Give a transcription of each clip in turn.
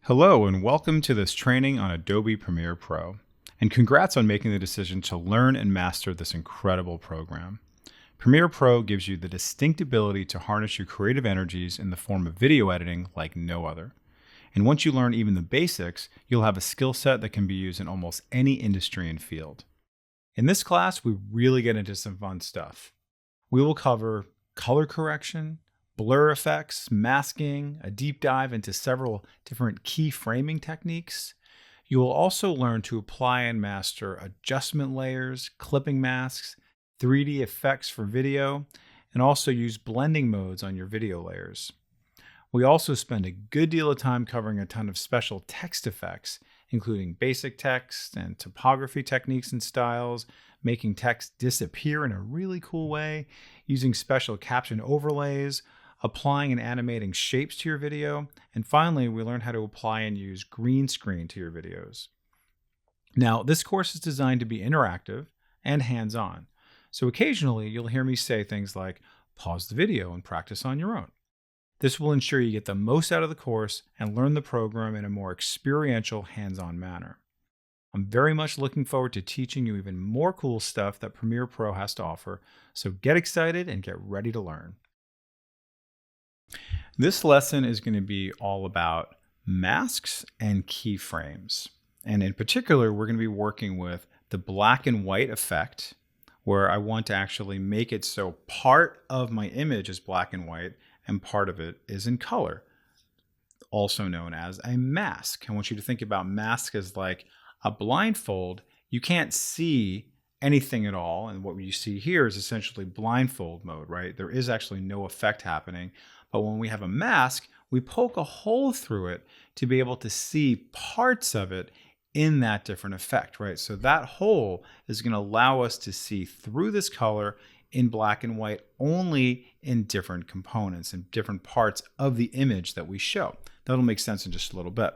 Hello and welcome to this training on Adobe Premiere Pro. And congrats on making the decision to learn and master this incredible program. Premiere Pro gives you the distinct ability to harness your creative energies in the form of video editing like no other. And once you learn even the basics, you'll have a skill set that can be used in almost any industry and field. In this class, we really get into some fun stuff. We will cover color correction, blur effects, masking, a deep dive into several different keyframing techniques. You will also learn to apply and master adjustment layers, clipping masks, 3D effects for video, and also use blending modes on your video layers. We also spend a good deal of time covering a ton of special text effects, including basic text and typography techniques and styles, making text disappear in a really cool way, using special caption overlays, applying and animating shapes to your video, and finally, we learned how to apply and use green screen to your videos. Now, this course is designed to be interactive and hands-on, so occasionally you'll hear me say things like, pause the video and practice on your own. This will ensure you get the most out of the course and learn the program in a more experiential, hands-on manner. I'm very much looking forward to teaching you even more cool stuff that Premiere Pro has to offer, so get excited and get ready to learn. This lesson is going to be all about masks and keyframes. And in particular, we're going to be working with the black and white effect, where I want to actually make it so part of my image is black and white and part of it is in color, also known as a mask. I want you to think about mask as like a blindfold. You can't see anything at all. And what you see here is essentially blindfold mode, right? There is actually no effect happening. But when we have a mask, we poke a hole through it to be able to see parts of it in that different effect, right? So that hole is going to allow us to see through this color in black and white only in different components and different parts of the image that we show. That'll make sense in just a little bit.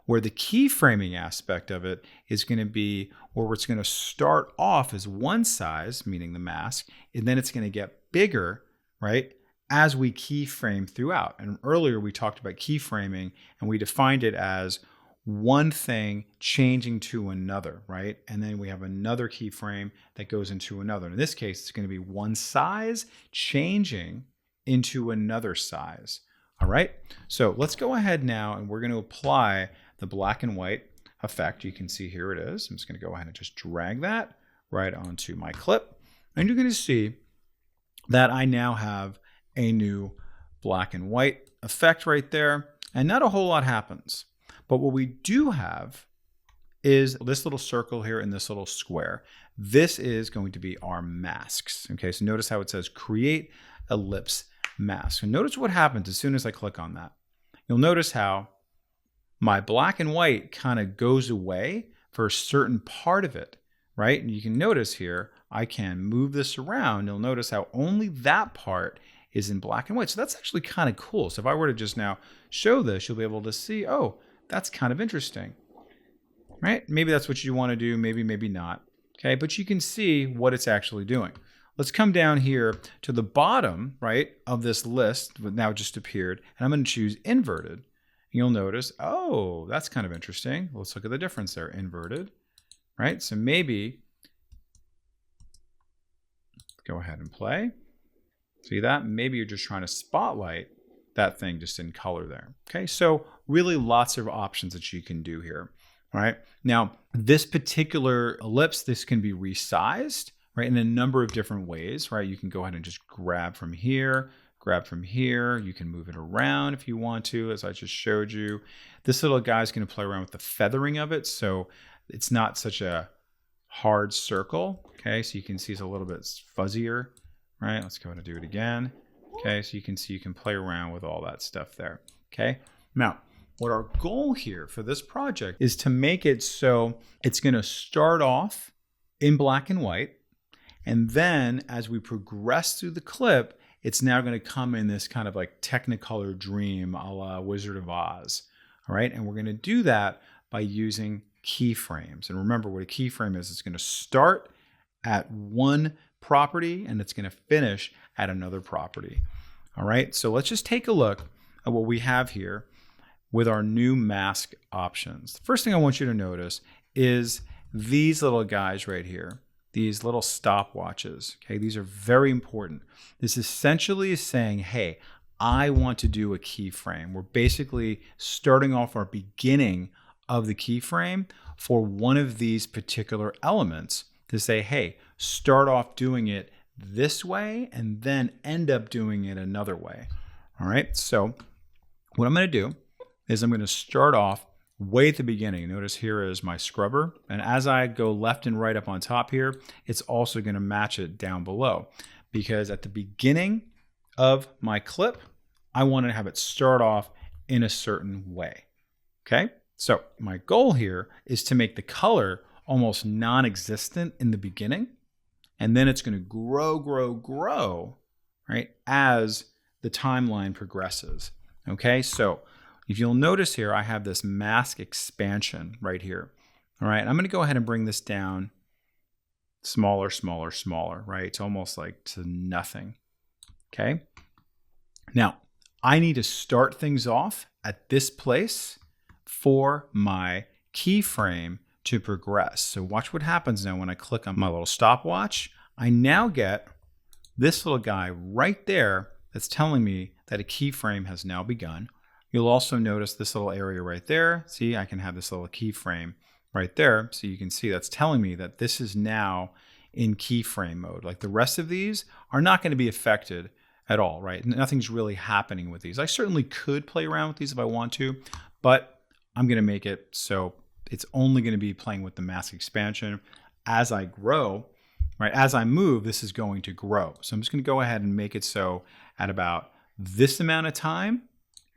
Where the keyframing aspect of it is going to be where it's going to start off as one size, meaning the mask, and then it's going to get bigger, right, as we keyframe throughout. And earlier we talked about keyframing and we defined it as one thing changing to another, right? And then we have another keyframe that goes into another. In this case, it's going to be one size changing into another size. All right, so let's go ahead now and we're going to apply the black and white effect. You can see here it is. I'm just going to go ahead and just drag that right onto my clip. And you're going to see that I now have a new black and white effect right there. And not a whole lot happens. But what we do have is this little circle here and this little square. This is going to be our masks. Okay, so notice how it says create ellipse mask. And notice what happens as soon as I click on that. You'll notice how my black and white kind of goes away for a certain part of it, right? And you can notice here, I can move this around. You'll notice how only that part is in black and white. So that's actually kind of cool. So if I were to just now show this, you'll be able to see, oh, that's kind of interesting, right? Maybe that's what you want to do, maybe not, okay? But you can see what it's actually doing. Let's come down here to the bottom, right, of this list, that now just appeared, and I'm going to choose inverted. You'll notice, oh, that's kind of interesting. Let's look at the difference there, inverted, right? So maybe, go ahead and play. See that? Maybe you're just trying to spotlight that thing just in color there. Okay, so really lots of options that you can do here. All right, now this particular ellipse, this can be resized, right, in a number of different ways, right? You can go ahead and just grab from here. You can move it around if you want to, as I just showed you. This little guy is going to play around with the feathering of it, so it's not such a hard circle. Okay, so you can see it's a little bit fuzzier. Right, let's go ahead and do it again. Okay, so you can see you can play around with all that stuff there. Okay, now what our goal here for this project is to make it so it's going to start off in black and white, and then as we progress through the clip, it's now going to come in this kind of like Technicolor dream a la Wizard of Oz. All right, and we're going to do that by using keyframes. And remember what a keyframe is, it's going to start at one property and it's going to finish at another property. All right, so let's just take a look at what we have here. with our new mask options. The first thing I want you to notice is these little guys right here, these little stopwatches. Okay, these are very important. This essentially is saying, hey, I want to do a keyframe. We're basically starting off our beginning of the keyframe for one of these particular elements to say, hey, start off doing it this way and then end up doing it another way. All right, so what I'm going to do is I'm going to start off way at the beginning. Notice here is my scrubber, and as I go left and right up on top here, it's also going to match it down below, because at the beginning of my clip, I want to have it start off in a certain way. Okay, so my goal here is to make the color almost non-existent in the beginning, and then it's going to grow, right, as the timeline progresses. Okay, so if you'll notice here, I have this mask expansion right here. All right, I'm going to go ahead and bring this down smaller, right? It's almost like to nothing. Okay, now I need to start things off at this place for my keyframe to progress. So watch what happens now when I click on my little stopwatch. I now get this little guy right there that's telling me that a keyframe has now begun. You'll also notice this little area right there. See, I can have this little keyframe right there. So you can see that's telling me that this is now in keyframe mode. Like the rest of these are not going to be affected at all, right? Nothing's really happening with these. I certainly could play around with these if I want to, but I'm going to make it so it's only going to be playing with the mask expansion. As I grow, right, as I move, this is going to grow. So I'm just going to go ahead and make it so at about this amount of time,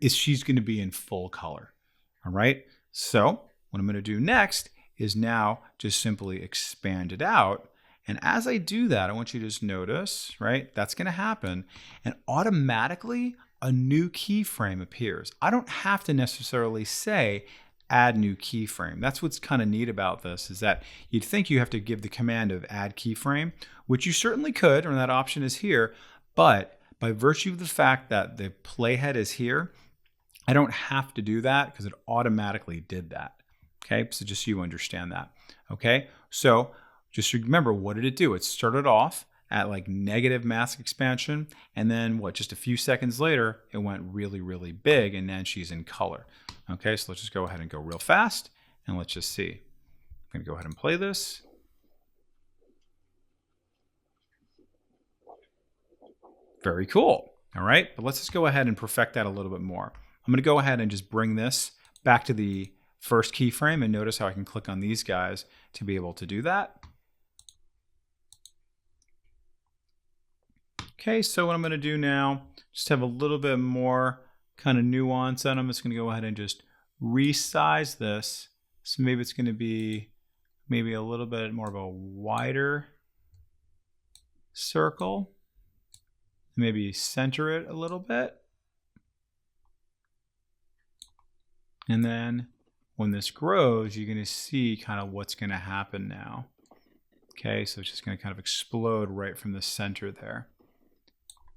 she's going to be in full color. All right. So what I'm going to do next is now just simply expand it out. And as I do that, I want you to just notice, right, that's going to happen. And automatically a new keyframe appears. I don't have to necessarily say add new keyframe. That's what's kind of neat about this, is that you'd think you have to give the command of add keyframe, which you certainly could, and that option is here. But by virtue of the fact that the playhead is here, I don't have to do that because it automatically did that. Okay, so just so you understand that. Okay, so just remember, what did it do? It started off at like negative mask expansion, and then what, just a few seconds later, it went really, really big, and then she's in color. Okay, so let's just go ahead and go real fast, and let's just see. I'm gonna go ahead and play this. Very cool. All right, but let's just go ahead and perfect that a little bit more. I'm gonna go ahead and just bring this back to the first keyframe, and notice how I can click on these guys to be able to do that. Okay, so what I'm gonna do now, just have a little bit more kind of nuance, and I'm just gonna go ahead and just resize this. So maybe it's gonna be maybe a little bit more of a wider circle. Maybe center it a little bit. And then when this grows, you're gonna see kind of what's gonna happen now. Okay, so it's just gonna kind of explode right from the center there.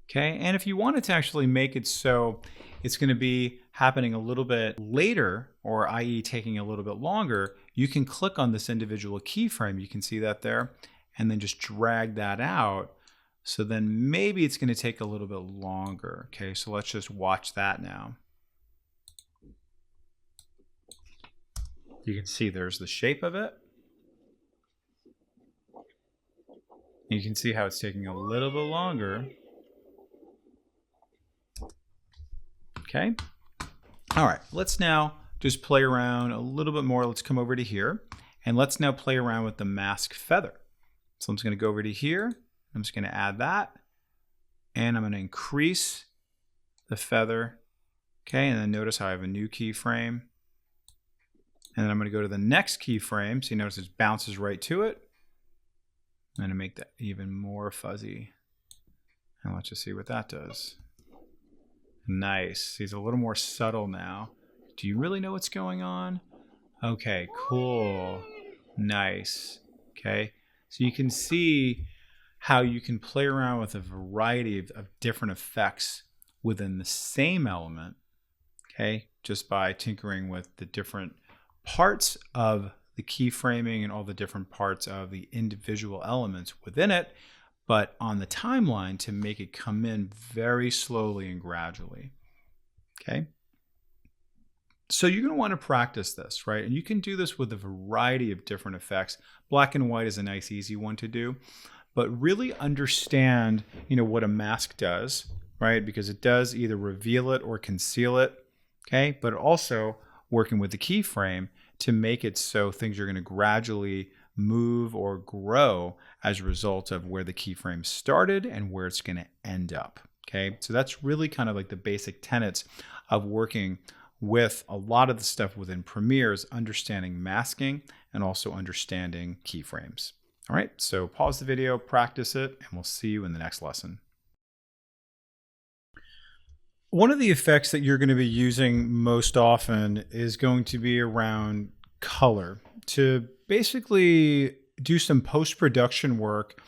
Okay, and if you wanted to actually make it so it's going to be happening a little bit later, or i.e. taking a little bit longer, you can click on this individual keyframe. You can see that there, and then just drag that out. So then maybe it's going to take a little bit longer. Okay, so let's just watch that now. You can see there's the shape of it. You can see how it's taking a little bit longer. Okay. All right, let's now just play around a little bit more. Let's come over to here, and let's now play around with the mask feather. So I'm just going to go over to here. I'm just going to add that, and I'm going to increase the feather. Okay, and then notice how I have a new keyframe. And then I'm going to go to the next keyframe. So you notice it bounces right to it. I'm going to make that even more fuzzy. And let's just see what that does. Nice. He's a little more subtle now. Do you really know what's going on? Okay, cool. Nice. Okay, so you can see how you can play around with a variety of different effects within the same element. okay, just by tinkering with the different parts of the keyframing and all the different parts of the individual elements within it, but on the timeline to make it come in very slowly and gradually, okay? So you're going to want to practice this, right? And you can do this with a variety of different effects. Black and white is a nice, easy one to do, but really understand, what a mask does, right? Because it does either reveal it or conceal it, okay? But also working with the keyframe to make it so things are going to gradually move or grow as a result of where the keyframe started and where it's going to end up, okay? So that's really kind of like the basic tenets of working with a lot of the stuff within Premiere is understanding masking and also understanding keyframes. All right, so pause the video, practice it, and we'll see you in the next lesson. One of the effects that you're going to be using most often is going to be around color to basically do some post-production work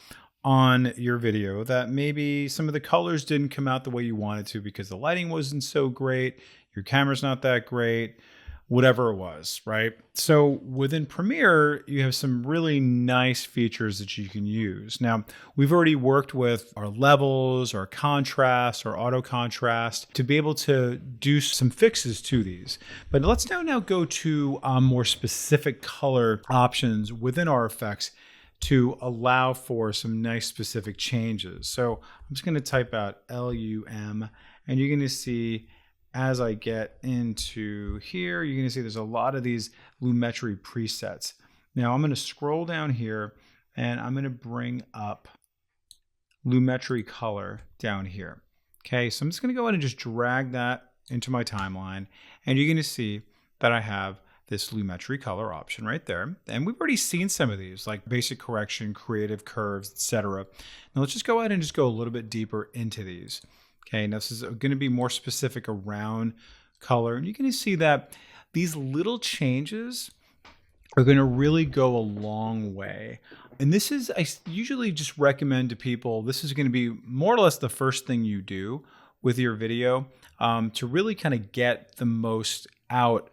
on your video that maybe some of the colors didn't come out the way you wanted to because the lighting wasn't so great, your camera's not that great, whatever it was, right? So within Premiere, you have some really nice features that you can use. Now, we've already worked with our levels, our contrast, our auto contrast to be able to do some fixes to these. But let's now go to more specific color options within our effects to allow for some nice specific changes. So I'm just going to type out LUM, and you're going to see as I get into here, you're going to see there's a lot of these Lumetri presets. Now I'm going to scroll down here and I'm going to bring up Lumetri color down here. Okay, so I'm just going to go ahead and just drag that into my timeline, and you're going to see that I have this Lumetri color option right there. And we've already seen some of these, like basic correction, creative curves, etc. Now let's just go ahead and just go a little bit deeper into these. Okay, now this is going to be more specific around color. And you're going to see that these little changes are going to really go a long way. And this is, I usually just recommend to people, this is going to be more or less the first thing you do with your video to really kind of get the most out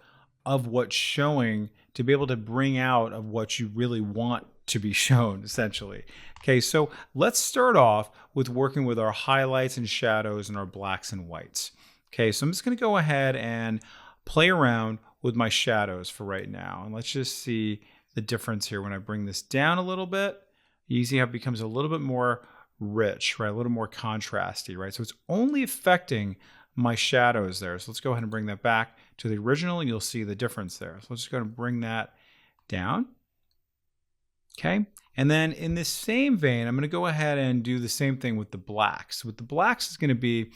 of what's showing, to be able to bring out of what you really want to be shown, essentially. Okay, so let's start off with working with our highlights and shadows and our blacks and whites. Okay, so I'm just going to go ahead and play around with my shadows for right now. And let's just see the difference here when I bring this down a little bit. You see how it becomes a little bit more rich, right? A little more contrasty, right? So it's only affecting my shadows there. So let's go ahead and bring that back to the original, and you'll see the difference there. So let's just go and bring that down. Okay, and then in this same vein, I'm going to go ahead and do the same thing with the blacks. With the blacks, it's going to be,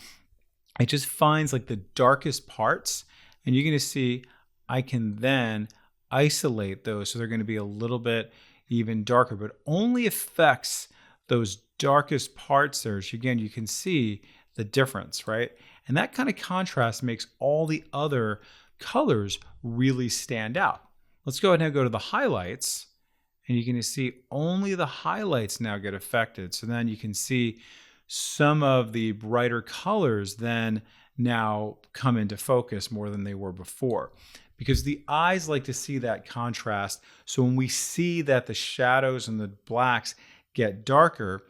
it just finds like the darkest parts, and you're going to see I can then isolate those so they're going to be a little bit even darker, but only affects those darkest parts there. So again, you can see the difference, right? And that kind of contrast makes all the other colors really stand out. Let's go ahead and go to the highlights. And you're going to see only the highlights now get affected. So then you can see some of the brighter colors then now come into focus more than they were before. Because the eyes like to see that contrast. So when we see that the shadows and the blacks get darker,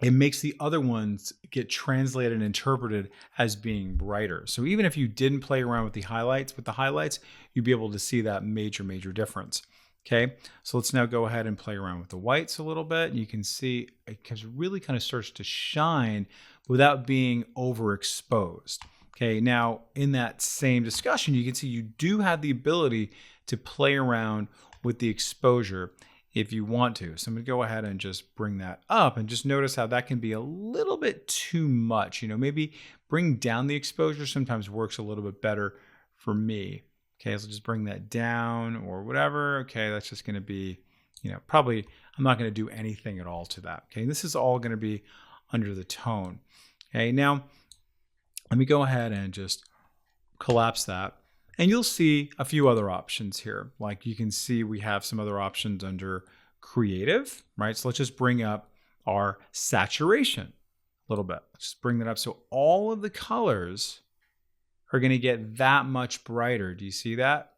it makes the other ones get translated and interpreted as being brighter. So even if you didn't play around with the highlights, you'd be able to see that major difference. Okay, so let's now go ahead and play around with the whites a little bit. You can see it really kind of starts to shine without being overexposed. Okay, now in that same discussion, you can see you do have the ability to play around with the exposure if you want to. So I'm going to go ahead and just bring that up and just notice how that can be a little bit too much. Maybe bring down the exposure sometimes works a little bit better for me. Okay, so just bring that down or whatever. Okay, that's just going to be, probably I'm not going to do anything at all to that. Okay, this is all going to be under the tone. Okay, now let me go ahead and just collapse that. And you'll see a few other options here. Like you can see we have some other options under creative, right? So let's just bring up our saturation a little bit. Let's just bring that up. So all of the colors are going to get that much brighter. Do you see that?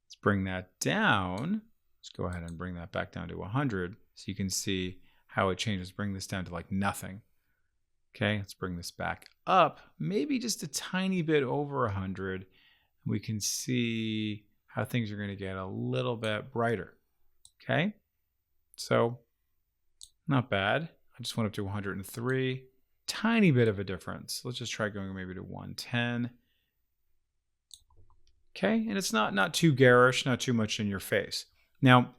Let's bring that down. Let's go ahead and bring that back down to 100 so you can see how it changes. Bring this down to like nothing. Okay, let's bring this back up, maybe just a tiny bit over 100. We can see how things are going to get a little bit brighter. Okay, so not bad. I just went up to 103. Tiny bit of a difference. Let's just try going maybe to 110. Okay, and it's not too garish, not too much in your face. Now,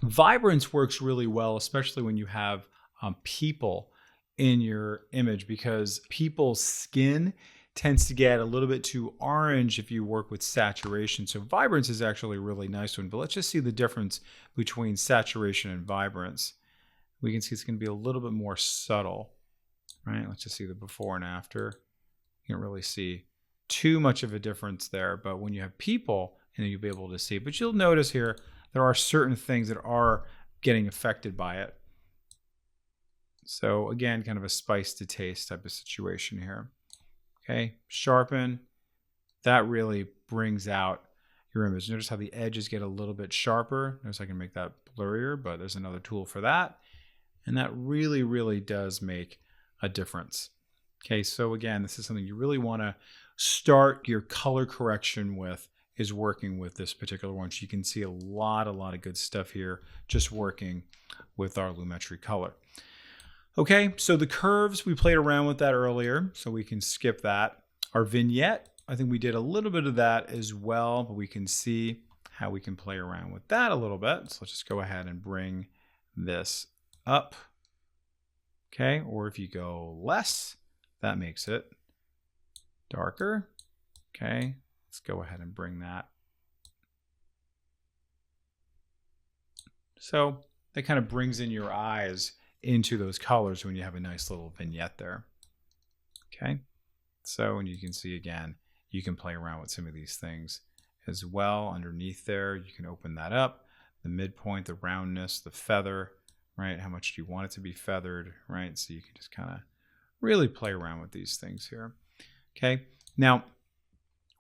vibrance works really well, especially when you have people in your image, because people's skin tends to get a little bit too orange if you work with saturation. So vibrance is actually a really nice one, but let's just see the difference between saturation and vibrance. We can see it's going to be a little bit more subtle, right? Let's just see the before and after. You can't really see too much of a difference there, but when you have people, and then you'll be able to see. But you'll notice here, there are certain things that are getting affected by it. So again, kind of a spice to taste type of situation here. Okay, sharpen. That really brings out your image. Notice how the edges get a little bit sharper. Notice I can make that blurrier, but there's another tool for that. And that really, really does make a difference. Okay, so again, this is something you really want to start your color correction with, is working with this particular one. So you can see a lot of good stuff here just working with our Lumetri color. Okay, so the curves, we played around with that earlier, so we can skip that. Our vignette, I think we did a little bit of that as well, but we can see how we can play around with that a little bit. So let's just go ahead and bring this up. Okay, or if you go less, that makes it darker. Okay, let's go ahead and bring that. So that kind of brings in your eyes into those colors when you have a nice little vignette there. Okay, so, and you can see again, you can play around with some of these things as well. Underneath there, you can open that up, the midpoint, the roundness, the feather, right? How much do you want it to be feathered, right? So you can just kind of really play around with these things here. Okay, now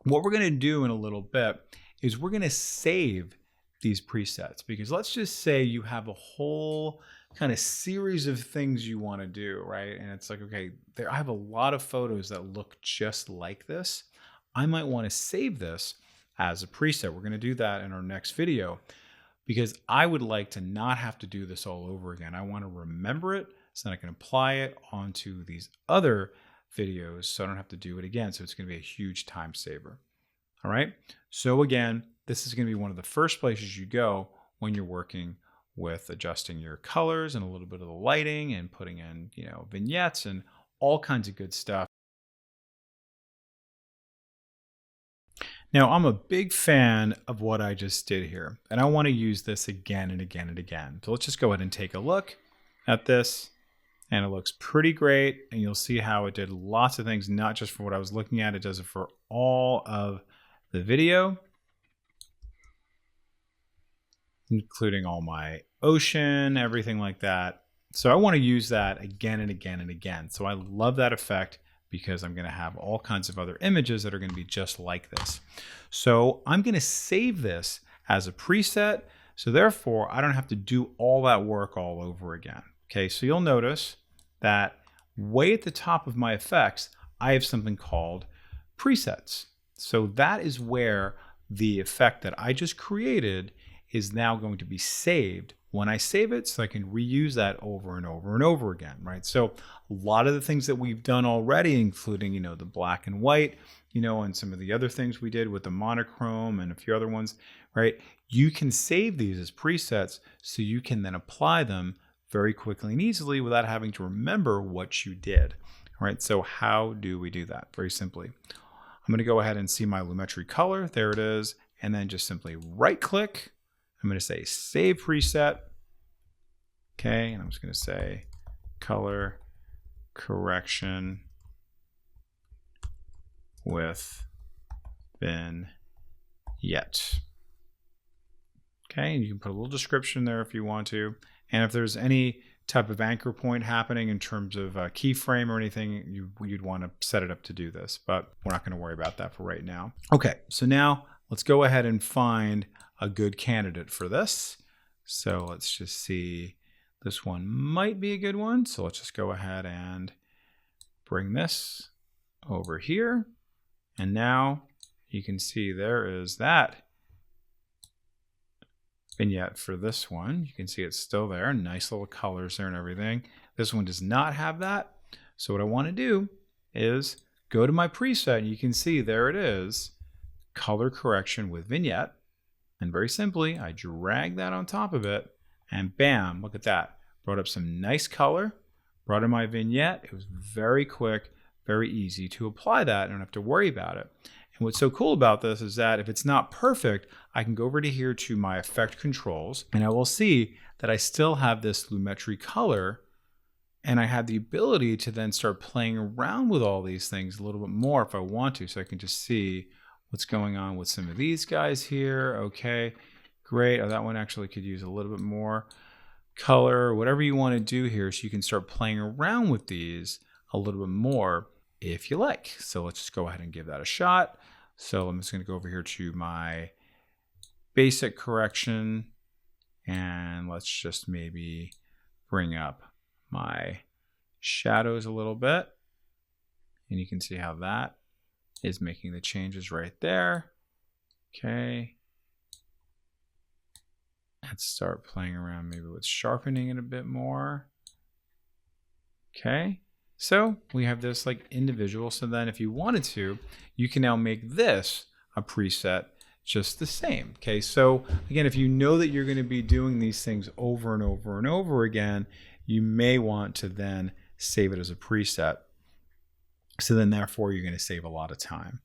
what we're going to do in a little bit is we're going to save these presets, because let's just say you have a whole kind of series of things you want to do, right? And it's like, okay, I have a lot of photos that look just like this. I might want to save this as a preset. We're going to do that in our next video, because I would like to not have to do this all over again. I want to remember it so that I can apply it onto these other videos so I don't have to do it again. So it's going to be a huge time saver. All right. So again, this is going to be one of the first places you go when you're working with adjusting your colors and a little bit of the lighting and putting in, vignettes and all kinds of good stuff. Now, I'm a big fan of what I just did here, and I want to use this again and again and again. So let's just go ahead and take a look at this, and it looks pretty great, and you'll see how it did lots of things, not just for what I was looking at, it does it for all of the video, including all my ocean, everything like that. So I want to use that again and again and again. So I love that effect, because I'm going to have all kinds of other images that are going to be just like this. So I'm going to save this as a preset. So therefore, I don't have to do all that work all over again. Okay, so you'll notice that way at the top of my effects, I have something called presets. So that is where the effect that I just created is now going to be saved when I save it, so I can reuse that over and over and over again, right? So a lot of the things that we've done already, including, the black and white, and some of the other things we did with the monochrome and a few other ones, right? You can save these as presets so you can then apply them very quickly and easily without having to remember what you did, right? So how do we do that? Very simply. I'm going to go ahead and see my Lumetri color. There it is. And then just simply right click. I'm going to say save preset. Okay, and I'm just going to say color correction with vignette. Okay, and you can put a little description there if you want to. And if there's any type of anchor point happening in terms of a keyframe or anything, you'd want to set it up to do this, but we're not going to worry about that for right now. Okay, so now let's go ahead and find a good candidate for this. So let's just see, this one might be a good one. So let's just go ahead and bring this over here. And now you can see there is that vignette for this one. You can see it's still there, nice little colors there and everything. This one does not have that. So what I want to do is go to my preset, and you can see there it is, color correction with vignette. And very simply, I drag that on top of it, and bam, look at that. Brought up some nice color, brought in my vignette. It was very quick, very easy to apply that. I don't have to worry about it. And what's so cool about this is that if it's not perfect, I can go over to here to my effect controls, and I will see that I still have this Lumetri color, and I have the ability to then start playing around with all these things a little bit more if I want to. So I can just see what's going on with some of these guys here. Okay, great. Oh, that one actually could use a little bit more color, whatever you want to do here, so you can start playing around with these a little bit more if you like. So let's just go ahead and give that a shot. So I'm just going to go over here to my basic correction, and let's just maybe bring up my shadows a little bit, and you can see how that is making the changes right there. Okay, let's start playing around maybe with sharpening it a bit more. Okay, so we have this like individual. So then if you wanted to, you can now make this a preset just the same. Okay, so again, if you know that you're going to be doing these things over and over and over again, you may want to then save it as a preset. So then therefore you're going to save a lot of time.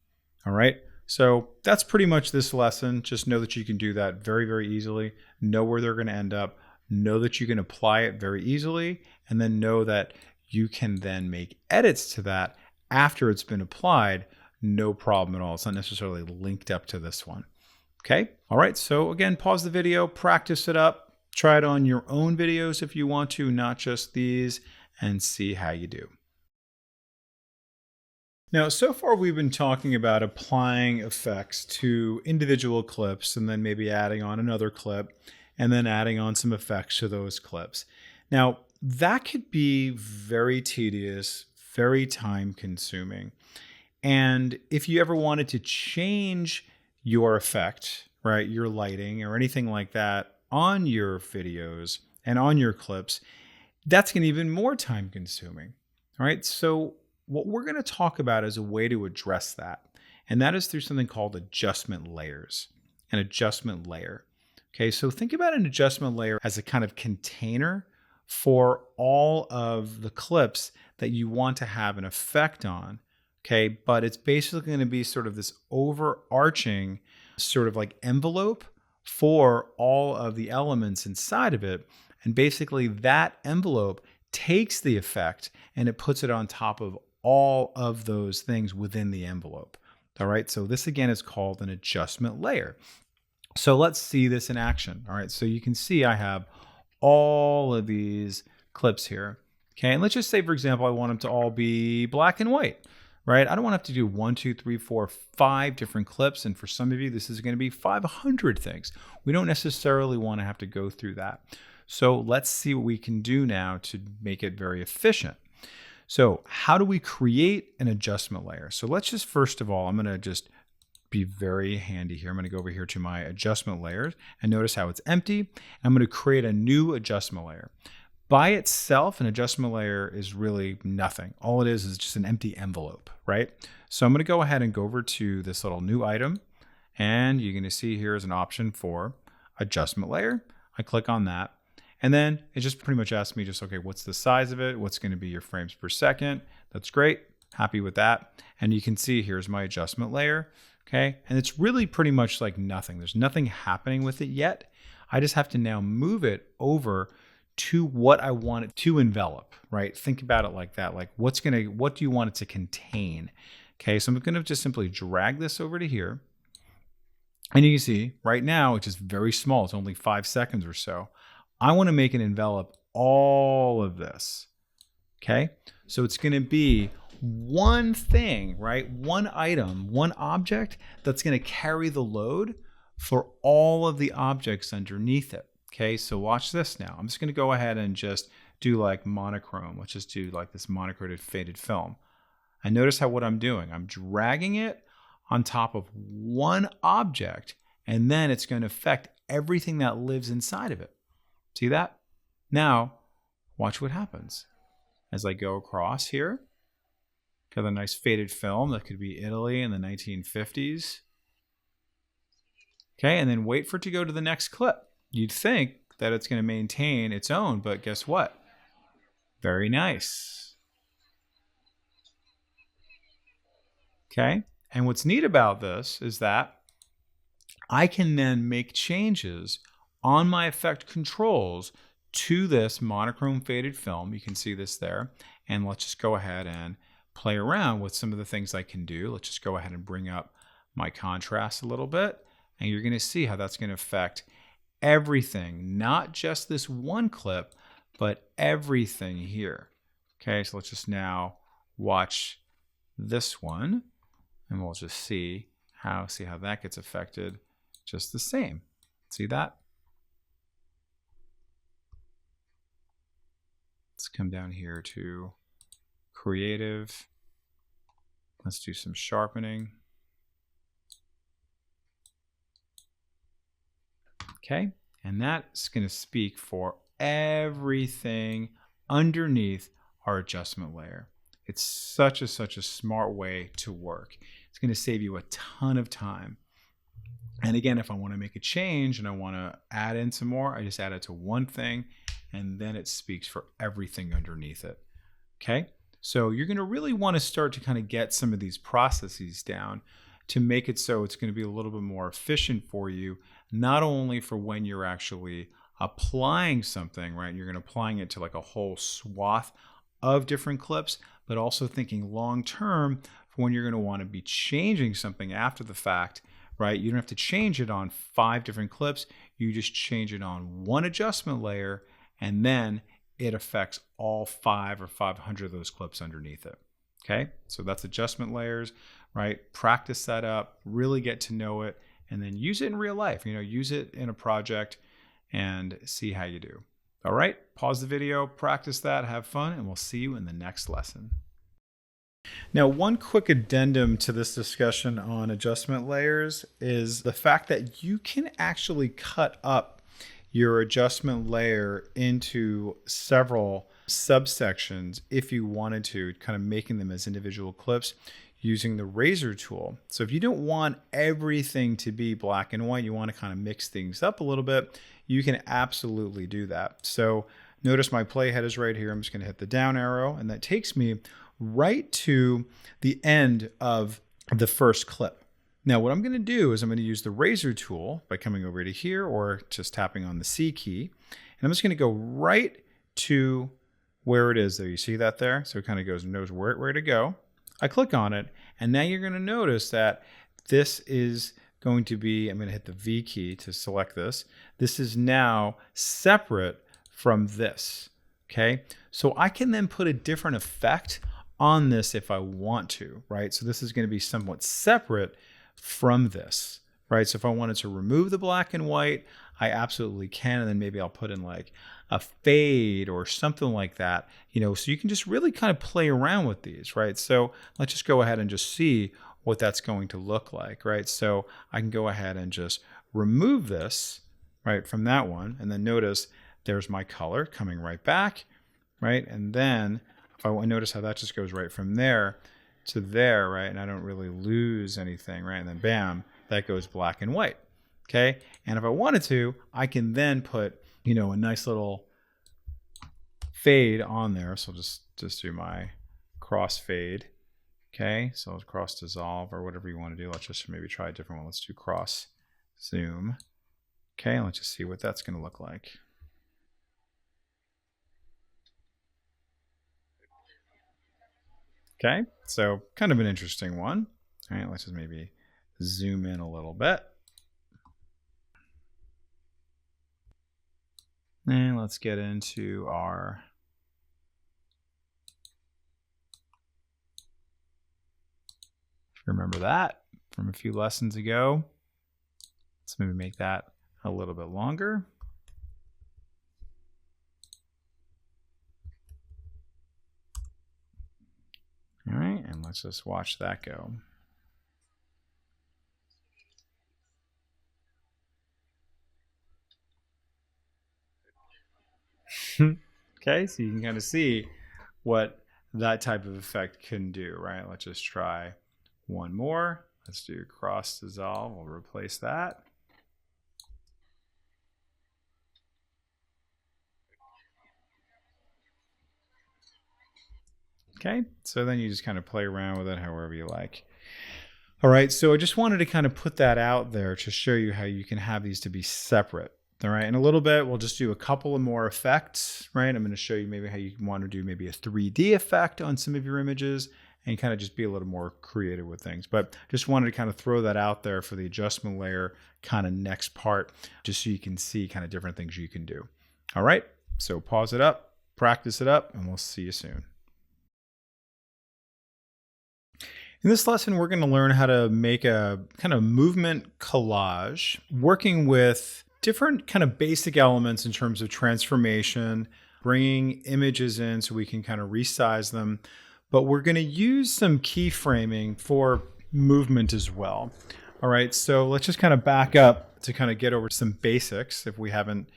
All right, so that's pretty much this lesson. Just know that you can do that very, very easily. Know where they're going to end up. Know that you can apply it very easily, and then know that you can then make edits to that after it's been applied. No problem at all. It's not necessarily linked up to this one. Okay. All right. So again, pause the video, practice it up, try it on your own videos if you want to, not just these, and see how you do. Now, so far we've been talking about applying effects to individual clips and then maybe adding on another clip and then adding on some effects to those clips. Now, that could be very tedious, very time consuming. And if you ever wanted to change your effect, right, your lighting or anything like that on your videos and on your clips, that's going to be even more time consuming. All right. So what we're going to talk about is a way to address that. And that is through something called adjustment layers, an adjustment layer. Okay. So think about an adjustment layer as a kind of container for all of the clips that you want to have an effect on. Okay, but it's basically going to be sort of this overarching sort of like envelope for all of the elements inside of it. And basically that envelope takes the effect and it puts it on top of all of those things within the envelope. All right, so this again is called an adjustment layer. So let's see this in action. All right, so you can see I have all of these clips here. Okay, and let's just say, for example, I want them to all be black and white. Right? I don't want to have to do 1, 2, 3, 4, 5 different clips. And for some of you, this is going to be 500 things. We don't necessarily want to have to go through that. So let's see what we can do now to make it very efficient. So how do we create an adjustment layer? So let's just, first of all, I'm going to just be very handy here. I'm going to go over here to my adjustment layers and notice how it's empty. I'm going to create a new adjustment layer. By itself, an adjustment layer is really nothing. All it is just an empty envelope, right? So I'm going to go ahead and go over to this little new item, and you're going to see here is an option for adjustment layer. I click on that, and then it just pretty much asks me just, okay, what's the size of it? What's going to be your frames per second? That's great. Happy with that. And you can see here's my adjustment layer, okay? And it's really pretty much like nothing. There's nothing happening with it yet. I just have to now move it over to what I want it to envelop, right? Think about it like that. Like what do you want it to contain? Okay, so I'm going to just simply drag this over to here. And you can see right now, it's just very small. It's only 5 seconds or so. I want to make it envelop all of this. Okay, so it's going to be one thing, right? One item, one object that's going to carry the load for all of the objects underneath it. Okay, so watch this now. I'm just going to go ahead and just do like monochrome. Let's just do like this monochrome faded film. And notice how what I'm doing, I'm dragging it on top of one object, and then it's going to affect everything that lives inside of it. See that? Now, watch what happens. As I go across here, got a nice faded film that could be Italy in the 1950s. Okay, and then wait for it to go to the next clip. You'd think that it's going to maintain its own, but guess what? Very nice. Okay, and what's neat about this is that I can then make changes on my effect controls to this monochrome faded film. You can see this there. And let's just go ahead and play around with some of the things I can do. Let's just go ahead and bring up my contrast a little bit. And you're going to see how that's going to affect everything, not just this one clip, but everything here. Okay, so let's just now watch this one. And we'll just see how that gets affected just the same. See that? Let's come down here to creative. Let's do some sharpening. Okay, and that's going to speak for everything underneath our adjustment layer. It's such a smart way to work. It's going to save you a ton of time. And again, if I want to make a change and I want to add in some more, I just add it to one thing, and then it speaks for everything underneath it. Okay, so you're going to really want to start to kind of get some of these processes down to make it so it's going to be a little bit more efficient for you, not only for when you're actually applying something, right? You're going to applying it to like a whole swath of different clips, but also thinking long term for when you're going to want to be changing something after the fact, right? You don't have to change it on 5 different clips. You just change it on one adjustment layer, and then it affects all 5 or 500 of those clips underneath it. Okay, so that's adjustment layers, right? Practice that up, really get to know it, and then use it in real life. You know, use it in a project and see how you do. All right, pause the video, practice that, have fun, and we'll see you in the next lesson. Now, one quick addendum to this discussion on adjustment layers is the fact that you can actually cut up your adjustment layer into several subsections if you wanted to, kind of making them as individual clips using the razor tool. So if you don't want everything to be black and white, you want to kind of mix things up a little bit, you can absolutely do that. So notice my playhead is right here. I'm just going to hit the down arrow, and that takes me right to the end of the first clip. Now what I'm going to do is I'm going to use the razor tool by coming over to here or just tapping on the C key. And I'm just going to go right to where it is there. You see that there? So it kind of knows where to go. I click on it, and now you're going to notice that this is going to be, I'm going to hit the V key to select this. This is now separate from this. Okay, so I can then put a different effect on this if I want to, right? So this is going to be somewhat separate from this, right? So if I wanted to remove the black and white, I absolutely can, and then maybe I'll put in like a fade or something like that, you know, so you can just really kind of play around with these, right? So let's just go ahead and just see what that's going to look like, right? So I can go ahead and just remove this, right, from that one, and then notice there's my color coming right back, right? And then if I notice how that just goes right from there to there, right? And I don't really lose anything, right? And then bam, that goes black and white, okay? And if I wanted to, I can then put, you know, a nice little fade on there. So I'll just do my cross fade, okay? So I'll cross dissolve or whatever you want to do. Let's just maybe try a different one. Let's do cross zoom, okay? And let's just see what that's going to look like. Okay, so kind of an interesting one. All right, let's just maybe zoom in a little bit. And let's get into our remember that from a few lessons ago. Let's maybe make that a little bit longer. All right, and let's just watch that go. Okay, so you can kind of see what that type of effect can do, right? Let's just try one more. Let's do cross dissolve. We'll replace that. Okay, so then you just kind of play around with it however you like. All right, so I just wanted to kind of put that out there to show you how you can have these to be separate. All right, in a little bit, we'll just do a couple of more effects, right? I'm going to show you maybe how you want to do maybe a 3D effect on some of your images and kind of just be a little more creative with things. But just wanted to kind of throw that out there for the adjustment layer kind of next part, just so you can see kind of different things you can do. All right, so pause it up, practice it up, and we'll see you soon. In this lesson, we're going to learn how to make a kind of movement collage, working with different kind of basic elements in terms of transformation, bringing images in so we can kind of resize them. But we're going to use some keyframing for movement as well. All right, so let's just kind of back up to kind of get over some basics if we haven't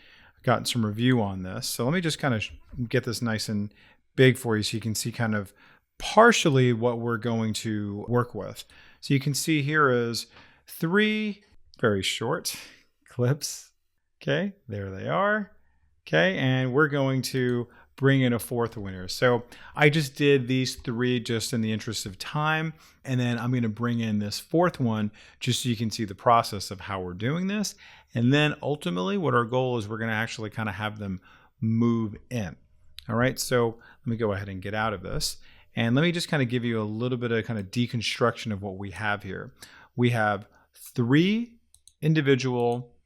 gotten some review on this. So let me just kind of get this nice and big for you so you can see kind of partially what we're going to work with. So you can see here is 3 very short clips. Okay, there they are. Okay, and we're going to bring in a 4th winner. So I just did these 3 just in the interest of time, and then I'm going to bring in this 4th one just so you can see the process of how we're doing this. And then ultimately what our goal is, we're going to actually kind of have them move in. All right, so let me go ahead and get out of this. And let me just kind of give you a little bit of kind of deconstruction of what we have here. We have 3 individual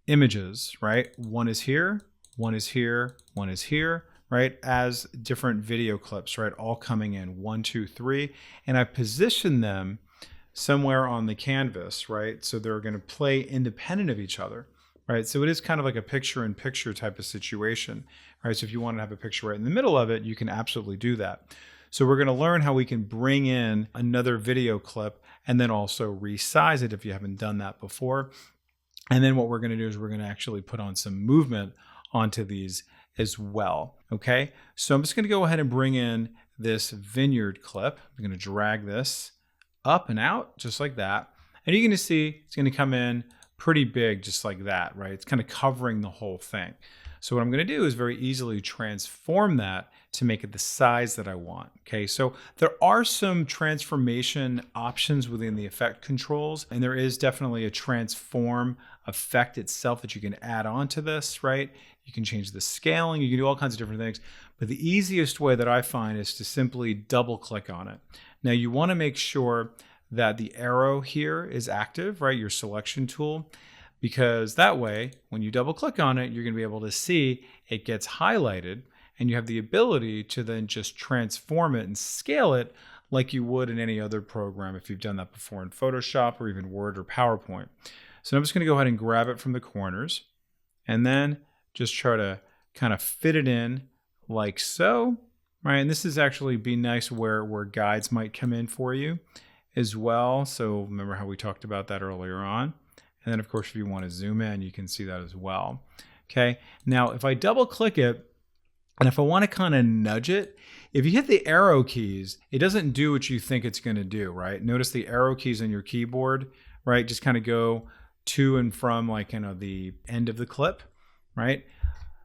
images, right? One is here, one is here, one is here, right? As different video clips, right? All coming in 1, 2, 3. And I position them somewhere on the canvas, right? So they're going to play independent of each other, right? So it is kind of like a picture-in-picture type of situation, right? So if you want to have a picture right in the middle of it, you can absolutely do that. So we're going to learn how we can bring in another video clip and then also resize it if you haven't done that before. And then what we're going to do is we're going to actually put on some movement onto these as well. Okay, so I'm just going to go ahead and bring in this vineyard clip. I'm going to drag this up and out just like that. And you're going to see it's going to come in pretty big just like that, right? It's kind of covering the whole thing. So what I'm going to do is very easily transform that to make it the size that I want. Okay, so there are some transformation options within the effect controls, and there is definitely a transform effect itself that you can add on to this, right? You can change the scaling, you can do all kinds of different things, but the easiest way that I find is to simply double click on it. Now you want to make sure that the arrow here is active, right? Your selection tool, because that way, when you double click on it, you're going to be able to see it gets highlighted, and you have the ability to then just transform it and scale it like you would in any other program if you've done that before in Photoshop or even Word or PowerPoint. So I'm just going to go ahead and grab it from the corners and then just try to kind of fit it in like so, right? And this is actually be nice where guides might come in for you as well. So remember how we talked about that earlier on. And then of course, if you want to zoom in, you can see that as well. Okay, now if I double click it, and if I want to kind of nudge it, if you hit the arrow keys, it doesn't do what you think it's going to do, right? Notice the arrow keys on your keyboard, right? Just kind of go to and from like, the end of the clip, right?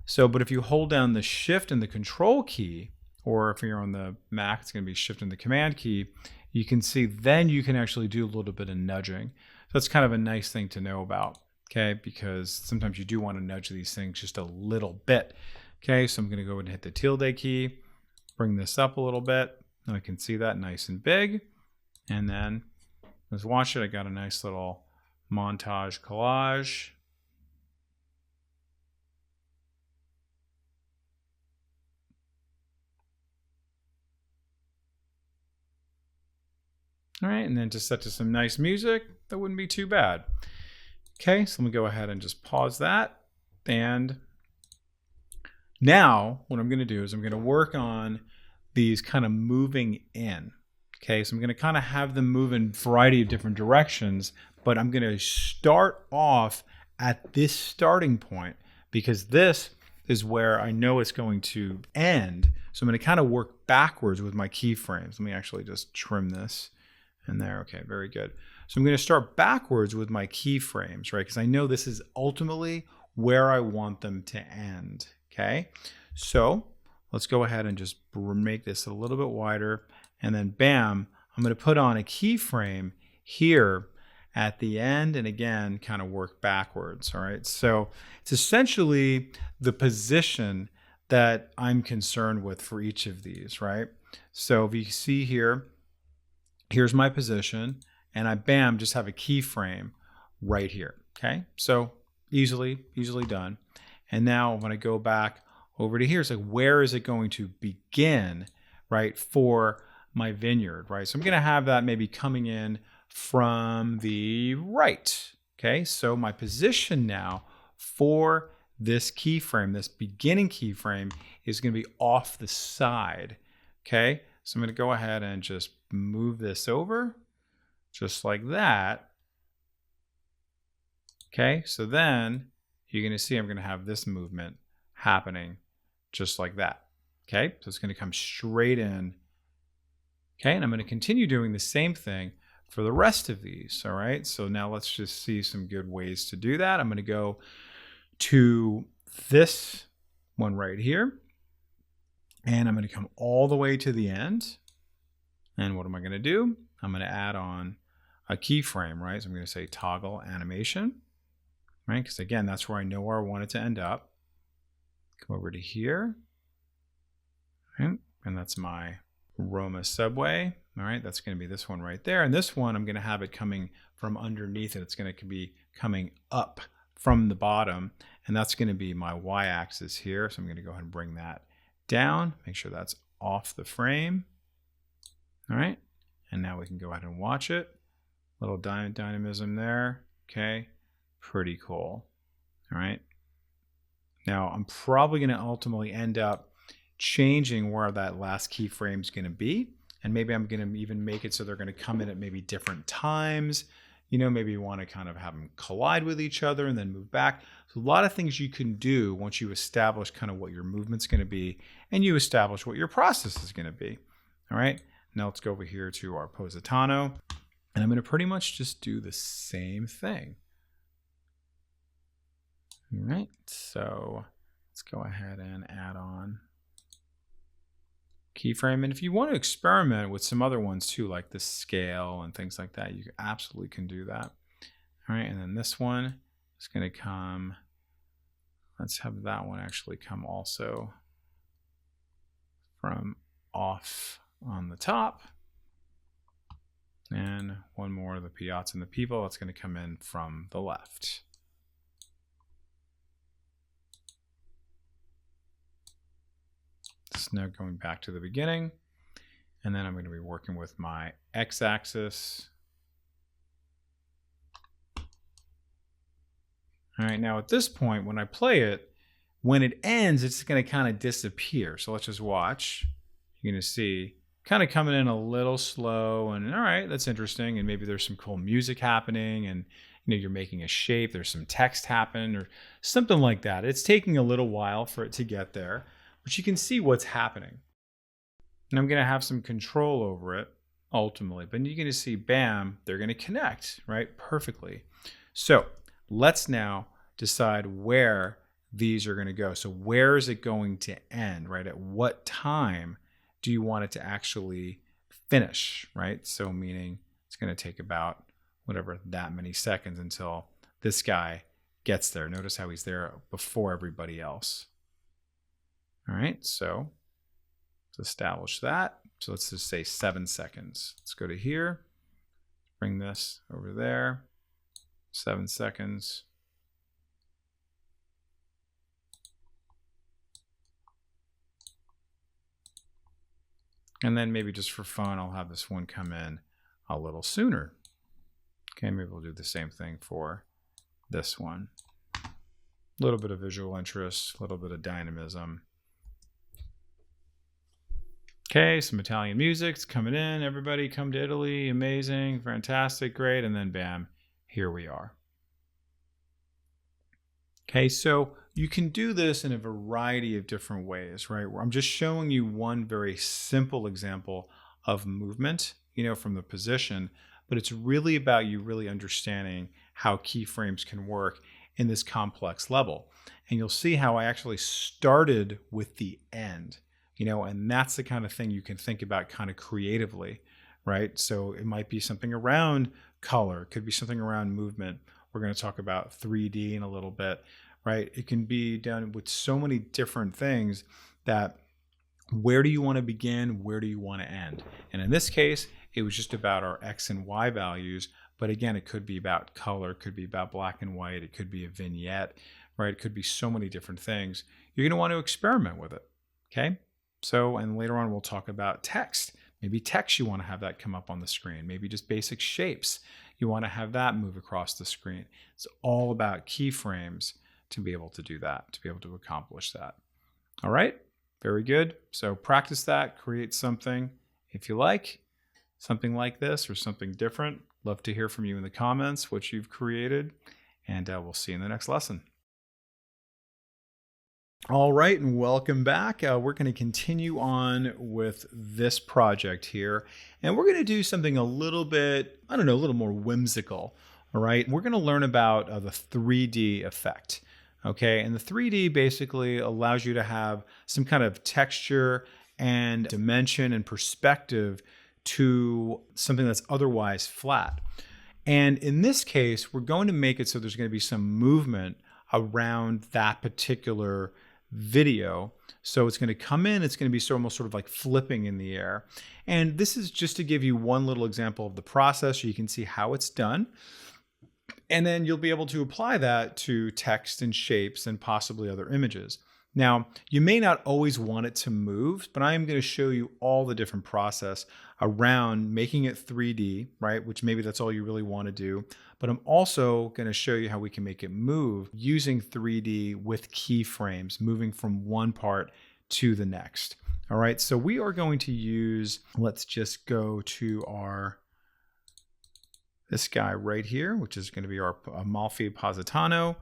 So, but if you hold down the shift and the control key, or if you're on the Mac, it's going to be shift and the command key, you can see then you can actually do a little bit of nudging. So that's kind of a nice thing to know about, okay? Because sometimes you do want to nudge these things just a little bit. Okay, so I'm going to go ahead and hit the tilde key, bring this up a little bit. Now I can see that nice and big. And then let's watch it. I got a nice little montage collage. All right, and then just set to some nice music. That wouldn't be too bad. Okay, so let me go ahead and just pause that. And now what I'm going to do is I'm going to work on these kind of moving in. Okay, so I'm going to kind of have them move in a variety of different directions, but I'm going to start off at this starting point because this is where I know it's going to end. So I'm going to kind of work backwards with my keyframes. Let me actually just trim this in there. Okay, very good. So I'm going to start backwards with my keyframes, right? Because I know this is ultimately where I want them to end. Okay, so let's go ahead and just make this a little bit wider, and then bam, I'm going to put on a keyframe here at the end, and again, kind of work backwards. All right, so it's essentially the position that I'm concerned with for each of these, right? So if you see here, here's my position, and I bam, just have a keyframe right here. Okay, so easily done. And now when I go back over to here, it's like, where is it going to begin, right, for my vineyard, right? So I'm going to have that maybe coming in from the right. Okay, so my position now for this keyframe, this beginning keyframe, is going to be off the side. Okay, so I'm going to go ahead and just move this over just like that. Okay, so then you're going to see I'm going to have this movement happening just like that. Okay, so it's going to come straight in. Okay, and I'm going to continue doing the same thing for the rest of these. All right, so now let's just see some good ways to do that. I'm going to go to this one right here, and I'm going to come all the way to the end. And what am I going to do? I'm going to add on a keyframe, right? So I'm going to say toggle animation, right? Because again, that's where I know where I want it to end up. Come over to here, right? And that's my Roma subway. All right, that's going to be this one right there. And this one, I'm going to have it coming from underneath it. It's going to be coming up from the bottom. And that's going to be my y-axis here. So I'm going to go ahead and bring that down. Make sure that's off the frame. All right, and now we can go ahead and watch it. Little dynamism there. Okay, pretty cool. All right. Now I'm probably going to ultimately end up changing where that last keyframe is going to be. And maybe I'm going to even make it so they're going to come in at maybe different times. You know, maybe you want to kind of have them collide with each other and then move back. So a lot of things you can do once you establish kind of what your movement's going to be and you establish what your process is going to be. All right. Now let's go over here to our Positano. And I'm going to pretty much just do the same thing. All right. So let's go ahead and add on keyframe. And if you want to experiment with some other ones too, like the scale and things like that, you absolutely can do that. All right, and then this one is going to come, let's have that one actually come also from off on the top. And one more of the Piazza and the people, that's going to come in from the left. So now going back to the beginning, and then I'm going to be working with my x-axis. All right, now at this point, when I play it, when it ends, it's going to kind of disappear. So let's just watch. You're going to see kind of coming in a little slow, and all right, that's interesting. And maybe there's some cool music happening, and you know, you're making a shape. There's some text happen or something like that. It's taking a little while for it to get there, but you can see what's happening. And I'm going to have some control over it ultimately, but you're going to see, bam, they're going to connect, right? Perfectly. So let's now decide where these are going to go. So where is it going to end, right? At what time do you want it to actually finish, right? So meaning it's going to take about whatever that many seconds until this guy gets there. Notice how he's there before everybody else. All right, so let's establish that. So let's just say 7 seconds. Let's go to here, bring this over there, 7 seconds. And then maybe just for fun, I'll have this one come in a little sooner. Okay, maybe we'll do the same thing for this one. A little bit of visual interest, a little bit of dynamism. Okay, some Italian music's coming in. Everybody come to Italy. Amazing, fantastic, great. And then bam, here we are. Okay, so you can do this in a variety of different ways, right? I'm just showing you one very simple example of movement, from the position, but it's really about you really understanding how keyframes can work in this complex level. And you'll see how I actually started with the end, and that's the kind of thing you can think about kind of creatively, right? So it might be something around color, it could be something around movement. We're going to talk about 3D in a little bit, right? It can be done with so many different things that where do you want to begin? Where do you want to end? And in this case, it was just about our X and Y values. But again, it could be about color, it could be about black and white, it could be a vignette, right? It could be so many different things. You're going to want to experiment with it, okay? So, and later on, we'll talk about text. Maybe text, you want to have that come up on the screen. Maybe just basic shapes. You want to have that move across the screen. It's all about keyframes to be able to do that, to be able to accomplish that. All right, very good. So practice that, create something. If you like something like this or something different, love to hear from you in the comments, what you've created, and we'll see you in the next lesson. All right, and welcome back. We're going to continue on with this project here, and we're going to do something a little bit, a little more whimsical. All right, we're going to learn about the 3D effect. Okay, and the 3D basically allows you to have some kind of texture and dimension and perspective to something that's otherwise flat. And in this case, we're going to make it so there's going to be some movement around that particular video. So it's going to come in, it's going to be almost sort of like flipping in the air. And this is just to give you one little example of the process so you can see how it's done. And then you'll be able to apply that to text and shapes and possibly other images. Now, you may not always want it to move, but I am going to show you all the different process around making it 3D, right? Which maybe that's all you really want to do. But I'm also going to show you how we can make it move using 3D with keyframes, moving from one part to the next. All right, so we are going to use, let's just go to this guy right here, which is going to be our Amalfi Positano.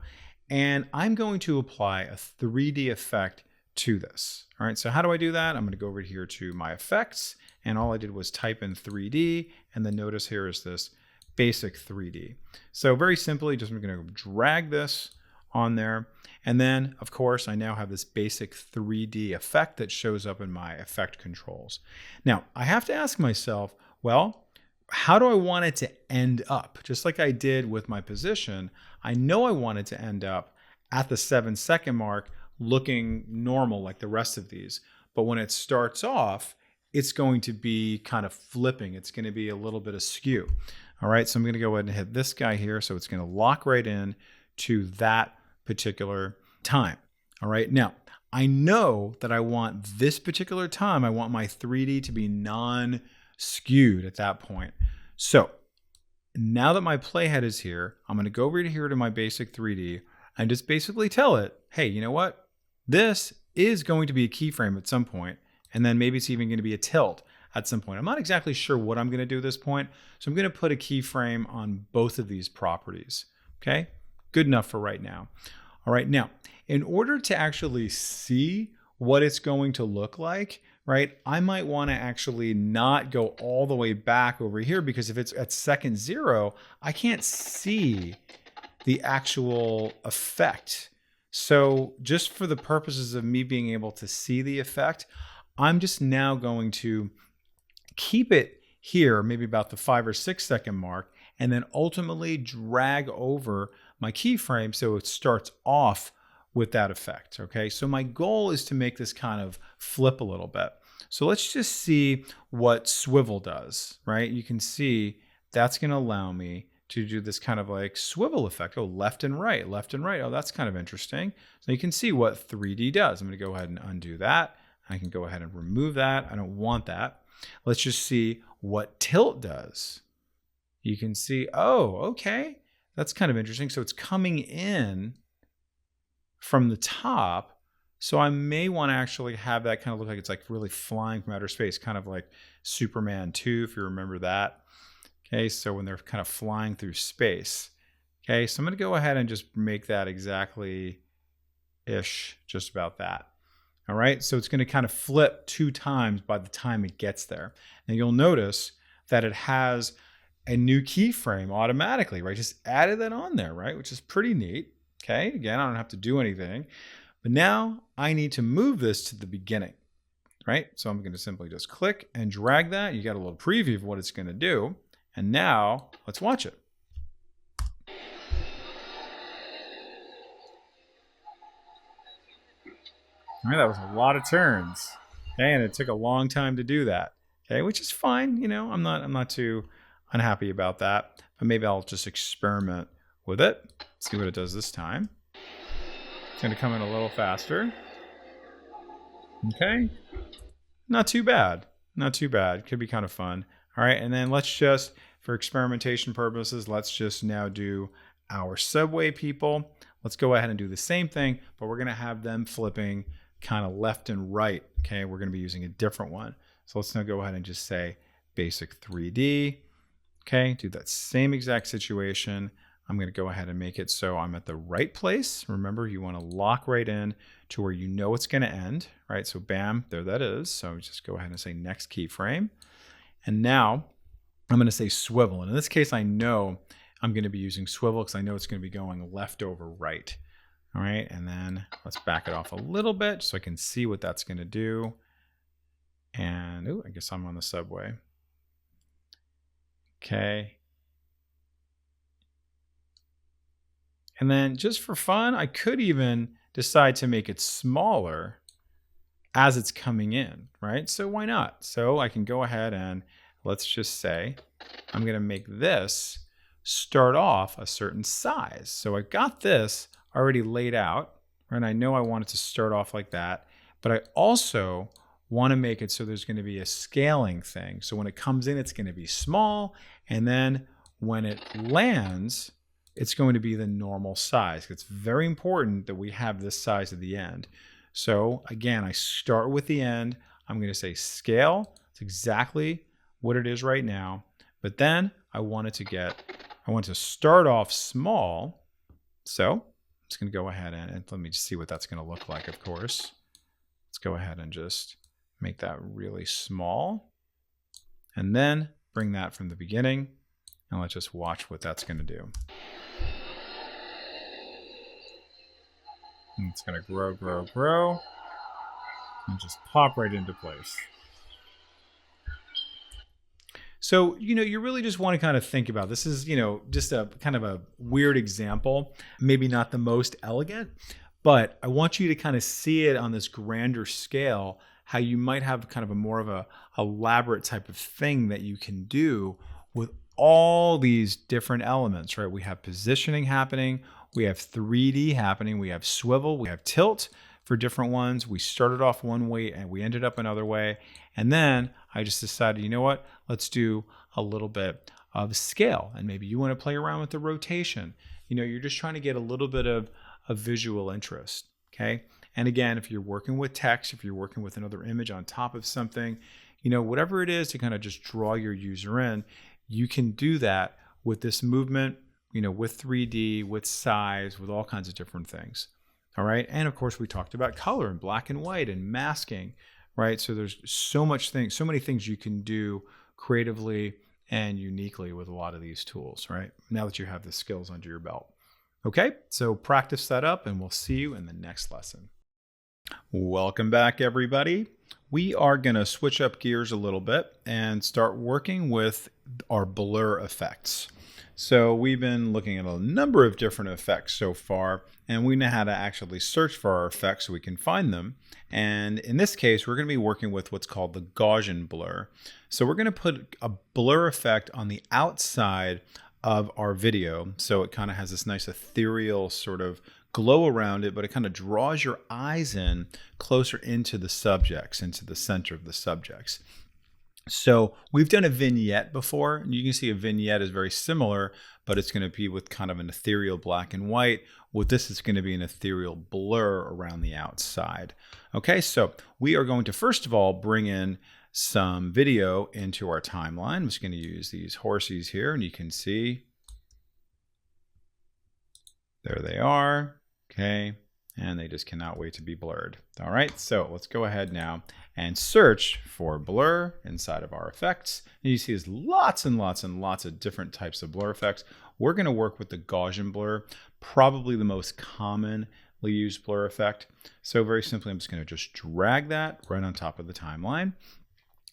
And I'm going to apply a 3D effect to this. All right, so how do I do that? I'm going to go over here to my effects, and all I did was type in 3D, and then notice here is this basic 3D. So very simply, just I'm going to drag this on there. And then, of course, I now have this basic 3D effect that shows up in my effect controls. Now, I have to ask myself, well, how do I want it to end up? Just like I did with my position, I know I want it to end up at the 7-second mark looking normal like the rest of these. But when it starts off, it's going to be kind of flipping. It's going to be a little bit askew. All right, so I'm going to go ahead and hit this guy here. So it's going to lock right in to that particular time. All right, now I know that I want this particular time, I want my 3D to be non-skewed at that point. So now that my playhead is here, I'm going to go over here to my basic 3D and just basically tell it, hey, you know what? This is going to be a keyframe at some point, and then maybe it's even going to be a tilt at some point. I'm not exactly sure what I'm going to do at this point, so I'm going to put a keyframe on both of these properties. Okay, good enough for right now. All right, now, in order to actually see what it's going to look like, right, I might want to actually not go all the way back over here, because if it's at second 0, I can't see the actual effect. So just for the purposes of me being able to see the effect, I'm just now going to keep it here, maybe about the 5 or 6 second mark, and then ultimately drag over my keyframe so it starts off with that effect. Okay, so my goal is to make this kind of flip a little bit. So let's just see what swivel does, right? You can see that's going to allow me to do this kind of like swivel effect. Oh, left and right, left and right. Oh, that's kind of interesting. So you can see what 3D does. I'm going to go ahead and undo that. I can go ahead and remove that. I don't want that. Let's just see what tilt does. you can see, oh, okay, that's kind of interesting. So it's coming in from the top. So I may want to actually have that kind of look like it's like really flying from outer space, kind of like Superman 2, if you remember that. Okay, so when they're kind of flying through space. Okay, so I'm going to go ahead and just make that exactly-ish, just about that. All right, so it's going to kind of flip 2 times by the time it gets there. And you'll notice that it has a new keyframe automatically, right? Just added that on there, right? Which is pretty neat. Okay, again, I don't have to do anything. But now I need to move this to the beginning, right? So I'm going to simply just click and drag that. You got a little preview of what it's going to do. And now let's watch it. All right, that was a lot of turns. Okay, and it took a long time to do that. Okay, which is fine. You know, I'm not too unhappy about that. But maybe I'll just experiment with it. See what it does this time. It's going to come in a little faster. Okay. Not too bad. Not too bad. Could be kind of fun. All right. And then let's just, for experimentation purposes, let's just now do our subway people. Let's go ahead and do the same thing, but we're going to have them flipping kind of left and right. Okay. We're going to be using a different one. So let's now go ahead and just say basic 3D. Okay. Do that same exact situation. I'm going to go ahead and make it so I'm at the right place. Remember, you want to lock right in to where you know it's going to end, right? So bam, there that is. So just go ahead and say next keyframe. And now I'm going to say swivel. And in this case, I know I'm going to be using swivel because I know it's going to be going left over right. All right. And then let's back it off a little bit so I can see what that's going to do. And ooh, I guess I'm on the subway. Okay. And then just for fun, I could even decide to make it smaller as it's coming in, right? So why not? So I can go ahead and let's just say I'm going to make this start off a certain size. So I got this already laid out, and I know I want it to start off like that, but I also want to make it so there's going to be a scaling thing. So when it comes in, it's going to be small, and then when it lands, it's going to be the normal size. It's very important that we have this size at the end. So again, I start with the end. I'm going to say scale. It's exactly what it is right now. But then I want to start off small. So I'm just going to go ahead and let me just see what that's going to look like, of course. Let's go ahead and just make that really small. And then bring that from the beginning. And let's just watch what that's going to do. And it's going to grow, grow, grow, and just pop right into place. So, you really just want to kind of think about this is, just a kind of a weird example, maybe not the most elegant, but I want you to kind of see it on this grander scale, how you might have kind of a more of a elaborate type of thing that you can do with all these different elements, right? We have positioning happening, we have 3D happening, we have swivel, we have tilt for different ones. We started off one way and we ended up another way. And then I just decided, you know what? Let's do a little bit of scale. And maybe you want to play around with the rotation. You're just trying to get a little bit of a visual interest, okay? And again, if you're working with text, if you're working with another image on top of something, whatever it is to kind of just draw your user in, you can do that with this movement, with 3D, with size, with all kinds of different things. All right. And of course, we talked about color and black and white and masking, right? So there's so many things you can do creatively and uniquely with a lot of these tools, right? Now that you have the skills under your belt. Okay. So practice that up and we'll see you in the next lesson. Welcome back, everybody. We are going to switch up gears a little bit and start working with our blur effects. So we've been looking at a number of different effects so far, and we know how to actually search for our effects so we can find them. And in this case, we're going to be working with what's called the Gaussian blur. So we're going to put a blur effect on the outside of our video. So it kind of has this nice ethereal sort of glow around it, but it kind of draws your eyes in closer into the subjects, into the center of the subjects. So we've done a vignette before, and you can see a vignette is very similar, but it's going to be with kind of an ethereal black and white. With this, it's going to be an ethereal blur around the outside. Okay, so we are going to first of all bring in some video into our timeline. I'm just going to use these horses here, and you can see there they are. Okay, and they just cannot wait to be blurred. All right, so let's go ahead now and search for blur inside of our effects. And you see there's lots and lots and lots of different types of blur effects. We're going to work with the Gaussian blur, probably the most commonly used blur effect. So very simply, I'm just going to just drag that right on top of the timeline.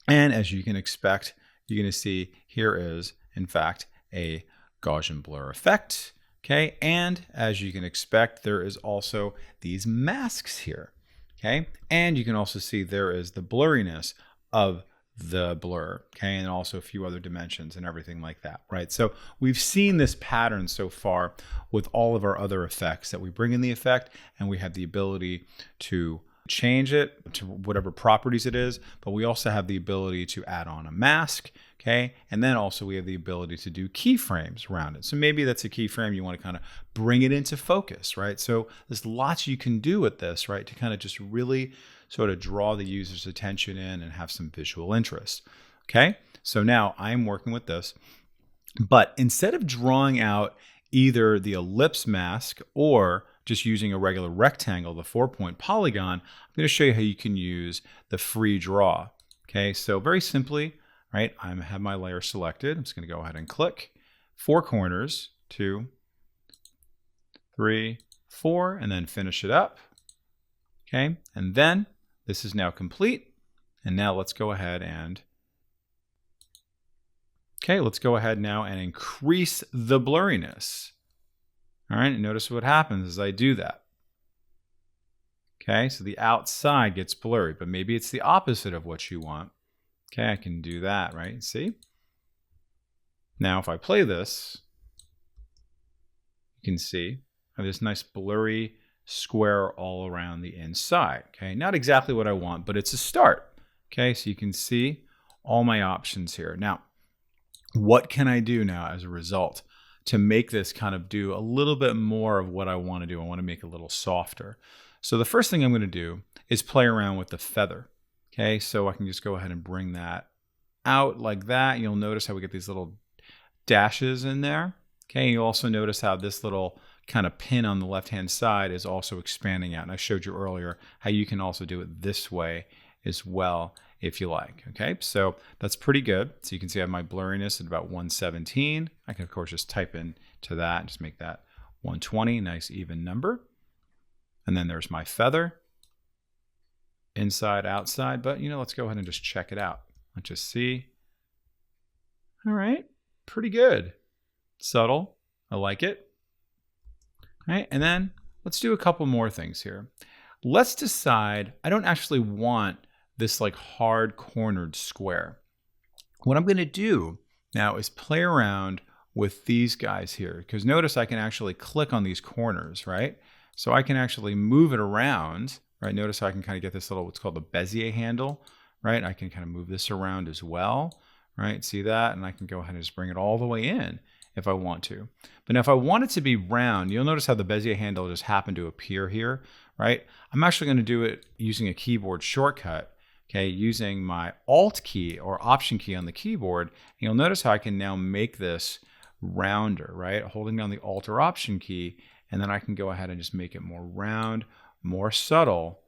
And as you can expect, you're going to see here is, in fact, a Gaussian blur effect. Okay, and as you can expect, there is also these masks here. Okay, and you can also see there is the blurriness of the blur. Okay, and also a few other dimensions and everything like that, right? So we've seen this pattern so far with all of our other effects that we bring in the effect, and we have the ability to change it to whatever properties it is, but we also have the ability to add on a mask, okay? And then also we have the ability to do keyframes around it. So maybe that's a keyframe, you want to kind of bring it into focus, right? So there's lots you can do with this, right? To kind of just really sort of draw the user's attention in and have some visual interest, okay? So now I'm working with this, but instead of drawing out either the ellipse mask or just using a regular rectangle, the 4-point polygon, I'm going to show you how you can use the free draw. Okay, so very simply, right, I have my layer selected. I'm just going to go ahead and click 4 corners, 2, 3, 4, and then finish it up. Okay, and then this is now complete. And now let's go ahead and let's go ahead now and increase the blurriness. All right, and notice what happens as I do that. Okay, so the outside gets blurry, but maybe it's the opposite of what you want. Okay, I can do that, right? See? Now, if I play this, you can see I have this nice blurry square all around the inside. Okay, not exactly what I want, but it's a start. Okay, so you can see all my options here. Now, what can I do now as a result to make this kind of do a little bit more of what I want to do? I want to make it a little softer. So the first thing I'm going to do is play around with the feather. Okay, so I can just go ahead and bring that out like that. You'll notice how we get these little dashes in there. Okay, you'll also notice how this little kind of pin on the left-hand side is also expanding out. And I showed you earlier how you can also do it this way as well if you like. Okay, so that's pretty good. So you can see I have my blurriness at about 117. I can of course just type into that and just make that 120, nice even number. And then there's my feather, inside, outside, but let's go ahead and just check it out. Let's just see. All right, pretty good. Subtle, I like it. All right, and then let's do a couple more things here. Let's decide, I don't actually want this like hard cornered square. What I'm going to do now is play around with these guys here, because notice I can actually click on these corners, right? So I can actually move it around, right? Notice how I can kind of get this little, what's called a Bezier handle, right? I can kind of move this around as well, right? See that? And I can go ahead and just bring it all the way in if I want to. But now if I want it to be round, you'll notice how the Bezier handle just happened to appear here, right? I'm actually going to do it using a keyboard shortcut, okay, using my Alt key or Option key on the keyboard. And you'll notice how I can now make this rounder, right? Holding down the Alt or Option key, and then I can go ahead and just make it more round, more subtle,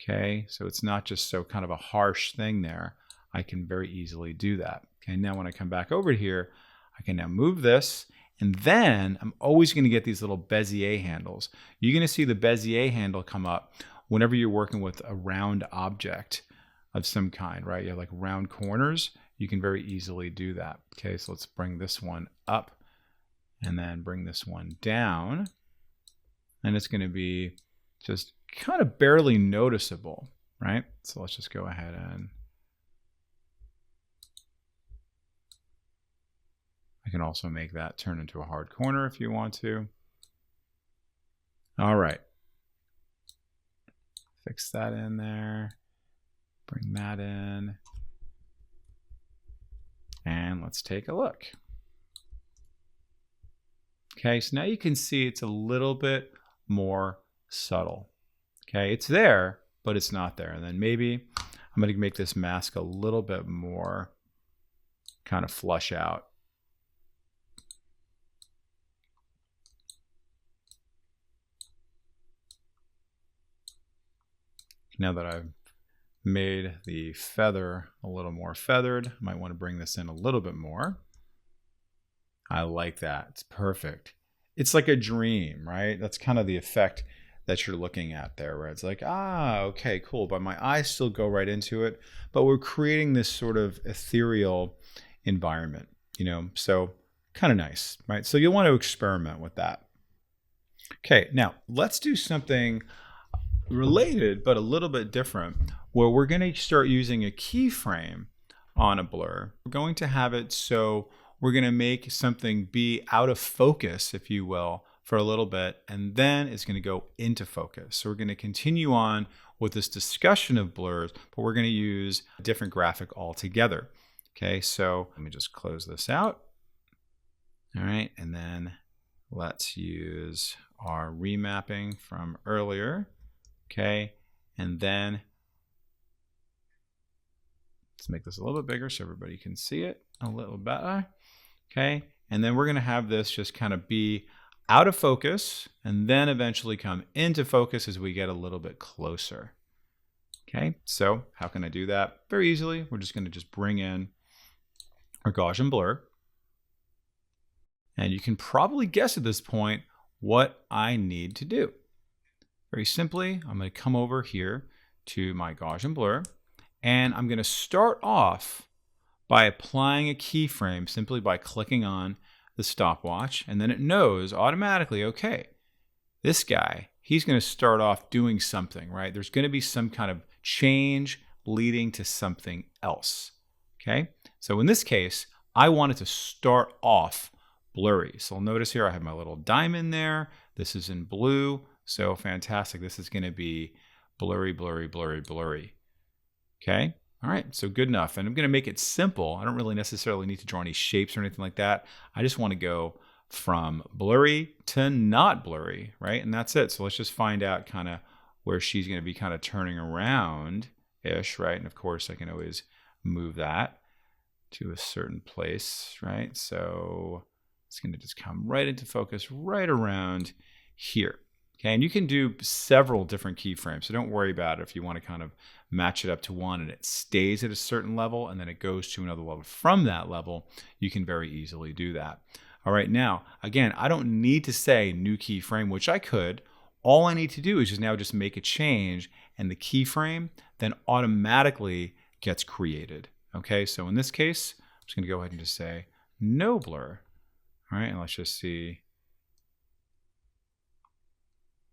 okay? So it's not just so kind of a harsh thing there. I can very easily do that. Okay, now when I come back over here, I can now move this, and then I'm always going to get these little Bezier handles. You're going to see the Bezier handle come up whenever you're working with a round object of some kind, right? You have like round corners. You can very easily do that. Okay, so let's bring this one up and then bring this one down. And it's going to be just kind of barely noticeable, right? So let's just go ahead and I can also make that turn into a hard corner if you want to. All right. Fix that in there. Bring that in. And let's take a look. Okay, so now you can see it's a little bit more subtle. Okay, it's there, but it's not there. And then maybe I'm going to make this mask a little bit more kind of flush out. Now that I've made the feather a little more feathered, I might want to bring this in a little bit more. I like that. It's perfect. It's like a dream, right? That's kind of the effect that you're looking at there, where it's like, ah, okay, cool. But my eyes still go right into it. But we're creating this sort of ethereal environment, you know, so kind of nice, right? So you'll want to experiment with that. Okay, now let's do something related, but a little bit different, where we're going to start using a keyframe on a blur. We're going to have it so we're going to make something be out of focus, if you will, for a little bit, and then it's going to go into focus. So we're going to continue on with this discussion of blurs, but we're going to use a different graphic altogether. Okay, so let me just close this out. All right, and then let's use our remapping from earlier. Okay, and then let's make this a little bit bigger so everybody can see it a little better. Okay, and then we're going to have this just kind of be out of focus and then eventually come into focus as we get a little bit closer. Okay, so how can I do that? Very easily. We're just going to just bring in our Gaussian blur. And you can probably guess at this point what I need to do. Very simply, I'm going to come over here to my Gaussian blur, and I'm going to start off by applying a keyframe simply by clicking on the stopwatch, and then it knows automatically, okay, this guy, he's going to start off doing something, right? There's going to be some kind of change leading to something else, okay? So in this case, I want it to start off blurry. So I'll notice here I have my little diamond there. This is in blue. So fantastic. This is going to be blurry, blurry, blurry, blurry. Okay. All right. So good enough. And I'm going to make it simple. I don't really necessarily need to draw any shapes or anything like that. I just want to go from blurry to not blurry, right? And that's it. So let's just find out kind of where she's going to be kind of turning around-ish, right? And of course, I can always move that to a certain place, right? So it's going to just come right into focus right around here. Okay, and you can do several different keyframes, so don't worry about it if you want to kind of match it up to one and it stays at a certain level and then it goes to another level from that level, you can very easily do that. All right, now, again, I don't need to say new keyframe, which I could. All I need to do is just make a change and the keyframe then automatically gets created. Okay, so in this case, I'm just going to go ahead and just say no blur. All right, and let's just see.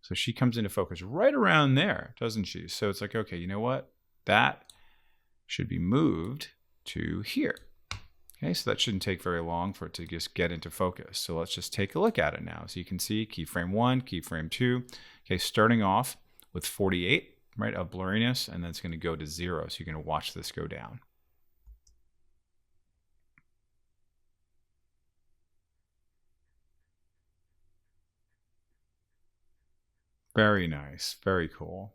So she comes into focus right around there, doesn't she? So it's like, okay, you know what? That should be moved to here. Okay, so that shouldn't take very long for it to just get into focus. So let's just take a look at it now. So you can see keyframe 1, keyframe 2. Okay, starting off with 48, right, of blurriness, and then it's going to go to 0. So you're going to watch this go down. Very nice. Very cool.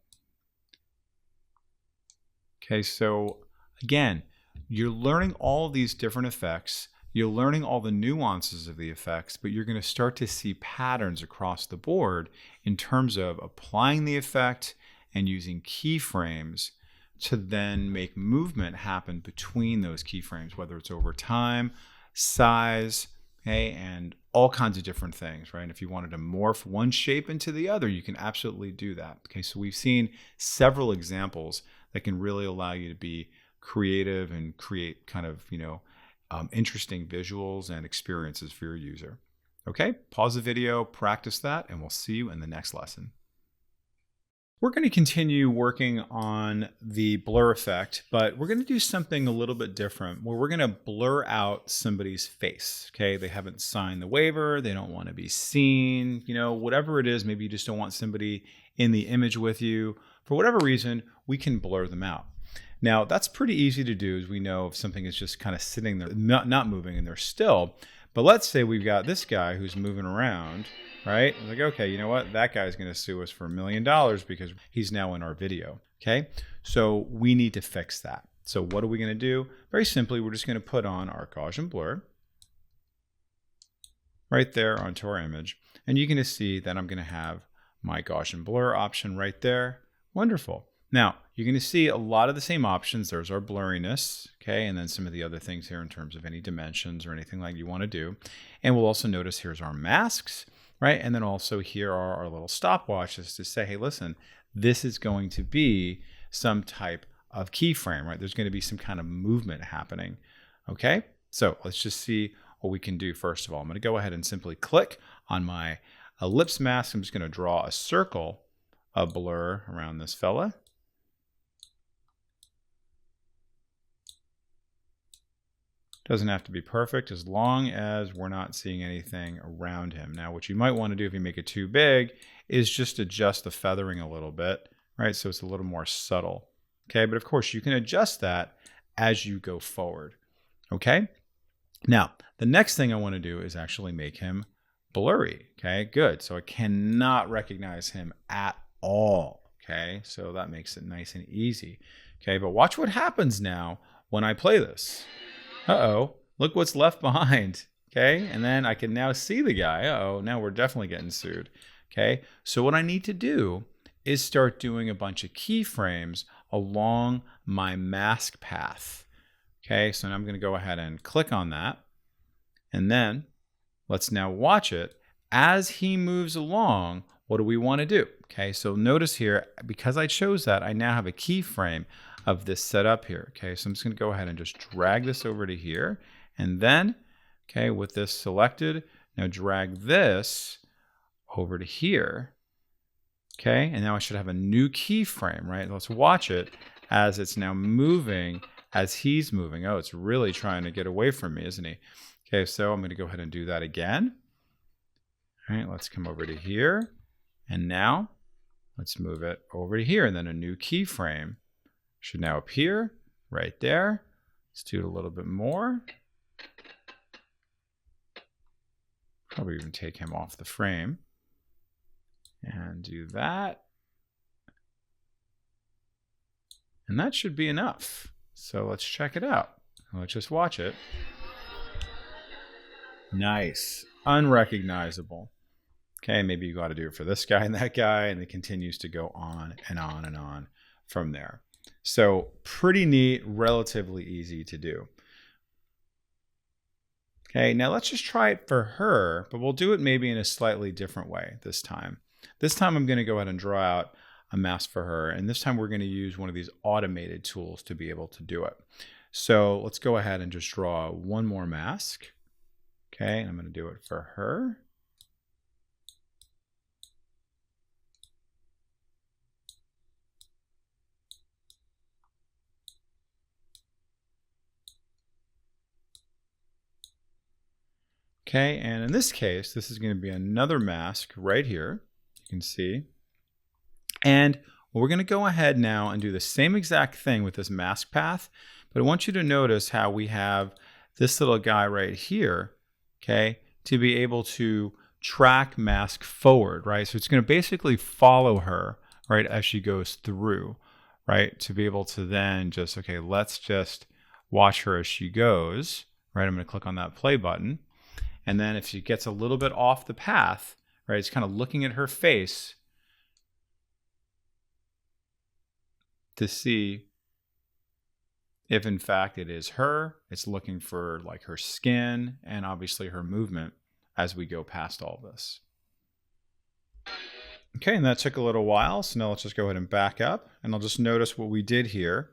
Okay, so again, you're learning all of these different effects. You're learning all the nuances of the effects, but you're going to start to see patterns across the board in terms of applying the effect and using keyframes to then make movement happen between those keyframes, whether it's over time, size, okay, and all kinds of different things, right? And if you wanted to morph one shape into the other, you can absolutely do that. Okay, so we've seen several examples that can really allow you to be creative and create kind of, interesting visuals and experiences for your user. Okay, pause the video, practice that, and we'll see you in the next lesson. We're going to continue working on the blur effect, but we're going to do something a little bit different where we're going to blur out somebody's face. Okay, they haven't signed the waiver, they don't want to be seen, whatever it is, maybe you just don't want somebody in the image with you. For whatever reason, we can blur them out. Now, that's pretty easy to do, as we know if something is just kind of sitting there, not moving, and they're still. But let's say we've got this guy who's moving around, right? Like, okay, you know what? That guy's going to sue us for $1 million because he's now in our video, okay? So we need to fix that. So what are we going to do? Very simply, we're just going to put on our Gaussian blur right there onto our image. And you can see that I'm going to have my Gaussian blur option right there. Wonderful. Now, you're going to see a lot of the same options. There's our blurriness, okay, and then some of the other things here in terms of any dimensions or anything like you want to do. And we'll also notice here's our masks, right? And then also here are our little stopwatches to say, hey, listen, this is going to be some type of keyframe, right? There's going to be some kind of movement happening, okay? So let's just see what we can do first of all. I'm going to go ahead and simply click on my ellipse mask. I'm just going to draw a circle of blur around this fella. Doesn't have to be perfect as long as we're not seeing anything around him. Now, what you might want to do if you make it too big is just adjust the feathering a little bit, right? So it's a little more subtle, okay? But of course, you can adjust that as you go forward, okay? Now, the next thing I want to do is actually make him blurry, okay? Good, so I cannot recognize him at all, okay? So that makes it nice and easy, okay? But watch what happens now when I play this. Uh-oh, look what's left behind, okay? And then I can now see the guy. Uh-oh, now we're definitely getting sued, okay? So what I need to do is start doing a bunch of keyframes along my mask path, okay? So now I'm going to go ahead and click on that. And then let's now watch it. As he moves along, what do we want to do? Okay, so notice here, because I chose that, I now have a keyframe of this set up here. Okay, so I'm just going to go ahead and just drag this over to here. And then, okay, with this selected, now drag this over to here. Okay, and now I should have a new keyframe, right? Let's watch it as it's now moving, as he's moving. Oh, it's really trying to get away from me, isn't he? Okay, so I'm going to go ahead and do that again. All right, let's come over to here. And now let's move it over to here. And then a new keyframe should now appear right there. Let's do it a little bit more. Probably even take him off the frame and do that. And that should be enough. So let's check it out. Let's just watch it. Nice. Unrecognizable. Okay, maybe you got to do it for this guy and that guy, and it continues to go on and on and on from there. So pretty neat, relatively easy to do. Okay, now let's just try it for her, but we'll do it maybe in a slightly different way this time. This time I'm going to go ahead and draw out a mask for her, and this time we're going to use one of these automated tools to be able to do it. So let's go ahead and just draw one more mask. Okay, and I'm going to do it for her. Okay, and in this case, this is going to be another mask right here. You can see. And we're going to go ahead now and do the same exact thing with this mask path. But I want you to notice how we have this little guy right here, okay, to be able to track mask forward, right? So it's going to basically follow her, right, as she goes through, right, to be able to then just, okay, let's just watch her as she goes, right? I'm going to click on that play button. And then if she gets a little bit off the path, right, it's kind of looking at her face to see if in fact it is her. It's looking for like her skin and obviously her movement as we go past all this. Okay, and that took a little while. So now let's just go ahead and back up, and I'll just notice what we did here,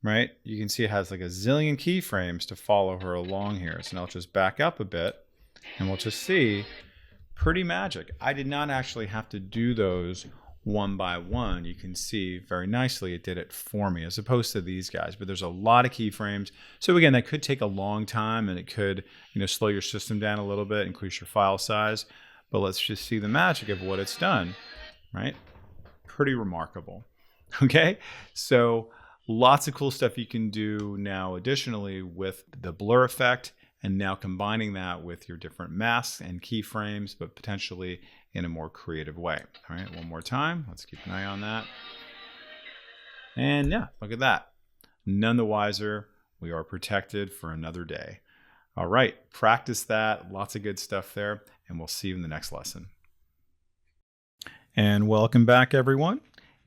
right? You can see it has like a zillion keyframes to follow her along here. So now let's just back up a bit. And we'll just see, pretty magic. I did not actually have to do those one by one. You can see very nicely it did it for me as opposed to these guys. But there's a lot of keyframes. So again, that could take a long time, and it could, slow your system down a little bit, increase your file size. But let's just see the magic of what it's done, right? Pretty remarkable. Okay, so Lots of cool stuff you can do now additionally with the blur effect, and now combining that with your different masks and keyframes, but potentially in a more creative way. All right, one more time. Let's keep an eye on that. And yeah, look at that. None the wiser. We are protected for another day. All right, practice that. Lots of good stuff there, and we'll see you in the next lesson. And welcome back, everyone.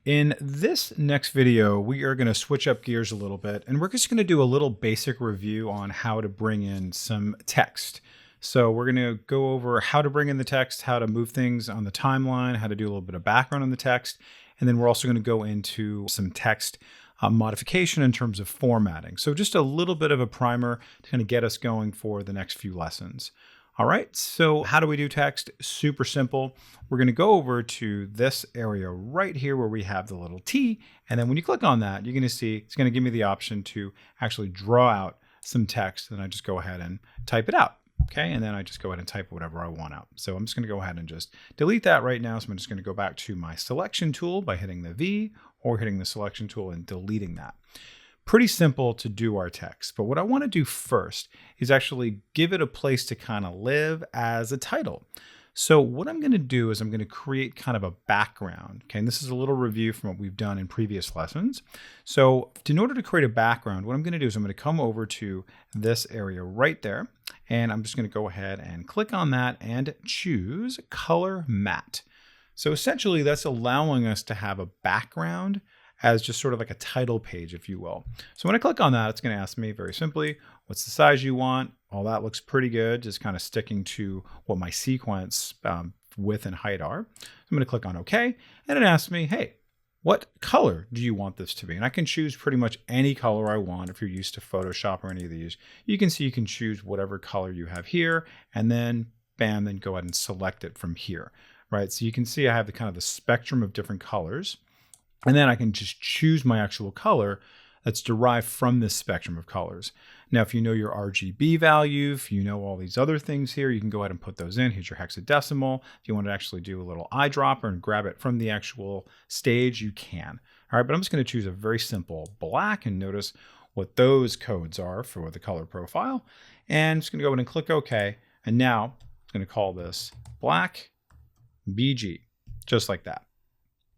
In this next video, we are going to switch up gears a little bit, and we're just going to do a little basic review on how to bring in some text. So we're going to go over how to bring in the text, how to move things on the timeline, how to do a little bit of background on the text, and then we're also going to go into some text modification in terms of formatting. So just a little bit of a primer to kind of get us going for the next few lessons. All right, so how do we do text? Super simple. We're going to go over to this area right here where we have the little T, and then when you click on that, you're going to see it's going to give me the option to actually draw out some text, and I just go ahead and type it out. Okay, and then I just go ahead and type whatever I want out. So I'm just going to go ahead and just delete that right now. So I'm just going to go back to my selection tool by hitting the V or hitting the selection tool and deleting that. Pretty simple to do our text, but what I want to do first is actually give it a place to kind of live as a title. So what I'm going to do is I'm going to create kind of a background. Okay, and this is a little review from what we've done in previous lessons. So in order to create a background, what I'm going to do is I'm going to come over to this area right there, and I'm just going to go ahead and click on that and choose color matte. So essentially that's allowing us to have a background as just sort of like a title page, if you will. So when I click on that, it's going to ask me very simply, what's the size you want? All that looks pretty good, just kind of sticking to what my sequence width and height are. So I'm going to click on OK, and it asks me, hey, what color do you want this to be? And I can choose pretty much any color I want. If you're used to Photoshop or any of these, you can see you can choose whatever color you have here, and then bam, then go ahead and select it from here, right? So you can see I have the kind of the spectrum of different colors. And then I can just choose my actual color that's derived from this spectrum of colors. Now, if you know your RGB value, if you know all these other things here, you can go ahead and put those in. Here's your hexadecimal. If you want to actually do a little eyedropper and grab it from the actual stage, you can. All right, but I'm just going to choose a very simple black and notice what those codes are for the color profile. And I'm just going to go ahead and click OK. And now I'm going to call this black BG, just like that.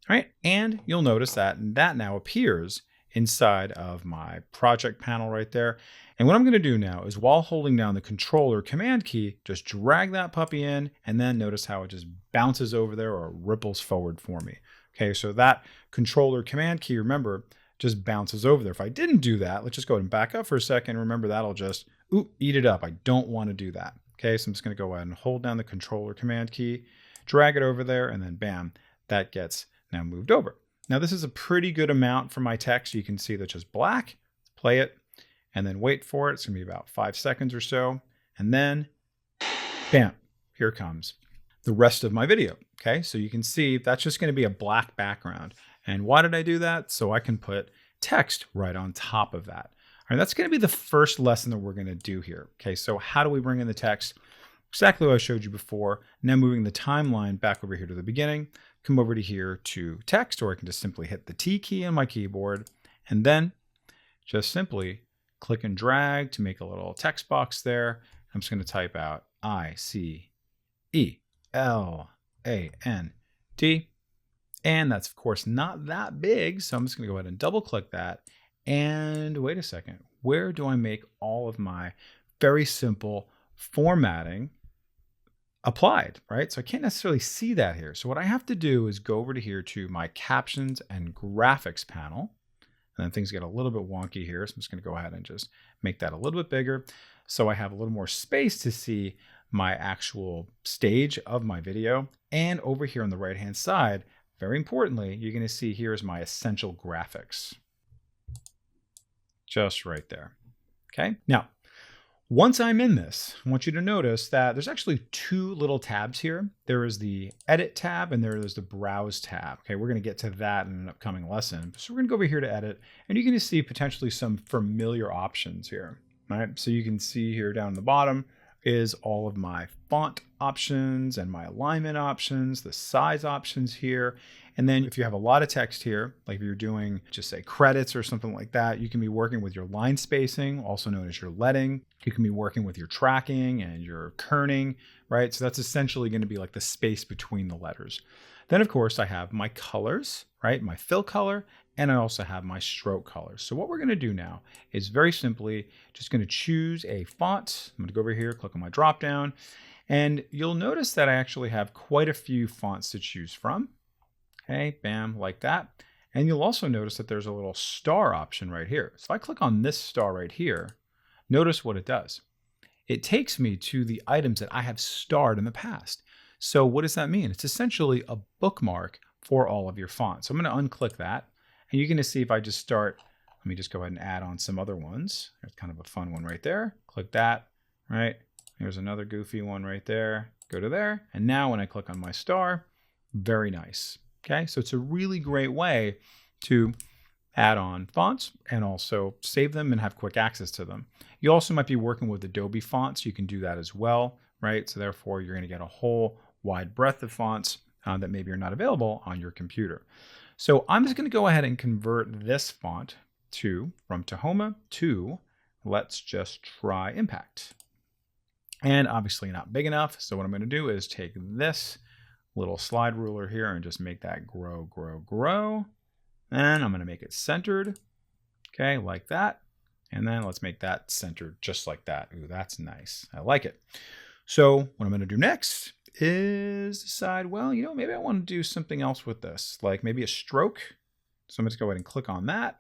All right, and you'll notice that that now appears inside of my project panel right there. And what I'm going to do now is while holding down the controller command key, just drag that puppy in, and then notice how it just bounces over there or ripples forward for me. Okay, so that controller command key, remember, just bounces over there. If I didn't do that, let's just go ahead and back up for a second. Remember, that'll just eat it up. I don't want to do that. Okay, so I'm just going to go ahead and hold down the controller command key, drag it over there, and then bam, that gets now moved over. Now this is a pretty good amount for my text. You can see that's just black. Play it and then wait for it. It's gonna be about 5 seconds or so. And then bam, here comes the rest of my video. Okay, so you can see that's just gonna be a black background. And why did I do that? So I can put text right on top of that. All right, that's gonna be the first lesson that we're gonna do here. Okay, so how do we bring in the text? Exactly what I showed you before. Now moving the timeline back over here to the beginning, come over to here to text, or I can just simply hit the T key on my keyboard and then just simply click and drag to make a little text box there. I'm just going to type out ICELAND. And that's of course not that big. So I'm just going to go ahead and double click that. And wait a second, where do I make all of my very simple formatting applied, right? So I can't necessarily see that here. So what I have to do is go over to here to my captions and graphics panel. And then things get a little bit wonky here. So I'm just going to go ahead and just make that a little bit bigger. So I have a little more space to see my actual stage of my video. And over here on the right-hand side, very importantly, you're going to see here is my essential graphics. Just right there. Okay. Now, once I'm in this, I want you to notice that there's actually 2 little tabs here. There is the Edit tab and there is the Browse tab. Okay, we're going to get to that in an upcoming lesson. So we're going to go over here to Edit, and you're going to see potentially some familiar options here. All right, so you can see here down the bottom is all of my font options and my alignment options, the size options here. And then if you have a lot of text here, like if you're doing just say credits or something like that, you can be working with your line spacing, also known as your leading. You can be working with your tracking and your kerning, right? So that's essentially going to be like the space between the letters. Then of course I have my colors, right? My fill color, and I also have my stroke color. So what we're going to do now is very simply just going to choose a font. I'm going to go over here, click on my drop down, and you'll notice that I actually have quite a few fonts to choose from. Okay, bam, like that. And you'll also notice that there's a little star option right here. So if I click on this star right here, notice what it does. It takes me to the items that I have starred in the past. So what does that mean? It's essentially a bookmark for all of your fonts. So I'm going to unclick that. And you're going to see if I just start, let me just go ahead and add on some other ones. There's kind of a fun one right there. Click that, right? There's another goofy one right there. Go to there. And now when I click on my star, very nice. Okay, so it's a really great way to add on fonts and also save them and have quick access to them. You also might be working with Adobe fonts. You can do that as well, right? So therefore, you're going to get a whole wide breadth of fonts that maybe are not available on your computer. So I'm just going to go ahead and convert this font from Tahoma to, let's just try Impact. And obviously not big enough. So what I'm going to do is take this little slide ruler here and just make that grow, grow, grow. And I'm going to make it centered. Okay, like that. And then let's make that centered just like that. Ooh, that's nice. I like it. So what I'm going to do next is decide, well, you know, maybe I want to do something else with this, like maybe a stroke. So I'm going to go ahead and click on that.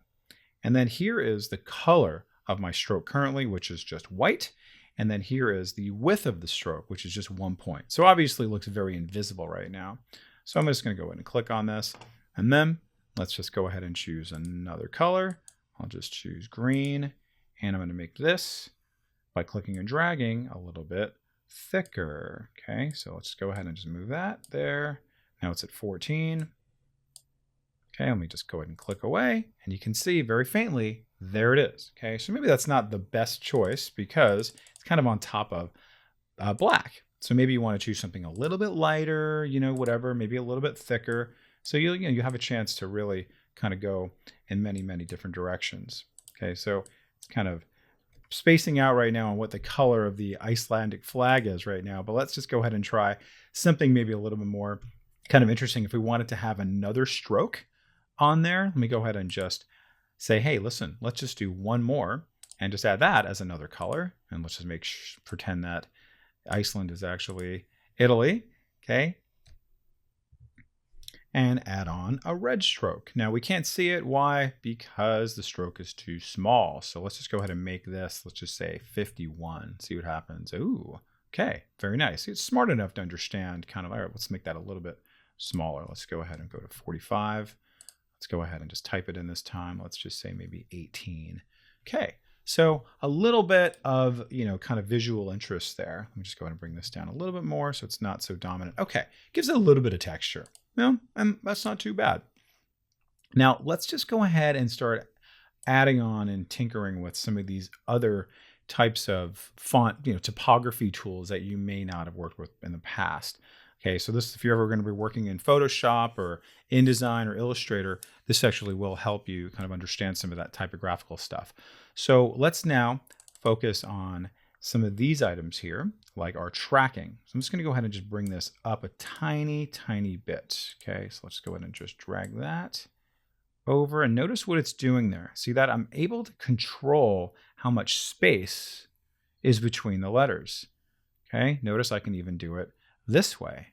And then here is the color of my stroke currently, which is just white. And then here is the width of the stroke, which is just 1 point. So obviously it looks very invisible right now. So I'm just going to go ahead and click on this. And then let's just go ahead and choose another color. I'll just choose green. And I'm going to make this by clicking and dragging a little bit thicker. Okay, so let's go ahead and just move that there. Now it's at 14. Okay, let me just go ahead and click away. And you can see very faintly, there it is. Okay, so maybe that's not the best choice because it's kind of on top of black. So maybe you want to choose something a little bit lighter, you know, whatever, maybe a little bit thicker. So you have a chance to really kind of go in many, many different directions. Okay, so it's kind of spacing out right now on what the color of the Icelandic flag is right now, but let's just go ahead and try something maybe a little bit more kind of interesting. If we wanted to have another stroke on there, let me go ahead and just say, hey, listen, let's just do one more and just add that as another color. And let's just pretend that Iceland is actually Italy. Okay. And add on a red stroke. Now we can't see it. Why? Because the stroke is too small. So let's just go ahead and make this, let's just say 51. See what happens. Ooh, okay, very nice. It's smart enough to understand kind of, all right, let's make that a little bit smaller. Let's go ahead and go to 45. Let's go ahead and just type it in this time. Let's just say maybe 18. Okay, so a little bit of, kind of visual interest there. Let me just go ahead and bring this down a little bit more so it's not so dominant. Okay, gives it a little bit of texture. No, and that's not too bad. Now let's just go ahead and start adding on and tinkering with some of these other types of font, typography tools that you may not have worked with in the past. Okay, so this, if you're ever going to be working in Photoshop or InDesign or Illustrator, this actually will help you kind of understand some of that typographical stuff. So let's now focus on some of these items here, like our tracking. So I'm just going to go ahead and just bring this up a tiny, tiny bit. Okay, so let's go ahead and just drag that over and notice what it's doing there. See that? I'm able to control how much space is between the letters. Okay, notice I can even do it this way.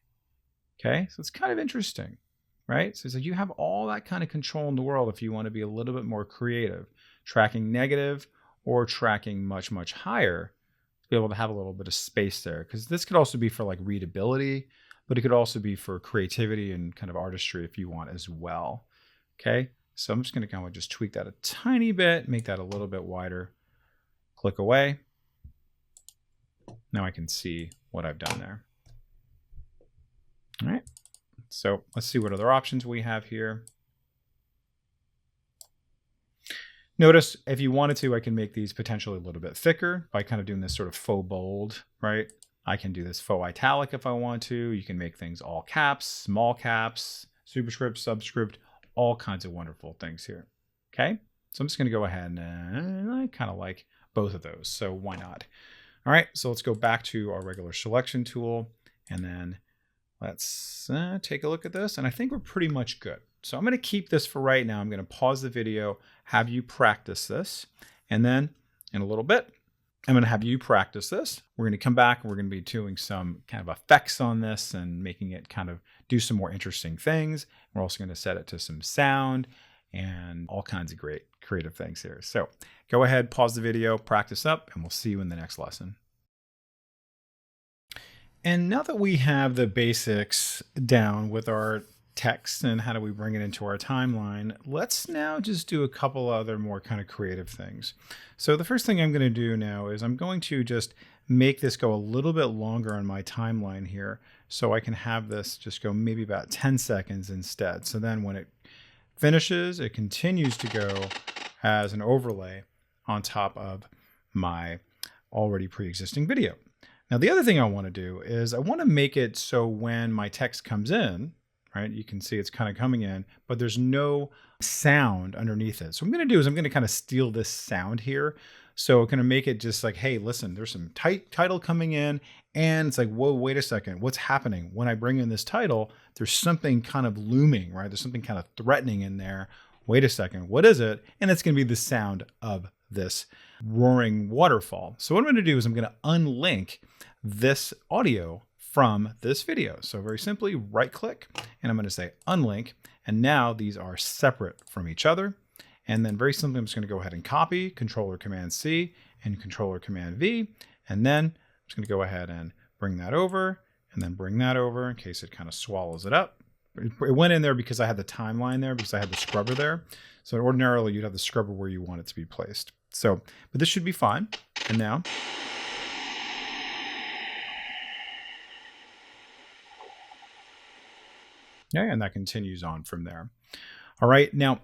Okay, so it's kind of interesting, right? So you have all that kind of control in the world if you want to be a little bit more creative, tracking negative or tracking much, much higher. Be able to have a little bit of space there, because this could also be for like readability, but it could also be for creativity and kind of artistry if you want as well. Okay, so I'm just going to kind of just tweak that a tiny bit, make that a little bit wider, click away. Now I can see what I've done there. All right, so let's see what other options we have here. Notice if you wanted to, I can make these potentially a little bit thicker by kind of doing this sort of faux bold, right? I can do this faux italic if I want to. You can make things all caps, small caps, superscript, subscript, all kinds of wonderful things here. Okay, so I'm just going to go ahead and I kind of like both of those, so why not? All right, so let's go back to our regular selection tool, and then let's take a look at this, and I think we're pretty much good. So I'm going to keep this for right now. I'm going to pause the video, have you practice this, and then in a little bit, I'm going to have you practice this. We're going to come back and we're going to be doing some kind of effects on this and making it kind of do some more interesting things. We're also going to set it to some sound and all kinds of great creative things here. So go ahead, pause the video, practice up, and we'll see you in the next lesson. And now that we have the basics down with our text and how do we bring it into our timeline, let's now just do a couple other more kind of creative things. So the first thing I'm going to do now is I'm going to just make this go a little bit longer on my timeline here, so I can have this just go maybe about 10 seconds instead. So then when it finishes, it continues to go as an overlay on top of my already pre-existing video. Now the other thing I want to do is I want to make it so when my text comes in, right, you can see it's kind of coming in, but there's no sound underneath it. So what I'm going to do is I'm going to kind of steal this sound here. So I'm going to make it just like, hey, listen, there's some title coming in, and it's like, whoa, wait a second, what's happening? When I bring in this title, there's something kind of looming, right? There's something kind of threatening in there. Wait a second, what is it? And it's going to be the sound of this roaring waterfall. So what I'm going to do is I'm going to unlink this audio from this video. So very simply, right click, and I'm going to say unlink. And now these are separate from each other. And then very simply, I'm just going to go ahead and copy, Control Command C and Control Command V. And then I'm just going to go ahead and bring that over and then bring that over in case it kind of swallows it up. It went in there because I had the timeline there, because I had the scrubber there. So ordinarily you'd have the scrubber where you want it to be placed. So, but this should be fine. And now, yeah, and that continues on from there. All right, now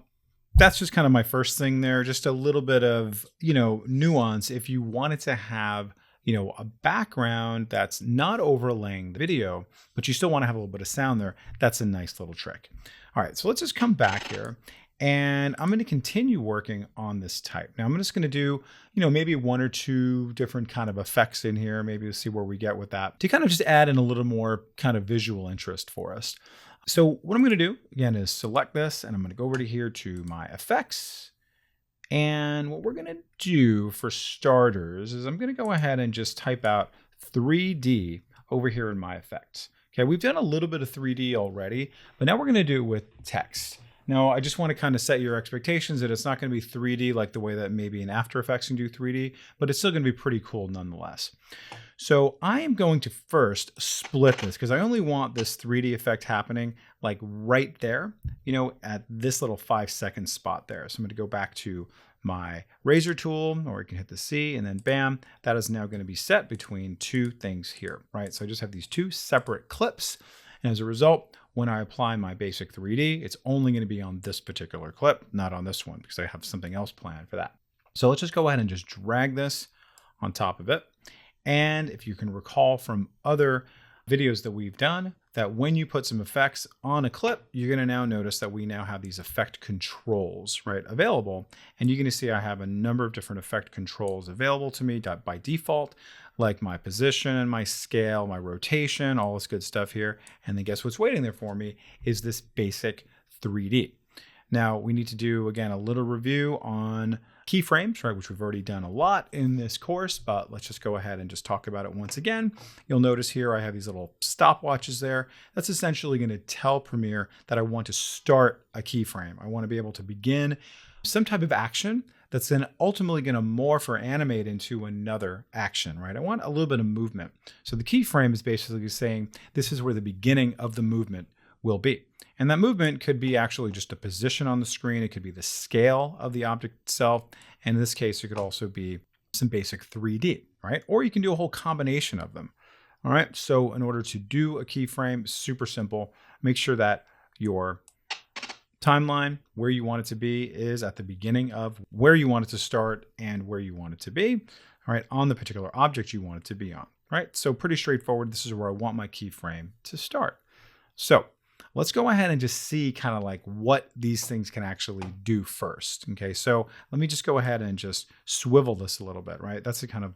that's just kind of my first thing there. Just a little bit of, nuance. If you wanted to have, a background that's not overlaying the video, but you still want to have a little bit of sound there, that's a nice little trick. All right, so let's just come back here. And I'm going to continue working on this type. Now I'm just going to do, maybe one or two different kind of effects in here. Maybe we'll see where we get with that to kind of just add in a little more kind of visual interest for us. So what I'm going to do again is select this, and I'm going to go over to here to my effects. And what we're going to do for starters is I'm going to go ahead and just type out 3D over here in my effects. Okay, we've done a little bit of 3D already, but now we're going to do it with text. Now, I just want to kind of set your expectations that it's not going to be 3D like the way that maybe in After Effects can do 3D, but it's still going to be pretty cool nonetheless. So I am going to first split this because I only want this 3D effect happening like right there, at this little 5-second spot there. So I'm going to go back to my razor tool, or you can hit the C, and then bam, that is now going to be set between two things here, right? So I just have these two separate clips. And as a result, when I apply my basic 3D, it's only going to be on this particular clip, not on this one, because I have something else planned for that. So let's just go ahead and just drag this on top of it. And if you can recall from other videos that we've done, that when you put some effects on a clip, you're going to now notice that we now have these effect controls, right, available. And you're going to see I have a number of different effect controls available to me by default, like my position, my scale, my rotation, all this good stuff here. And then guess what's waiting there for me is this basic 3D. Now we need to do, again, a little review on keyframes, right, which we've already done a lot in this course, but let's just go ahead and just talk about it once again. You'll notice here I have these little stopwatches there. That's essentially going to tell Premiere that I want to start a keyframe. I want to be able to begin some type of action that's then ultimately going to morph or animate into another action, right? I want a little bit of movement. So the keyframe is basically saying this is where the beginning of the movement will be. And that movement could be actually just a position on the screen. It could be the scale of the object itself. And in this case, it could also be some basic 3D, right? Or you can do a whole combination of them. All right. So in order to do a keyframe, super simple. Make sure that your timeline, where you want it to be, is at the beginning of where you want it to start and where you want it to be, all right, on the particular object you want it to be on. right? So pretty straightforward. This is where I want my keyframe to start. So let's go ahead and just see kind of like what these things can actually do first. Okay, so let me just go ahead and just swivel this a little bit, right? That's a kind of,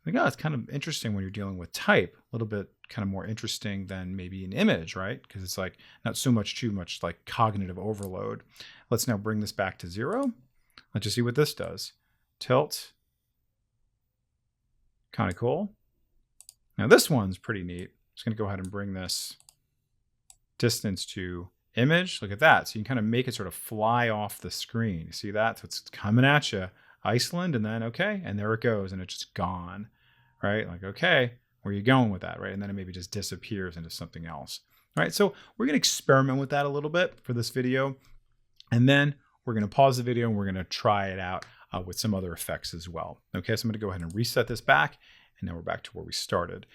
like, oh, it's kind of interesting when you're dealing with type, a little bit kind of more interesting than maybe an image, right? Because it's like not too much like cognitive overload. Let's now bring this back to 0. Let's just see what this does. Tilt. Kind of cool. Now this one's pretty neat. I'm just going to go ahead and bring this distance to image. Look at that. So you can kind of make it sort of fly off the screen. You see that? So it's coming at you. Iceland, and then okay, and there it goes, and it's just gone, right? Like, okay, where are you going with that, right? And then it maybe just disappears into something else. All right, so we're going to experiment with that a little bit for this video, and then we're going to pause the video and we're going to try it out with some other effects as well. Okay, so I'm going to go ahead and reset this back, and now we're back to where we started.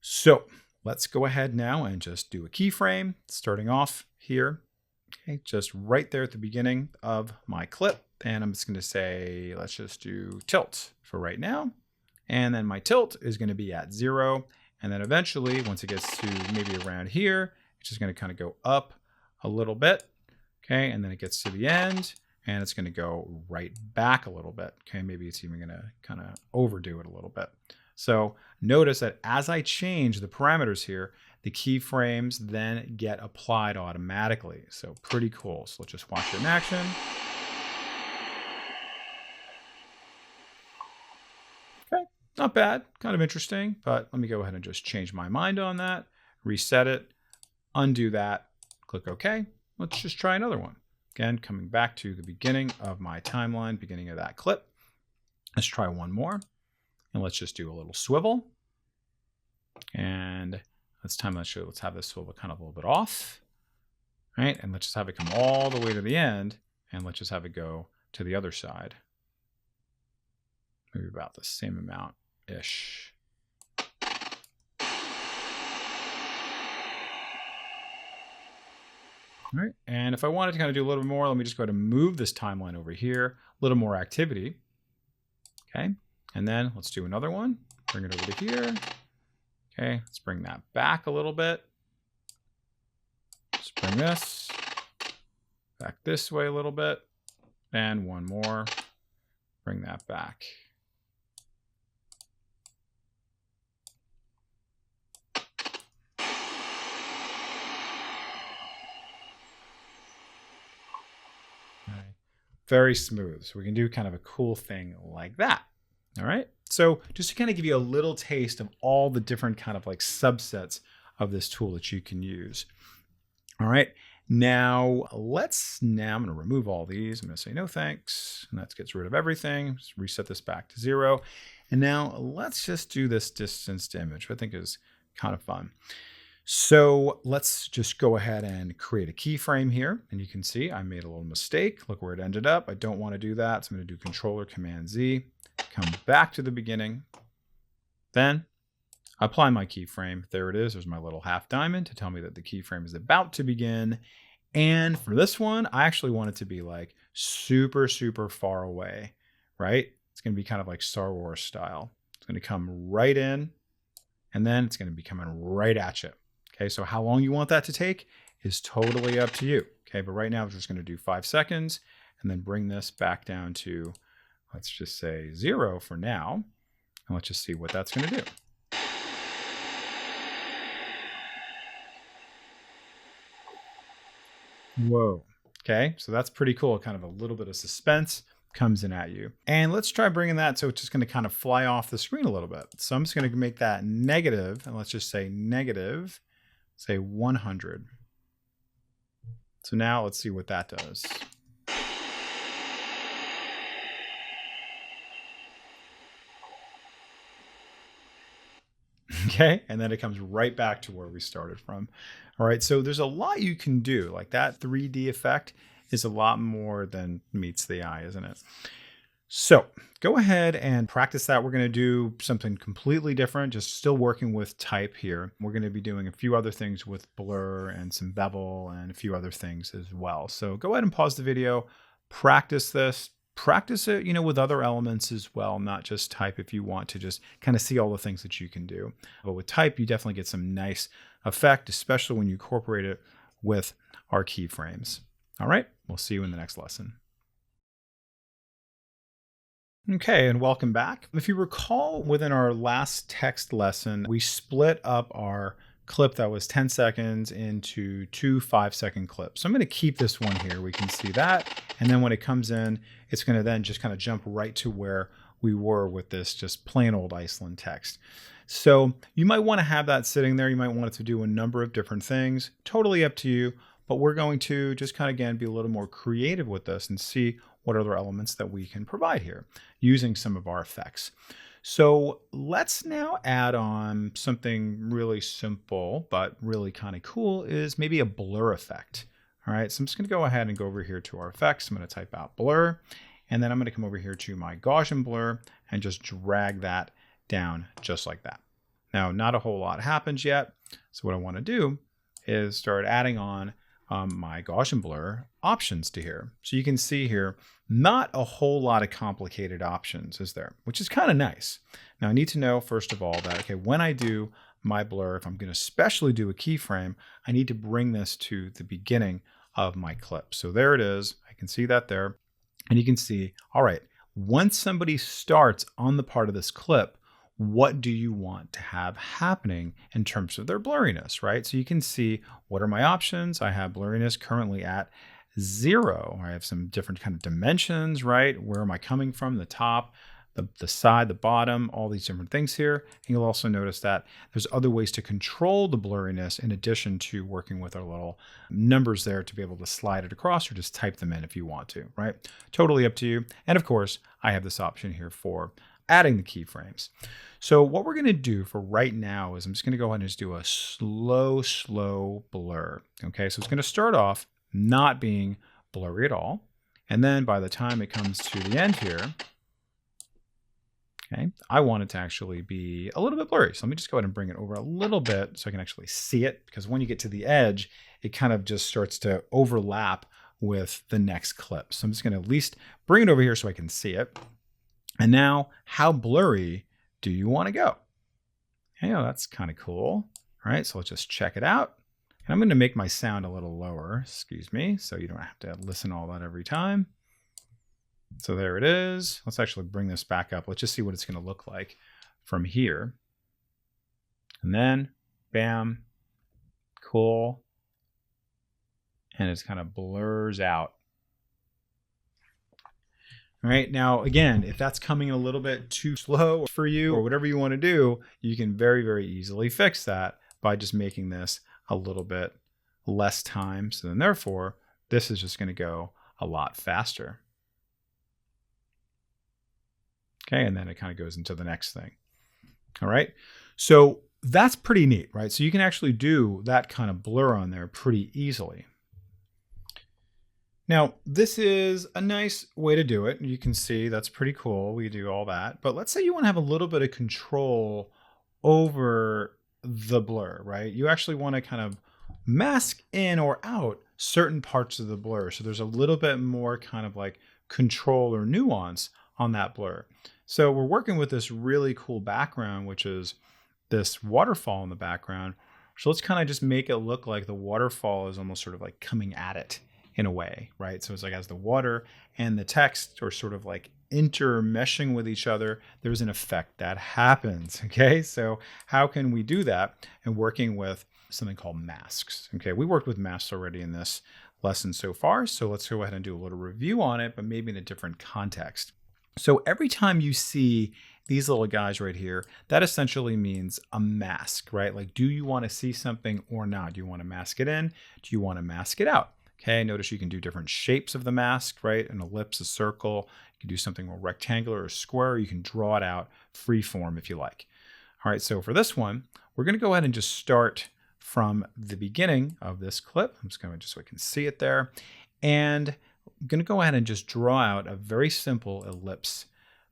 So let's go ahead now and just do a keyframe, starting off here, okay, just right there at the beginning of my clip. And I'm just going to say, let's just do tilt for right now. And then my tilt is going to be at 0. And then eventually, once it gets to maybe around here, it's just going to kind of go up a little bit. Okay, and then it gets to the end, and it's going to go right back a little bit. Okay, maybe it's even going to kind of overdo it a little bit. So notice that as I change the parameters here, the keyframes then get applied automatically. So pretty cool. So let's just watch it in action. Okay, not bad, kind of interesting, but let me go ahead and just change my mind on that, reset it, undo that, click OK. Let's just try another one. Again, coming back to the beginning of my timeline, beginning of that clip. Let's try one more. And let's just do a little swivel. And let's have this swivel kind of a little bit off. Right? And let's just have it come all the way to the end. And let's just have it go to the other side. Maybe about the same amount-ish. All right, and if I wanted to kind of do a little more, let me just go ahead and move this timeline over here, a little more activity. Okay, and then let's do another one. Bring it over to here. Okay, let's bring that back a little bit. Let's bring this back this way a little bit. And one more. Bring that back. Very smooth. So we can do kind of a cool thing like that. All right. So just to kind of give you a little taste of all the different kind of like subsets of this tool that you can use. All right. Now I'm going to remove all these. I'm going to say no thanks. And that gets rid of everything. Just reset this back to 0. And now let's just do this distance to image, which I think is kind of fun. So let's just go ahead and create a keyframe here. And you can see I made a little mistake. Look where it ended up. I don't want to do that. So I'm going to do Control Command Z, come back to the beginning. Then apply my keyframe. There it is. There's my little half diamond to tell me that the keyframe is about to begin. And for this one, I actually want it to be like super, super far away, right? It's going to be kind of like Star Wars style. It's going to come right in, and then it's going to be coming right at you. Okay, so how long you want that to take is totally up to you. Okay, but right now we're just going to do 5 seconds and then bring this back down to, let's just say 0 for now. And let's just see what that's going to do. Whoa. Okay, so that's pretty cool. Kind of a little bit of suspense comes in at you. And let's try bringing that so it's just going to kind of fly off the screen a little bit. So I'm just going to make that negative, and let's just say negative, say 100. So now let's see what that does. Okay, and then it comes right back to where we started from. All right, so there's a lot you can do. Like that 3D effect is a lot more than meets the eye, isn't it? So go ahead and practice that. We're going to do something completely different, just still working with type here. We're going to be doing a few other things with blur and some bevel and a few other things as well. So go ahead and pause the video, practice this, practice it, with other elements as well, not just type if you want to just kind of see all the things that you can do. But with type, you definitely get some nice effect, especially when you incorporate it with our keyframes. All right, we'll see you in the next lesson. Okay, and welcome back. If you recall, within our last text lesson, we split up our clip that was 10 seconds into 2 5-second clips. So I'm going to keep this one here. We can see that. And then when it comes in, it's going to then just kind of jump right to where we were with this just plain old Iceland text. So you might want to have that sitting there. You might want it to do a number of different things. Totally up to you. But we're going to just kind of, again, be a little more creative with this and see what other elements that we can provide here using some of our effects. So let's now add on something really simple, but really kind of cool, is maybe a blur effect. All right, so I'm just going to go ahead and go over here to our effects. I'm going to type out blur, and then I'm going to come over here to my Gaussian blur and just drag that down just like that. Now, not a whole lot happens yet. So what I want to do is start adding on my Gaussian blur options to here. So you can see here, not a whole lot of complicated options, is there? Which is kind of nice. Now I need to know, first of all, that, okay, when I do my blur, if I'm going to especially do a keyframe, I need to bring this to the beginning of my clip. So there it is. I can see that there. And you can see, all right, once somebody starts on the part of this clip, what do you want to have happening in terms of their blurriness, right? So you can see, what are my options? I have blurriness currently at 0. I have some different kind of dimensions, right? Where am I coming from? The top, the side, the bottom, all these different things here. And you'll also notice that there's other ways to control the blurriness in addition to working with our little numbers there to be able to slide it across or just type them in if you want to, right? Totally up to you. And of course, I have this option here for adding the keyframes. So what we're going to do for right now is I'm just going to go ahead and just do a slow blur. Okay, so it's going to start off not being blurry at all. And then by the time it comes to the end here, okay, I want it to actually be a little bit blurry. So let me just go ahead and bring it over a little bit so I can actually see it, because when you get to the edge, it kind of just starts to overlap with the next clip. So I'm just going to at least bring it over here so I can see it. And now, how blurry do you want to go? That's kind of cool. All right, so let's just check it out. And I'm going to make my sound a little lower, excuse me, so you don't have to listen to all that every time. So there it is. Let's actually bring this back up. Let's just see what it's going to look like from here. And then, bam, cool. And it kind of blurs out. All right, now again, if that's coming a little bit too slow for you or whatever you want to do, you can very, very easily fix that by just making this a little bit less time. So then therefore, this is just going to go a lot faster. Okay, and then it kind of goes into the next thing. All right, so that's pretty neat, right? So you can actually do that kind of blur on there pretty easily. Now, this is a nice way to do it. You can see that's pretty cool. We do all that. But let's say you want to have a little bit of control over the blur, right? You actually want to kind of mask in or out certain parts of the blur. So there's a little bit more kind of like control or nuance on that blur. So we're working with this really cool background, which is this waterfall in the background. So let's kind of just make it look like the waterfall is almost sort of like coming at it in a way, right? So it's like as the water and the text are sort of like intermeshing with each other, there's an effect that happens, okay? So how can we do that? And working with something called masks, okay? We worked with masks already in this lesson so far, so let's go ahead and do a little review on it, but maybe in a different context. So every time you see these little guys right here, that essentially means a mask, right? Like, do you want to see something or not? Do you want to mask it in? Do you want to mask it out? Okay, notice you can do different shapes of the mask, right? An ellipse, a circle. You can do something more rectangular or square. You can draw it out free form if you like. All right, so for this one, we're going to go ahead and just start from the beginning of this clip. I'm just going to just so I can see it there. And I'm going to go ahead and just draw out a very simple ellipse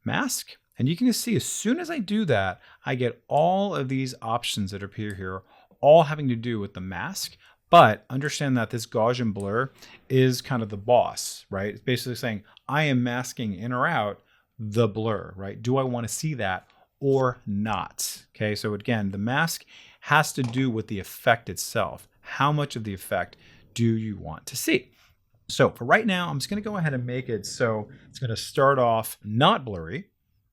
mask. And you can just see as soon as I do that, I get all of these options that appear here, all having to do with the mask, But understand that this Gaussian blur is kind of the boss, right? It's basically saying, I am masking in or out the blur, right? Do I want to see that or not? Okay, so again, the mask has to do with the effect itself. How much of the effect do you want to see? So for right now, I'm just going to go ahead and make it so it's going to start off not blurry,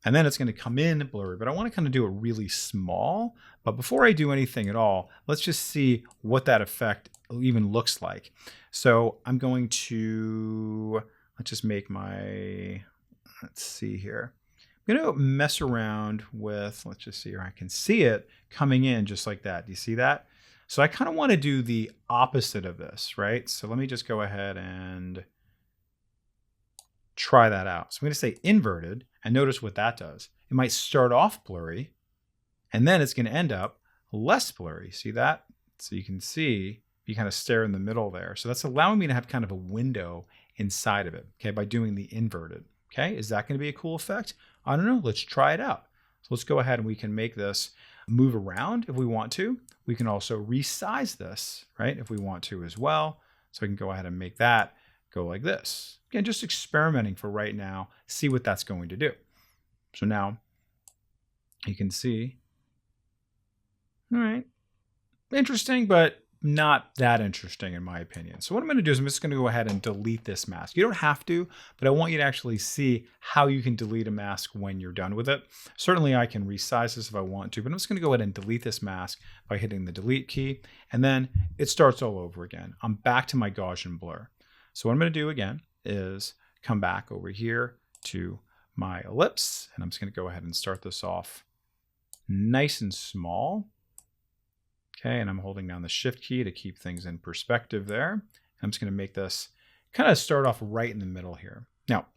and then it's going to come in blurry, but I want to kind of do it really small. But before I do anything at all, let's just see what that effect even looks like. So I'm going to, let's just make my, let's see here. I'm going to mess around with, let's just see here. I can see it coming in just like that. Do you see that? So I kind of want to do the opposite of this, right? So let me just go ahead and try that out. So I'm going to say inverted, and notice what that does. It might start off blurry, and then it's going to end up less blurry. See that? So you can see, you kind of stare in the middle there. So that's allowing me to have kind of a window inside of it, okay, by doing the inverted. Okay, is that going to be a cool effect? I don't know. Let's try it out. So let's go ahead and we can make this move around if we want to. We can also resize this, right, if we want to as well. So we can go ahead and make that go like this. Again, just experimenting for right now, see what that's going to do. So now you can see, all right, interesting, but not that interesting in my opinion. So what I'm going to do is I'm just going to go ahead and delete this mask. You don't have to, but I want you to actually see how you can delete a mask when you're done with it. Certainly I can resize this if I want to, but I'm just going to go ahead and delete this mask by hitting the delete key, and then it starts all over again. I'm back to my Gaussian blur. So what I'm going to do again is come back over here to my ellipse, and I'm just going to go ahead and start this off nice and small. Okay, and I'm holding down the shift key to keep things in perspective there. I'm just going to make this kind of start off right in the middle here. Now,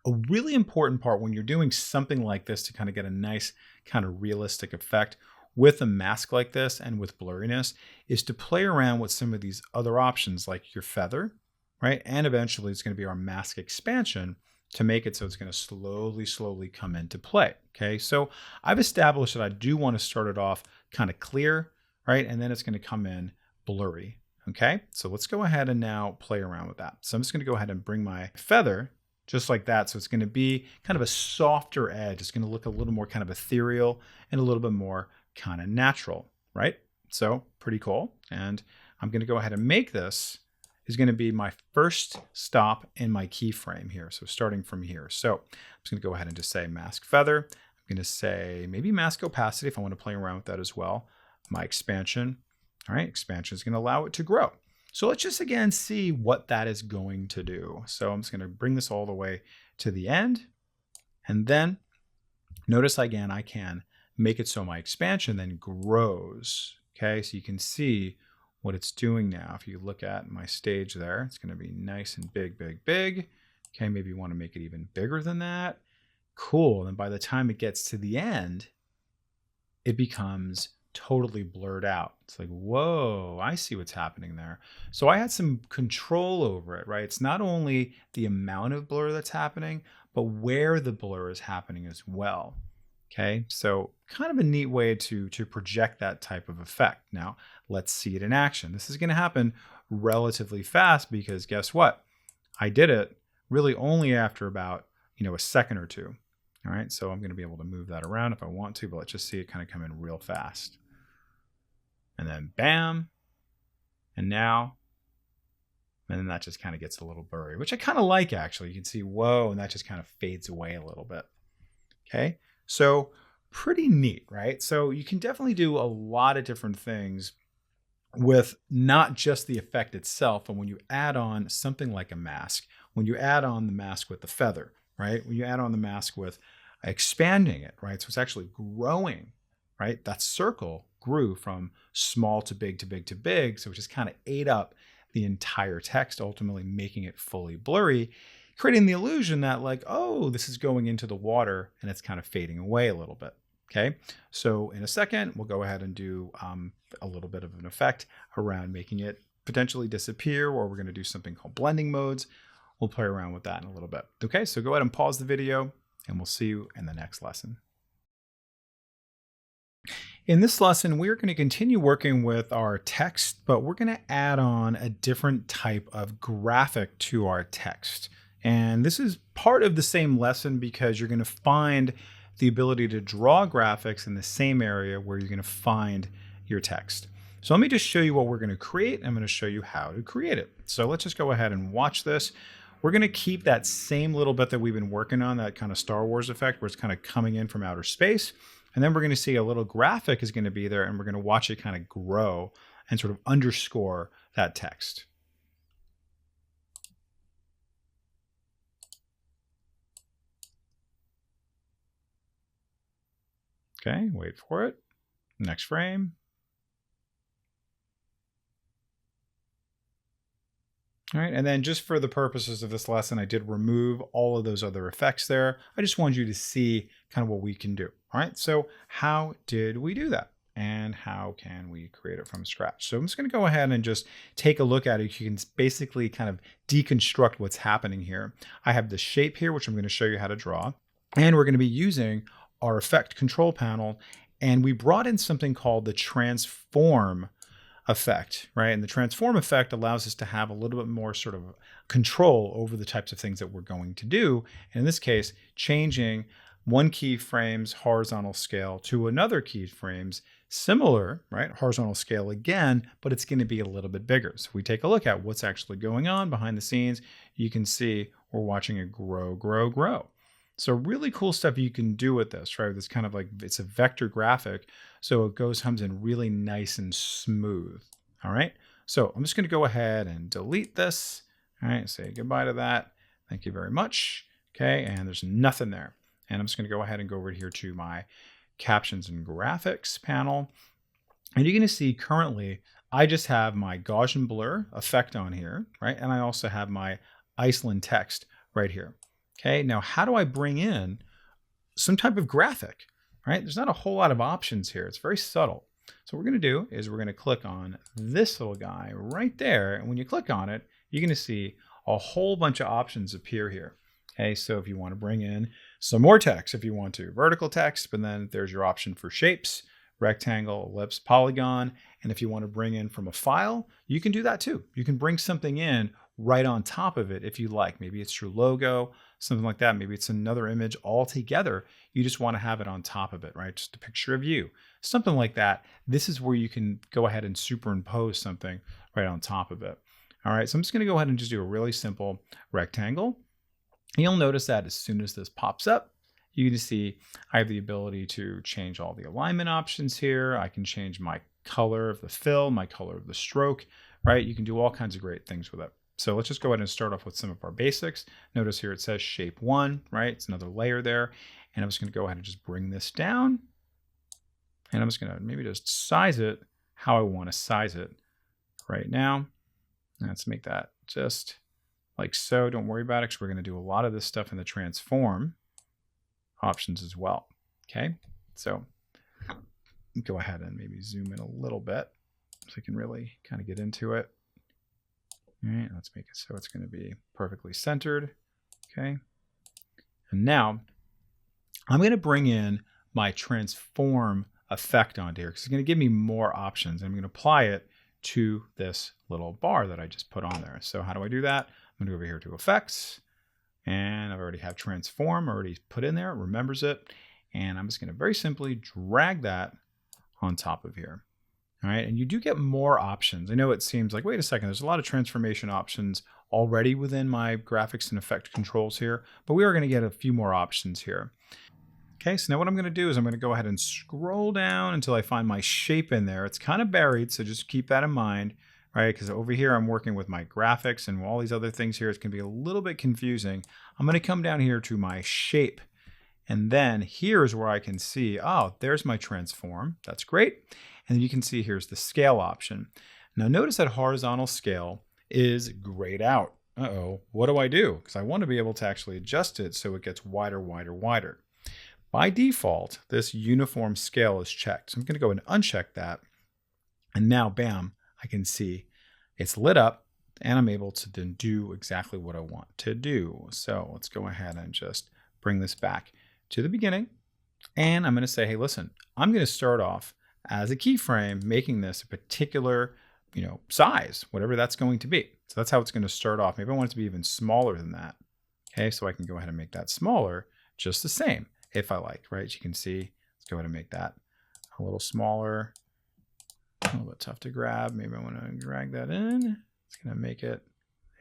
a really important part when you're doing something like this to kind of get a nice kind of realistic effect with a mask like this and with blurriness is to play around with some of these other options like your feather, right? And eventually it's going to be our mask expansion to make it so it's going to slowly come into play. Okay, so I've established that I do want to start it off kind of clear, right? And then it's going to come in blurry. Okay, so let's go ahead and now play around with that. So I'm just going to go ahead and bring my feather just like that. So it's going to be kind of a softer edge. It's going to look a little more kind of ethereal and a little bit more kind of natural, right? So pretty cool. And I'm going to go ahead and make this is going to be my first stop in my keyframe here. So starting from here. So I'm just going to go ahead and just say mask feather. I'm going to say maybe mask opacity if I want to play around with that as well. My expansion. All right, expansion is going to allow it to grow. So let's just again see what that is going to do. So I'm just going to bring this all the way to the end. And then notice again, I can make it so my expansion then grows. Okay, so you can see what it's doing now. If you look at my stage there, it's going to be nice and big. Okay, maybe you want to make it even bigger than that. Cool. And by the time it gets to the end, it becomes totally blurred out. It's like, whoa, I see what's happening there. So I had some control over it, right? It's not only the amount of blur that's happening, but where the blur is happening as well. Okay, so kind of a neat way to project that type of effect. Now, let's see it in action. This is going to happen relatively fast because guess what? I did it really only after about, a second or two. All right, so I'm going to be able to move that around if I want to, but let's just see it kind of come in real fast. And then bam, and now, and then that just kind of gets a little blurry, which I kind of like actually. You can see, whoa, and that just kind of fades away a little bit. Okay, so pretty neat, right? So you can definitely do a lot of different things with not just the effect itself, but when you add on something like a mask, when you add on the mask with the feather, right? When you add on the mask with expanding it, right? So it's actually growing, right? That circle grew from small to big to big to big. So it just kind of ate up the entire text, ultimately making it fully blurry, creating the illusion that like, oh, this is going into the water and it's kind of fading away a little bit. Okay, so in a second, we'll go ahead and do a little bit of an effect around making it potentially disappear, or we're going to do something called blending modes. We'll play around with that in a little bit. Okay, so go ahead and pause the video and we'll see you in the next lesson. In this lesson, we're going to continue working with our text, but we're going to add on a different type of graphic to our text. And this is part of the same lesson because you're going to find the ability to draw graphics in the same area where you're going to find your text. So let me just show you what we're going to create. I'm going to show you how to create it. So let's just go ahead and watch this. We're going to keep that same little bit that we've been working on, that kind of Star Wars effect where it's kind of coming in from outer space. And then we're going to see a little graphic is going to be there, and we're going to watch it kind of grow and sort of underscore that text. Okay, wait for it. Next frame. All right, and then just for the purposes of this lesson, I did remove all of those other effects there. I just wanted you to see kind of what we can do. All right, so how did we do that? And how can we create it from scratch? So I'm just going to go ahead and just take a look at it. You can basically kind of deconstruct what's happening here. I have the shape here, which I'm going to show you how to draw. And we're going to be using our effect control panel. And we brought in something called the transform effect, right? And the transform effect allows us to have a little bit more sort of control over the types of things that we're going to do. And in this case, changing one keyframe's horizontal scale to another keyframe's similar, right? Horizontal scale again, but it's going to be a little bit bigger. So if we take a look at what's actually going on behind the scenes, you can see we're watching it grow, grow, grow. So really cool stuff you can do with this, right? It's kind of like, it's a vector graphic. So it comes in really nice and smooth. All right. So I'm just going to go ahead and delete this. All right. Say goodbye to that. Thank you very much. Okay. And there's nothing there. And I'm just going to go ahead and go over here to my captions and graphics panel. And you're going to see currently, I just have my Gaussian blur effect on here, right? And I also have my Iceland text right here. Okay, now how do I bring in some type of graphic, right? There's not a whole lot of options here. It's very subtle. So what we're going to do is we're going to click on this little guy right there. And when you click on it, you're going to see a whole bunch of options appear here. Okay, so if you want to bring in some more text, if you want to, vertical text, but then there's your option for shapes, rectangle, ellipse, polygon. And if you want to bring in from a file, you can do that too. You can bring something in right on top of it if you like. Maybe it's your logo, something like that. Maybe it's another image altogether. You just want to have it on top of it, right? Just a picture of you, something like that. This is where you can go ahead and superimpose something right on top of it. All right, so I'm just going to go ahead and just do a really simple rectangle. And you'll notice that as soon as this pops up, you can see I have the ability to change all the alignment options here. I can change my color of the fill, my color of the stroke, right? You can do all kinds of great things with it. So let's just go ahead and start off with some of our basics. Notice here it says shape 1, right? It's another layer there. And I'm just going to go ahead and just bring this down. And I'm just going to maybe just size it how I want to size it right now. And let's make that just like so. Don't worry about it because we're going to do a lot of this stuff in the transform options as well. Okay, so go ahead and maybe zoom in a little bit so I can really kind of get into it. All right, let's make it so it's going to be perfectly centered. Okay, and now I'm going to bring in my transform effect onto here because it's going to give me more options. I'm going to apply it to this little bar that I just put on there. So how do I do that? I'm going to go over here to effects, and I already have transform already put in there. It remembers it, and I'm just going to very simply drag that on top of here. All right, and you do get more options. I know it seems like, wait a second, there's a lot of transformation options already within my graphics and effect controls here, but we are going to get a few more options here. Okay, so now what I'm going to do is I'm going to go ahead and scroll down until I find my shape in there. It's kind of buried, so just keep that in mind, right? Because over here I'm working with my graphics and all these other things here. It's going to be a little bit confusing. I'm going to come down here to my shape. And then here's where I can see, oh, there's my transform. That's great. And then you can see here's the scale option. Now notice that horizontal scale is grayed out. Uh-oh, what do I do? Because I want to be able to actually adjust it so it gets wider, wider, wider. By default, this uniform scale is checked. So I'm going to go and uncheck that. And now, bam, I can see it's lit up and I'm able to then do exactly what I want to do. So let's go ahead and just bring this back to the beginning. And I'm going to say, hey, listen, I'm going to start off as a keyframe, making this a particular, size, whatever that's going to be. So that's how it's going to start off. Maybe I want it to be even smaller than that. Okay, so I can go ahead and make that smaller, just the same, if I like, right? You can see, let's go ahead and make that a little smaller, a little bit tough to grab. Maybe I want to drag that in. It's going to make it,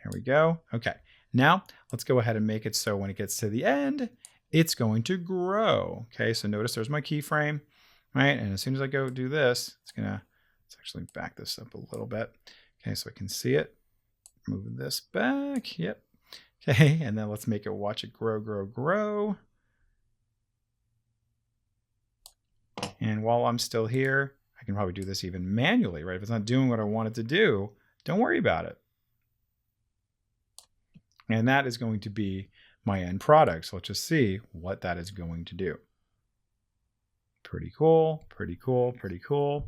here we go. Okay, now let's go ahead and make it so when it gets to the end, it's going to grow. Okay, so notice there's my keyframe, right? And as soon as I go do this, let's actually back this up a little bit. Okay, so I can see it. Move this back, yep. Okay, and then let's make it, watch it grow, grow, grow. And while I'm still here, I can probably do this even manually, right? If it's not doing what I want it to do, don't worry about it. And that is going to be my end product. So let's just see what that is going to do. Pretty cool, pretty cool, pretty cool.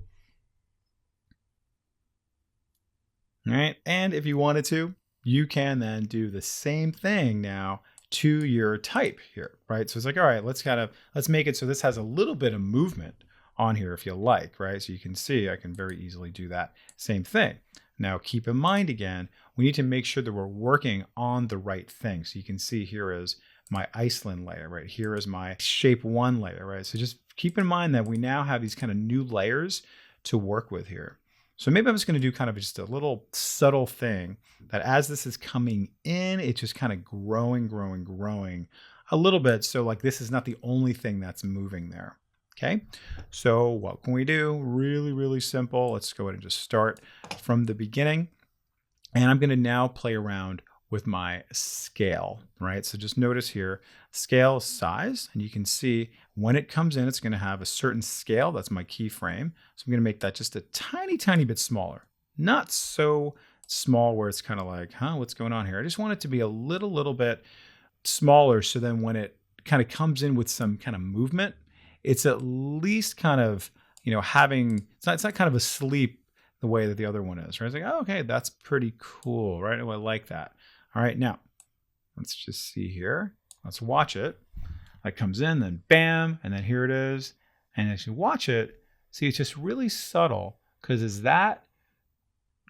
All right, and if you wanted to, you can then do the same thing now to your type here, right? So it's like, all right, let's make it so this has a little bit of movement on here if you like, right? So you can see I can very easily do that same thing. Now keep in mind again, we need to make sure that we're working on the right thing. So you can see here is my Iceland layer, right? Here is my shape 1 layer, right? So just keep in mind that we now have these kind of new layers to work with here. So maybe I'm just going to do kind of just a little subtle thing that as this is coming in, it's just kind of growing, growing, growing a little bit. So like this is not the only thing that's moving there. Okay, so what can we do? Really, really simple. Let's go ahead and just start from the beginning. And I'm going to now play around with my scale, right? So just notice here, scale size, and you can see when it comes in, it's going to have a certain scale. That's my keyframe. So I'm going to make that just a tiny, tiny bit smaller. Not so small where it's kind of like, what's going on here? I just want it to be a little bit smaller. So then when it kind of comes in with some kind of movement, it's at least kind of, it's not kind of asleep the way that the other one is, right? It's like, oh, okay, that's pretty cool, right? Oh, I like that. All right, now let's just see here. Let's watch it. That comes in, then bam, and then here it is. And as you watch it, see, it's just really subtle because as that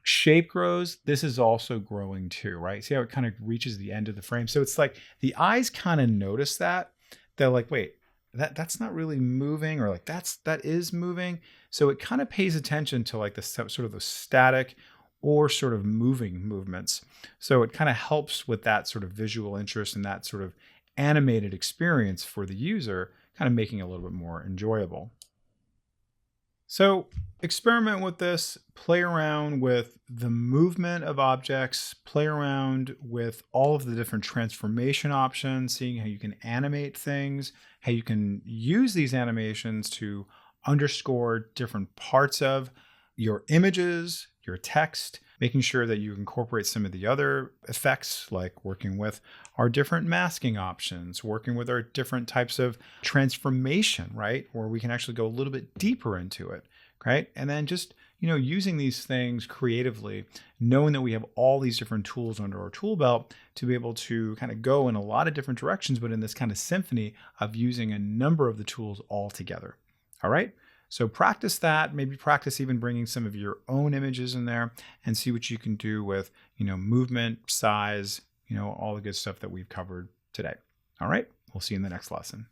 shape grows, this is also growing too, right? See how it kind of reaches the end of the frame? So it's like the eyes kind of notice that. They're like, wait, that's not really moving, or like that is moving. So it kind of pays attention to like the sort of the static or sort of moving movements. So it kind of helps with that sort of visual interest and that sort of animated experience for the user, kind of making it a little bit more enjoyable. So experiment with this, play around with the movement of objects, play around with all of the different transformation options, seeing how you can animate things, how you can use these animations to underscore different parts of your images, your text, making sure that you incorporate some of the other effects, like working with our different masking options, working with our different types of transformation, right? Where we can actually go a little bit deeper into it, right? And then just, using these things creatively, knowing that we have all these different tools under our tool belt to be able to kind of go in a lot of different directions, but in this kind of symphony of using a number of the tools all together. All right. So practice that, maybe practice even bringing some of your own images in there and see what you can do with, movement, size, all the good stuff that we've covered today. All right, we'll see you in the next lesson.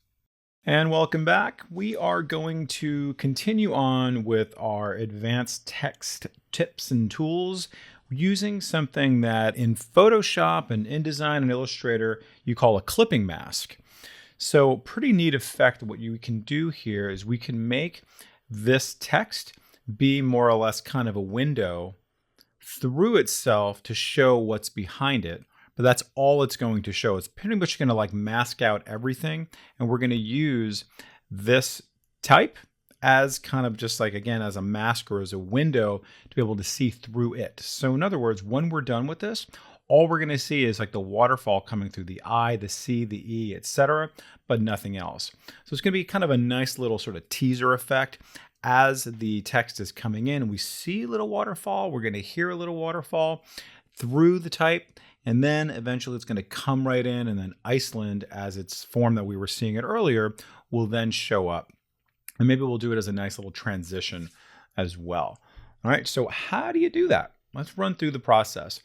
And welcome back. We are going to continue on with our advanced text tips and tools using something that in Photoshop and InDesign and Illustrator, you call a clipping mask. So pretty neat effect. What you can do here is we can make this text be more or less kind of a window through itself to show what's behind it. But that's all it's going to show. It's pretty much going to like mask out everything. And we're going to use this type as kind of just like, again, as a mask or as a window to be able to see through it. So in other words, when we're done with this, all we're going to see is like the waterfall coming through the I, the C, the E, etc., but nothing else. So it's going to be kind of a nice little sort of teaser effect. As the text is coming in, we see a little waterfall. We're going to hear a little waterfall through the type. And then eventually it's going to come right in, and then Iceland, as its form that we were seeing it earlier, will then show up. And maybe we'll do it as a nice little transition as well. All right, so how do you do that? Let's run through the process.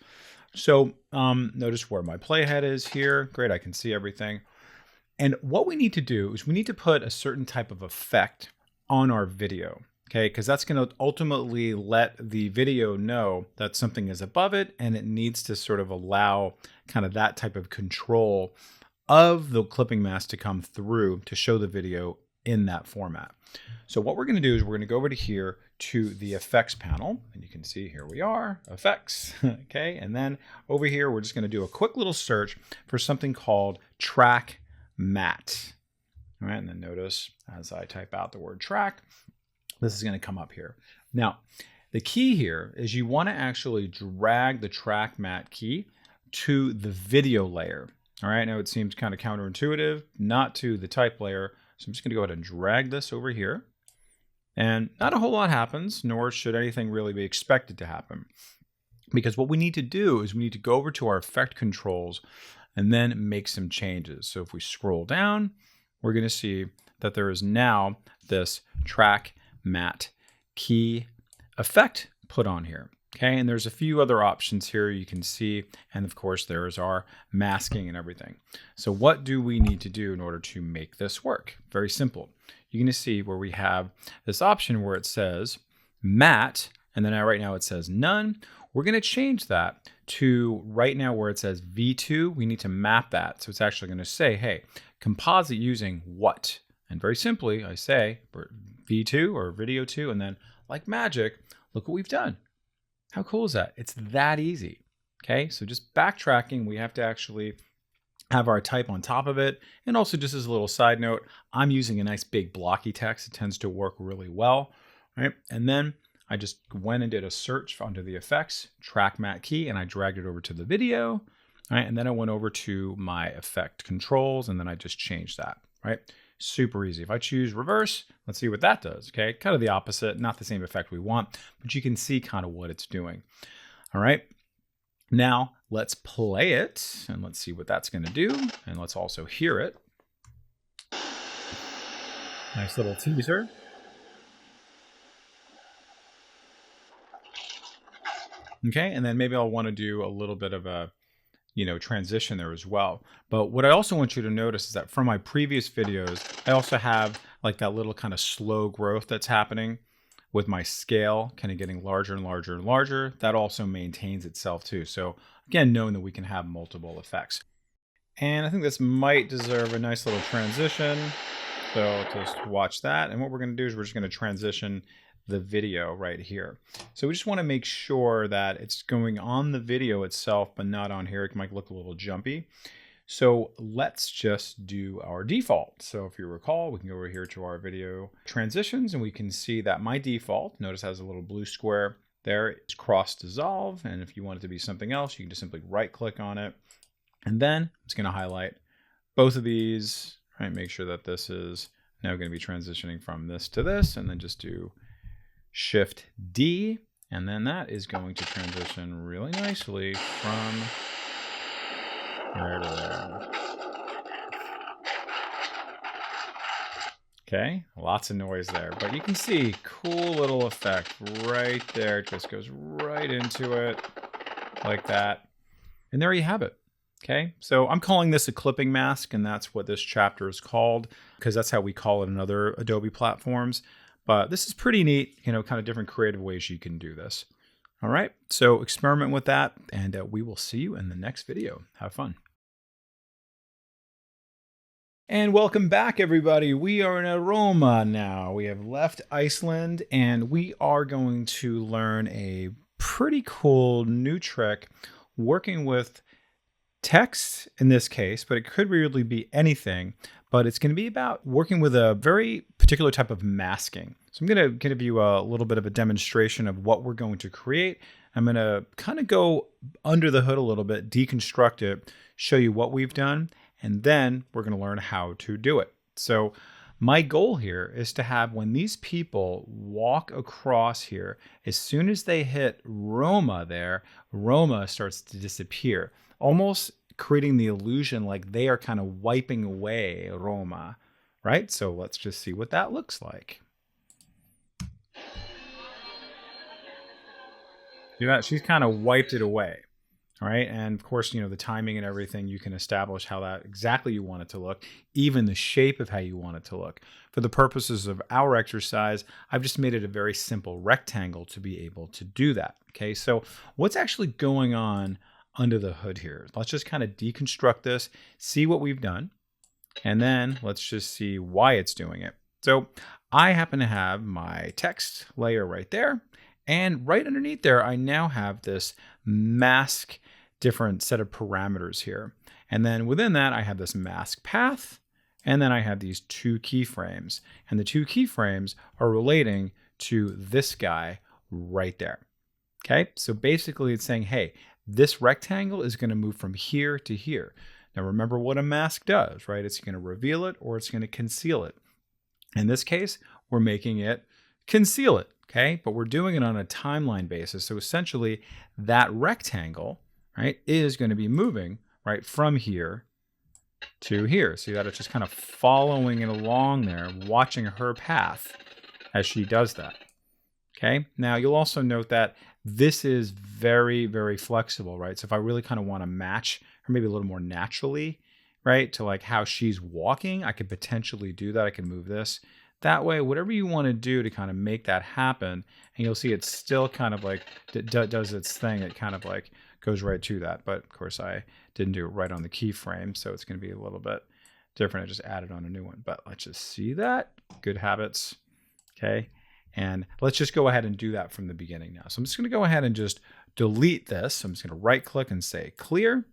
So notice where my playhead is here. Great, I can see everything. And what we need to do is we need to put a certain type of effect on our video, okay? Because that's going to ultimately let the video know that something is above it, and it needs to sort of allow kind of that type of control of the clipping mask to come through to show the video in that format. So what we're going to do is we're going to go over to here to the effects panel, and you can see here we are, effects, okay? And then over here, we're just going to do a quick little search for something called track matte. All right, and then notice as I type out the word track, this is going to come up here. Now, the key here is you want to actually drag the track matte key to the video layer. All right, now it seems kind of counterintuitive, not to the type layer. So I'm just going to go ahead and drag this over here. And not a whole lot happens, nor should anything really be expected to happen. Because what we need to do is we need to go over to our effect controls and then make some changes. So if we scroll down, we're going to see that there is now this track matte key effect put on here. Okay, and there's a few other options here you can see, and of course there is our masking and everything. So what do we need to do in order to make this work? Very simple. You're going to see where we have this option where it says matte, and then right now it says none. We're going to change that to right now where it says V2. We need to map that. So it's actually going to say, hey, composite using what? And very simply, I say V2 or video 2, and then like magic, look what we've done. How cool is that? It's that easy. Okay, so just backtracking, we have to actually have our type on top of it. And also just as a little side note, I'm using a nice big blocky text. It tends to work really well, right? And then I just went and did a search under the effects, track matte key, and I dragged it over to the video, right? And then I went over to my effect controls, and then I just changed that, right? Super easy. If I choose reverse, let's see what that does, okay? Kind of the opposite, not the same effect we want, but you can see kind of what it's doing, all right? Now, let's play it, and let's see what that's going to do, and let's also hear it. Nice little teaser. Okay, and then maybe I'll want to do a little bit of a transition there as well. But what I also want you to notice is that from my previous videos, I also have like that little kind of slow growth that's happening with my scale kind of getting larger and larger and larger. That also maintains itself too. So again, knowing that we can have multiple effects. And I think this might deserve a nice little transition. So just watch that. And what we're going to do is we're just going to transition the video right here. So we just want to make sure that it's going on the video itself, but not on here. It might look a little jumpy. So let's just do our default. So if you recall, we can go over here to our video transitions, and we can see that my default, notice has a little blue square there. It's cross dissolve. And if you want it to be something else, you can just simply right click on it. And then it's going to highlight both of these, right? Make sure that this is now going to be transitioning from this to this, and then just do Shift D, and then that is going to transition really nicely from there to there. Okay, lots of noise there, but you can see cool little effect right there. It just goes right into it like that. And there you have it. Okay, so I'm calling this a clipping mask, and that's what this chapter is called, because that's how we call it in other Adobe platforms. But this is pretty neat, kind of different creative ways you can do this. All right, so experiment with that, and we will see you in the next video. Have fun. And welcome back, everybody. We are in Roma now. We have left Iceland, and we are going to learn a pretty cool new trick working with text in this case, but it could really be anything. But it's going to be about working with a very particular type of masking. So I'm going to give you a little bit of a demonstration of what we're going to create. I'm going to kind of go under the hood a little bit, deconstruct it, show you what we've done, and then we're going to learn how to do it. So my goal here is to have when these people walk across here, as soon as they hit Roma there, Roma starts to disappear, almost creating the illusion like they are kind of wiping away Roma, right? So let's just see what that looks like. See that? She's kind of wiped it away. All right. And of course, the timing and everything, you can establish how that exactly you want it to look, even the shape of how you want it to look. For the purposes of our exercise, I've just made it a very simple rectangle to be able to do that. Okay. So what's actually going on under the hood here? Let's just kind of deconstruct this, see what we've done, and then let's just see why it's doing it. So I happen to have my text layer right there. And right underneath there, I now have this mask different set of parameters here. And then within that, I have this mask path. And then I have these two keyframes. And the two keyframes are relating to this guy right there. Okay, so basically it's saying, hey, this rectangle is going to move from here to here. Now remember what a mask does, right? It's going to reveal it or it's going to conceal it. In this case, we're making it conceal it. Okay, but we're doing it on a timeline basis. So essentially that rectangle, right, is going to be moving right from here to here. See that it's just kind of following it along there, watching her path as she does that. Okay, now you'll also note that this is very, very flexible, right? So if I really kind of want to match her maybe a little more naturally, right, to like how she's walking, I could potentially do that. I can move this. That way, whatever you want to do to kind of make that happen, and you'll see it's still kind of like does its thing. It kind of like goes right to that. But of course, I didn't do it right on the keyframe, so it's going to be a little bit different. I just added on a new one. But let's just see that. Good habits. Okay. And let's just go ahead and do that from the beginning now. So I'm just going to go ahead and just delete this. I'm just going to right click and say clear.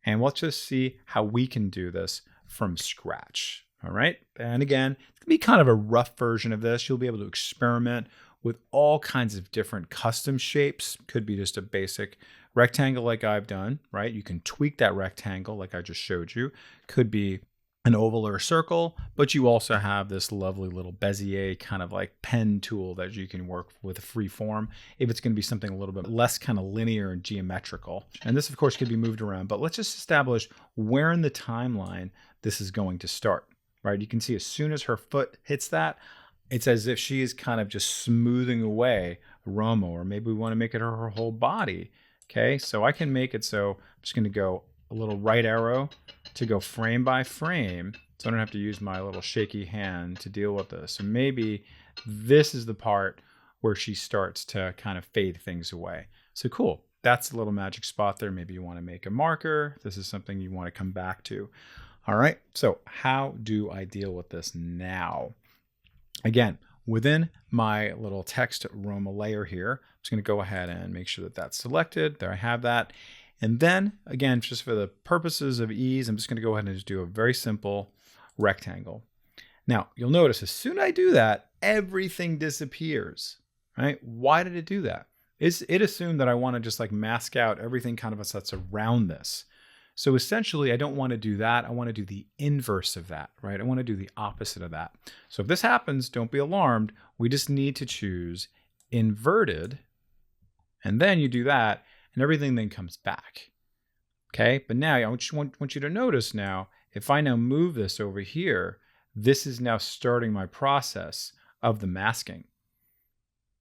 And let's just see how we can do this from scratch. All right. And again, it's going to be kind of a rough version of this. You'll be able to experiment with all kinds of different custom shapes. Could be just a basic rectangle like I've done, right? You can tweak that rectangle like I just showed you. Could be an oval or a circle, but you also have this lovely little Bezier kind of like pen tool that you can work with a free form if it's going to be something a little bit less kind of linear and geometrical. And this, of course, could be moved around, but let's just establish where in the timeline this is going to start. Right, you can see as soon as her foot hits that, it's as if she is kind of just smoothing away Roma, or maybe we want to make it her whole body. Okay, so I can make it so I'm just going to go a little right arrow to go frame by frame, so I don't have to use my little shaky hand to deal with this. So maybe this is the part where she starts to kind of fade things away. So cool, that's a little magic spot there. Maybe you want to make a marker. This is something you want to come back to. All right, so how do I deal with this now? Again, within my little text Roma layer here, I'm just going to go ahead and make sure that that's selected. There I have that. And then, again, just for the purposes of ease, I'm just going to go ahead and just do a very simple rectangle. Now, you'll notice as soon as I do that, everything disappears, right? Why did it do that? It assumed that I want to just like mask out everything kind of that's around this. So essentially, I don't want to do that. I want to do the inverse of that, right? I want to do the opposite of that. So if this happens, don't be alarmed. We just need to choose inverted. And then you do that, and everything then comes back. Okay, but now I want you to notice now, if I now move this over here, this is now starting my process of the masking.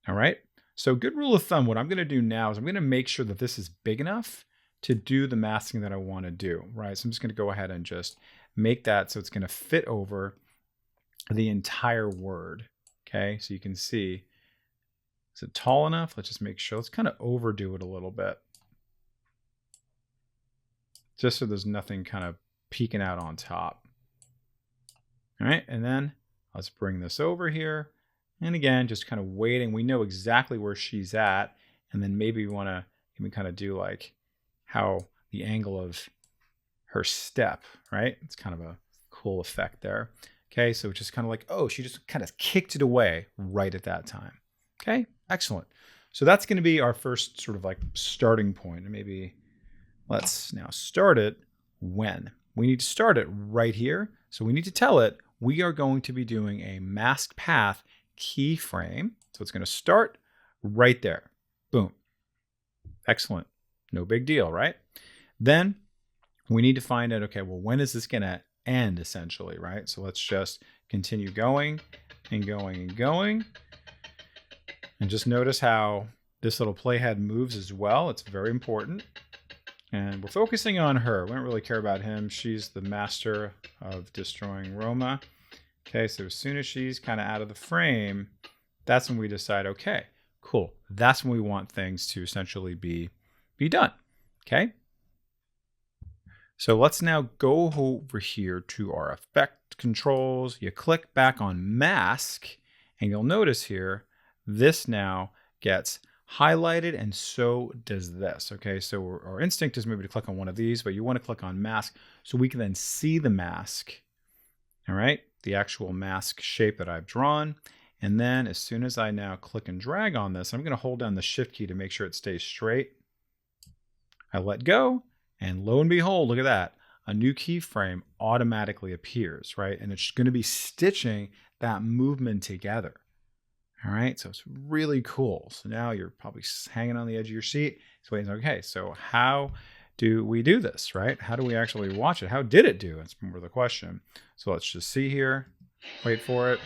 All right, so good rule of thumb, what I'm going to do now is I'm going to make sure that this is big enough to do the masking that I want to do, right? So I'm just going to go ahead and just make that so it's going to fit over the entire word. Okay, so you can see, is it tall enough? Let's just make sure. Let's kind of overdo it a little bit, just so there's nothing kind of peeking out on top. All right, and then let's bring this over here. And again, just kind of waiting. We know exactly where she's at. And then maybe we want to even kind of do like how the angle of her step, right? It's kind of a cool effect there. Okay, so it's just kind of like, oh, she just kind of kicked it away right at that time. Okay, excellent. So that's going to be our first sort of like starting point. And maybe let's now start it when. We need to start it right here. So we need to tell it we are going to be doing a masked path keyframe. So it's going to start right there. Boom. Excellent. No big deal, right? Then we need to find out, okay, well, when is this going to end essentially, right? So let's just continue going and going and going. And just notice how this little playhead moves as well. It's very important. And we're focusing on her. We don't really care about him. She's the master of destroying Roma. Okay, so as soon as she's kind of out of the frame, that's when we decide, okay, cool. That's when we want things to essentially be done. Okay? So let's now go over here to our effect controls. You click back on mask, and you'll notice here, this now gets highlighted, and so does this. Okay, so our instinct is maybe to click on one of these, but you want to click on mask so we can then see the mask. All right, the actual mask shape that I've drawn. And then as soon as I now click and drag on this, I'm going to hold down the shift key to make sure it stays straight. I let go, and lo and behold, look at that. A new keyframe automatically appears, right? And it's going to be stitching that movement together. All right, so it's really cool. So now you're probably hanging on the edge of your seat. So waiting, okay, so how do we do this, right? How do we actually watch it? How did it do? That's more the question. So let's just see here, wait for it.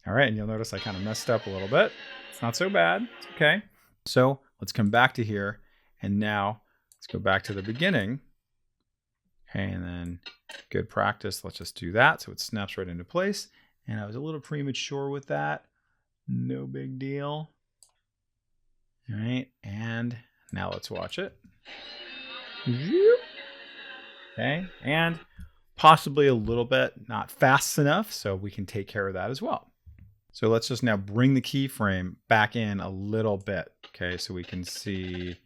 All right, and you'll notice I kind of messed up a little bit. It's not so bad, it's okay. So let's come back to here, and now let's go back to the beginning. Okay, and then good practice, let's just do that so it snaps right into place. And I was a little premature with that. No big deal. All right, and now let's watch it. Okay, and possibly a little bit not fast enough, so we can take care of that as well. So let's just now bring the keyframe back in a little bit, okay, so we can see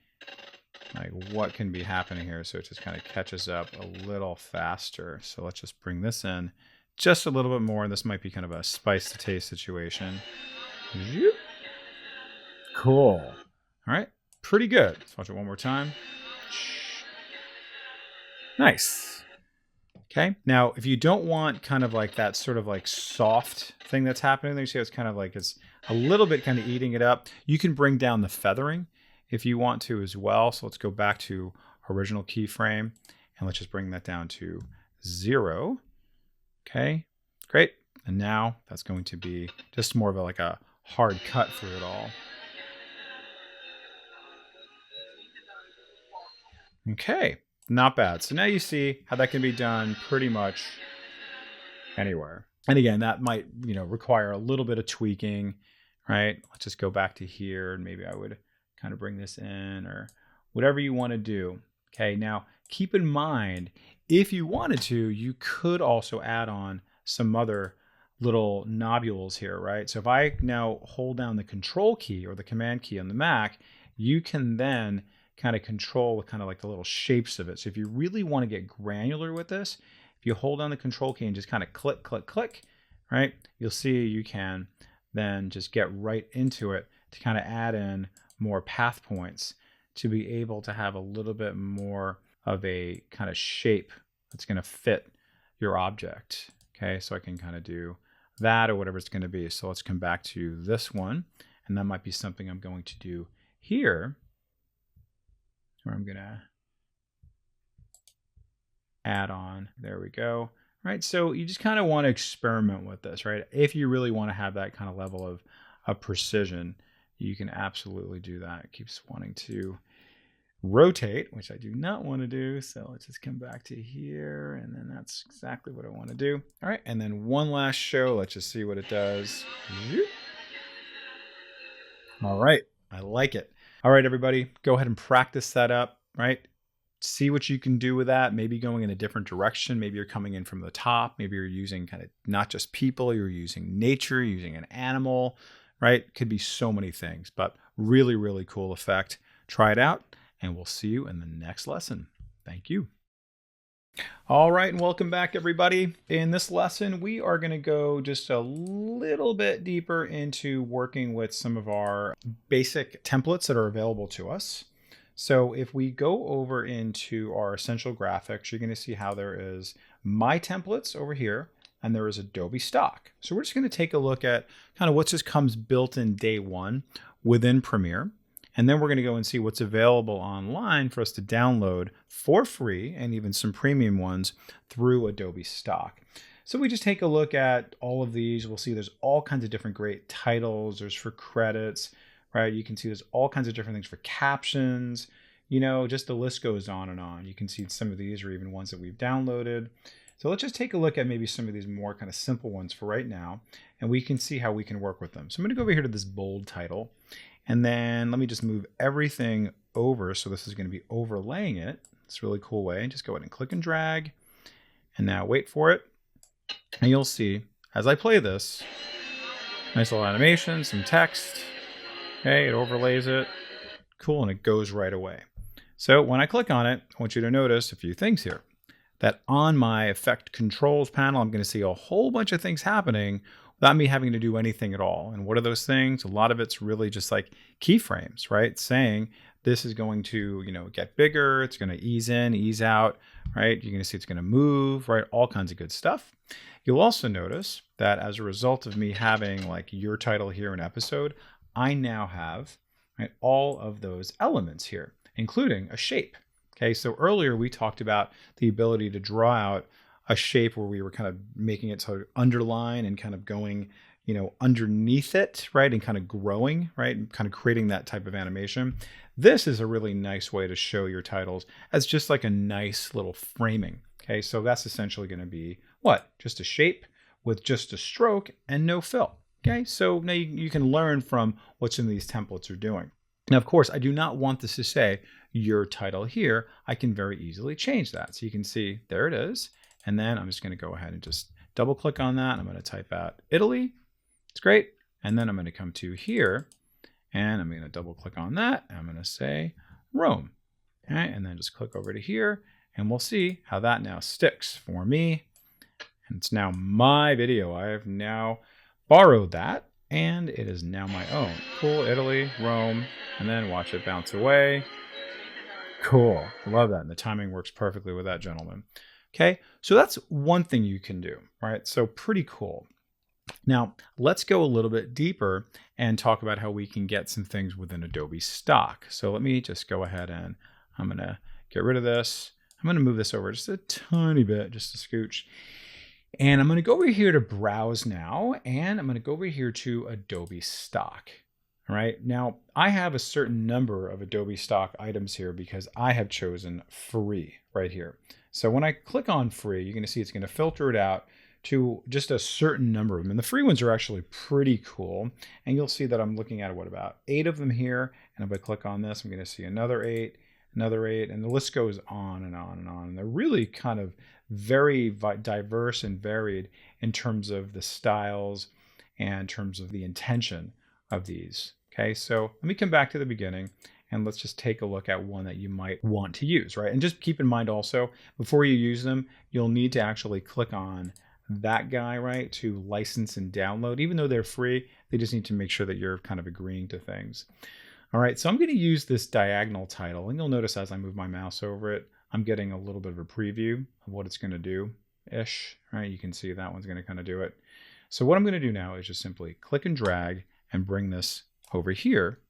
like what can be happening here. So it just kind of catches up a little faster. So let's just bring this in just a little bit more. This might be kind of a spice to taste situation. Cool. All right, pretty good. Let's watch it one more time. Nice. Okay, now if you don't want kind of like that sort of like soft thing that's happening there, you see it's kind of like it's a little bit kind of eating it up. You can bring down the feathering if you want to as well. So let's go back to original keyframe and let's just bring that down to 0. Okay, great. And now that's going to be just more of like a hard cut through it all. Okay, not bad. So now you see how that can be done pretty much anywhere. And again, that might, require a little bit of tweaking, right? Let's just go back to here and maybe I would kind of bring this in or whatever you want to do. Okay, now keep in mind, if you wanted to, you could also add on some other little nodules here, right? So if I now hold down the control key or the command key on the Mac, you can then kind of control kind of like the little shapes of it. So if you really want to get granular with this, if you hold down the control key and just kind of click, click, click, right? You'll see you can then just get right into it to kind of add in more path points to be able to have a little bit more of a kind of shape that's going to fit your object. Okay, so I can kind of do that or whatever it's going to be. So let's come back to this one, and that might be something I'm going to do here, where I'm going to add on. There we go. Right, so you just kind of want to experiment with this, right? If you really want to have that kind of level of precision, you can absolutely do that. It keeps wanting to rotate, which I do not want to do. So let's just come back to here, and then that's exactly what I want to do. All right, and then one last show. Let's just see what it does. All right, I like it. All right, everybody, go ahead and practice that up, right? See what you can do with that. Maybe going in a different direction. Maybe you're coming in from the top. Maybe you're using kind of not just people, you're using nature, using an animal, right? Could be so many things, but really, really cool effect. Try it out, and we'll see you in the next lesson. Thank you. All right, and welcome back, everybody. In this lesson, we are going to go just a little bit deeper into working with some of our basic templates that are available to us. So if we go over into our essential graphics, you're going to see how there is My Templates over here, and there is Adobe Stock. So we're just going to take a look at kind of what just comes built in day one within Premiere. And then we're going to go and see what's available online for us to download for free, and even some premium ones through Adobe Stock. So we just take a look at all of these. We'll see there's all kinds of different great titles. There's for credits, right? You can see there's all kinds of different things for captions. You know, just the list goes on and on. You can see some of these are even ones that we've downloaded. So let's just take a look at maybe some of these more kind of simple ones for right now, and we can see how we can work with them. So I'm going to go over here to this bold title, and then let me just move everything over. So this is going to be overlaying it. It's a really cool way. Just go ahead and click and drag, and now wait for it. And you'll see as I play this, nice little animation, some text. Okay, it overlays it. Cool, and it goes right away. So when I click on it, I want you to notice a few things here. That on my effect controls panel, I'm going to see a whole bunch of things happening without me having to do anything at all. And what are those things? A lot of it's really just like keyframes, right? Saying this is going to, get bigger. It's going to ease in, ease out, right? You're going to see it's going to move, right? All kinds of good stuff. You'll also notice that as a result of me having like your title here in episode, I now have, right, all of those elements here, including a shape. Okay, so earlier we talked about the ability to draw out a shape where we were kind of making it sort of underline and kind of going, underneath it, right, and kind of growing, right, and kind of creating that type of animation. This is a really nice way to show your titles as just like a nice little framing. Okay, so that's essentially going to be what? Just a shape with just a stroke and no fill. Okay, so now you can learn from what some of these templates are doing. Now, of course, I do not want this to say your title here. I can very easily change that. So you can see there it is. And then I'm just going to go ahead and just double click on that. I'm going to type out Italy. It's great. And then I'm going to come to here and I'm going to double click on that. I'm going to say Rome. Okay, and then just click over to here and we'll see how that now sticks for me. And it's now my video. I have now borrowed that and it is now my own. Cool, Italy, Rome, and then watch it bounce away. Cool, love that. And the timing works perfectly with that, gentleman. Okay, so that's one thing you can do, right? So pretty cool. Now, let's go a little bit deeper and talk about how we can get some things within Adobe stock. So let me just go ahead and I'm going to get rid of this. I'm going to move this over just a tiny bit, just a scooch. And I'm going to go over here to Browse now, and I'm going to go over here to Adobe Stock. All right, now I have a certain number of Adobe Stock items here because I have chosen free right here. So when I click on free, you're going to see it's going to filter it out to just a certain number of them. And the free ones are actually pretty cool. And you'll see that I'm looking at, what, about 8 of them here. And if I click on this, I'm going to see another 8, and the list goes on and on and on. And they're really kind of very diverse and varied in terms of the styles and in terms of the intention of these. Okay, so let me come back to the beginning and let's just take a look at one that you might want to use, right? And just keep in mind also, before you use them, you'll need to actually click on that guy, right, to license and download. Even though they're free, they just need to make sure that you're kind of agreeing to things. All right, so I'm going to use this diagonal title, and you'll notice as I move my mouse over it, I'm getting a little bit of a preview of what it's going to do-ish, right? You can see that one's going to kind of do it. So what I'm going to do now is just simply click and drag and bring this over here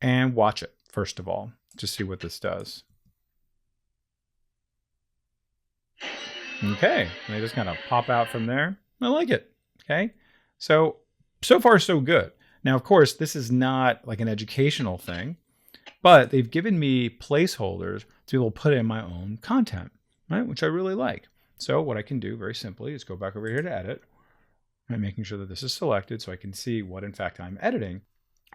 and watch it, first of all, to see what this does. Okay, and they just kind of pop out from there. I like it, okay? So far so good. Now, of course, this is not like an educational thing, but they've given me placeholders to be able to put in my own content, right? Which I really like. So what I can do very simply is go back over here to edit, right? Making sure that this is selected so I can see what in fact I'm editing.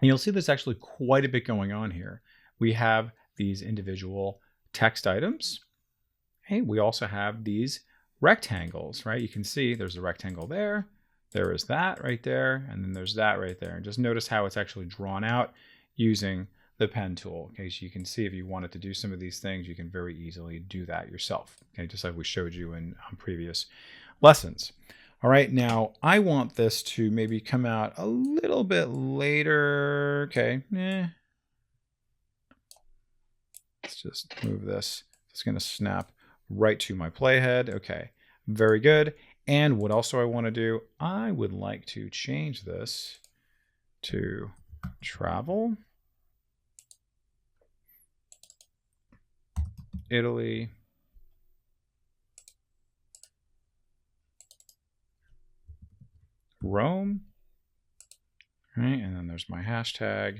And you'll see there's actually quite a bit going on here. We have these individual text items. Hey, we also have these rectangles, right? You can see there's a rectangle there. There is that right there. And then there's that right there. And just notice how it's actually drawn out using the pen tool. Okay, so you can see if you wanted to do some of these things, you can very easily do that yourself. Okay, just like we showed you in previous lessons. All right, now I want this to maybe come out a little bit later. Okay, let's just move this. It's going to snap right to my playhead. Okay, very good. And what else do I want to do? I would like to change this to travel, Italy, Rome. All right, and then there's my hashtag.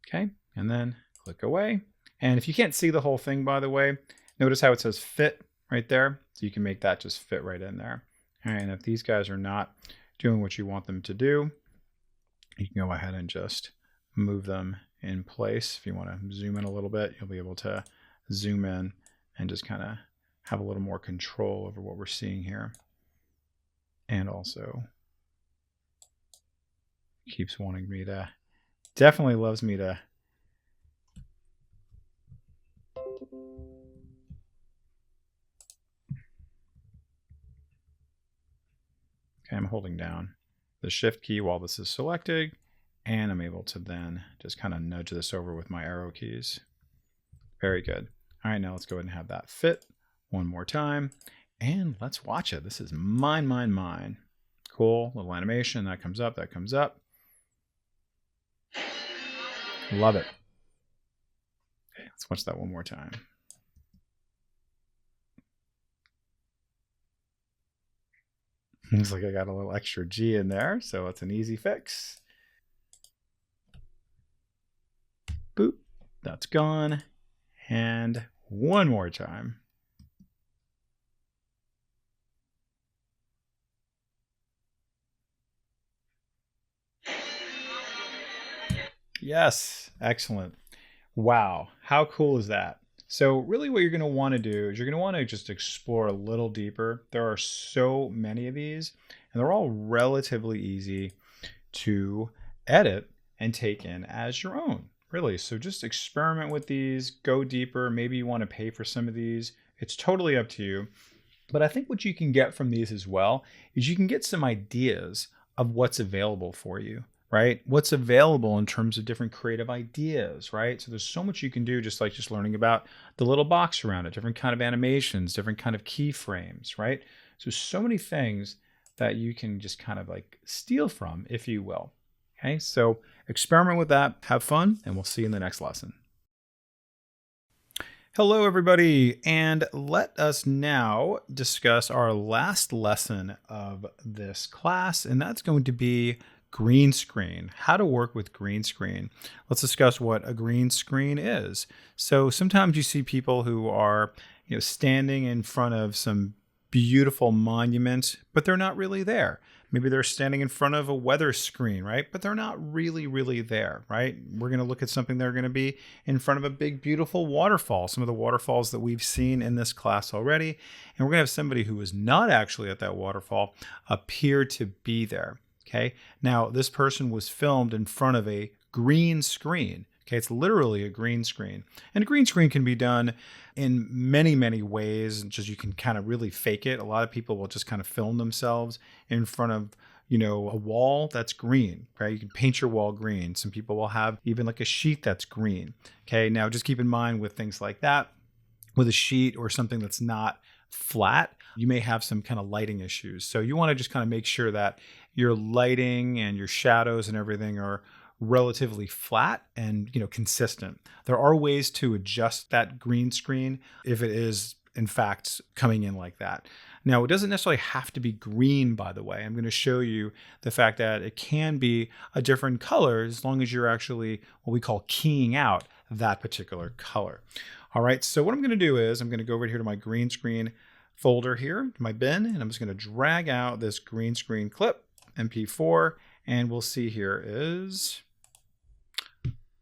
Okay, and then click away. And if you can't see the whole thing, by the way, notice how it says fit right there. So you can make that just fit right in there. All right, and if these guys are not doing what you want them to do, you can go ahead and just move them in place. If you want to zoom in a little bit, you'll be able to zoom in and just kind of have a little more control over what we're seeing here. And also keeps wanting me to, definitely loves me to okay, I'm holding down the shift key while this is selected, and I'm able to then just kind of nudge this over with my arrow keys. Very good. All right, now let's go ahead and have that fit one more time, and let's watch it. This is mine, mine, mine. Cool, little animation, that comes up, that comes up. Love it. Okay, let's watch that one more time. Looks like I got a little extra G in there, so it's an easy fix. Boop, that's gone. And one more time. Yes, excellent. Wow, how cool is that? So really what you're going to want to do is you're going to want to just explore a little deeper. There are so many of these, and they're all relatively easy to edit and take in as your own, really. So just experiment with these, go deeper. Maybe you want to pay for some of these. It's totally up to you. But I think what you can get from these as well is you can get some ideas of what's available for you, right? What's available in terms of different creative ideas, right? So there's so much you can do, just like just learning about the little box around it, different kind of animations, different kind of keyframes, right? So many things that you can just kind of like steal from, if you will. Okay, so experiment with that, have fun, and we'll see you in the next lesson. Hello, everybody, and let us now discuss our last lesson of this class, and that's going to be green screen, how to work with green screen. Let's discuss what a green screen is. So sometimes you see people who are, standing in front of some beautiful monument, but they're not really there. Maybe they're standing in front of a weather screen, right? But they're not really there, right? We're going to look at something they're going to be in front of a big, beautiful waterfall, some of the waterfalls that we've seen in this class already. And we're going to have somebody who is not actually at that waterfall appear to be there, okay? Now, this person was filmed in front of a green screen. Okay, it's literally a green screen. And a green screen can be done in many ways. Just you can kind of really fake it. A lot of people will just kind of film themselves in front of, a wall that's green, right? You can paint your wall green. Some people will have even like a sheet that's green. Okay, now just keep in mind with things like that, with a sheet or something that's not flat, you may have some kind of lighting issues. So you want to just kind of make sure that your lighting and your shadows and everything are relatively flat and consistent. There are ways to adjust that green screen if it is in fact coming in like that. Now, it doesn't necessarily have to be green, by the way. I'm going to show you the fact that it can be a different color as long as you're actually what we call keying out that particular color. All right, so what I'm going to do is I'm going to go over here to my green screen folder here, my bin, and I'm just going to drag out this green screen clip, MP4, and we'll see here is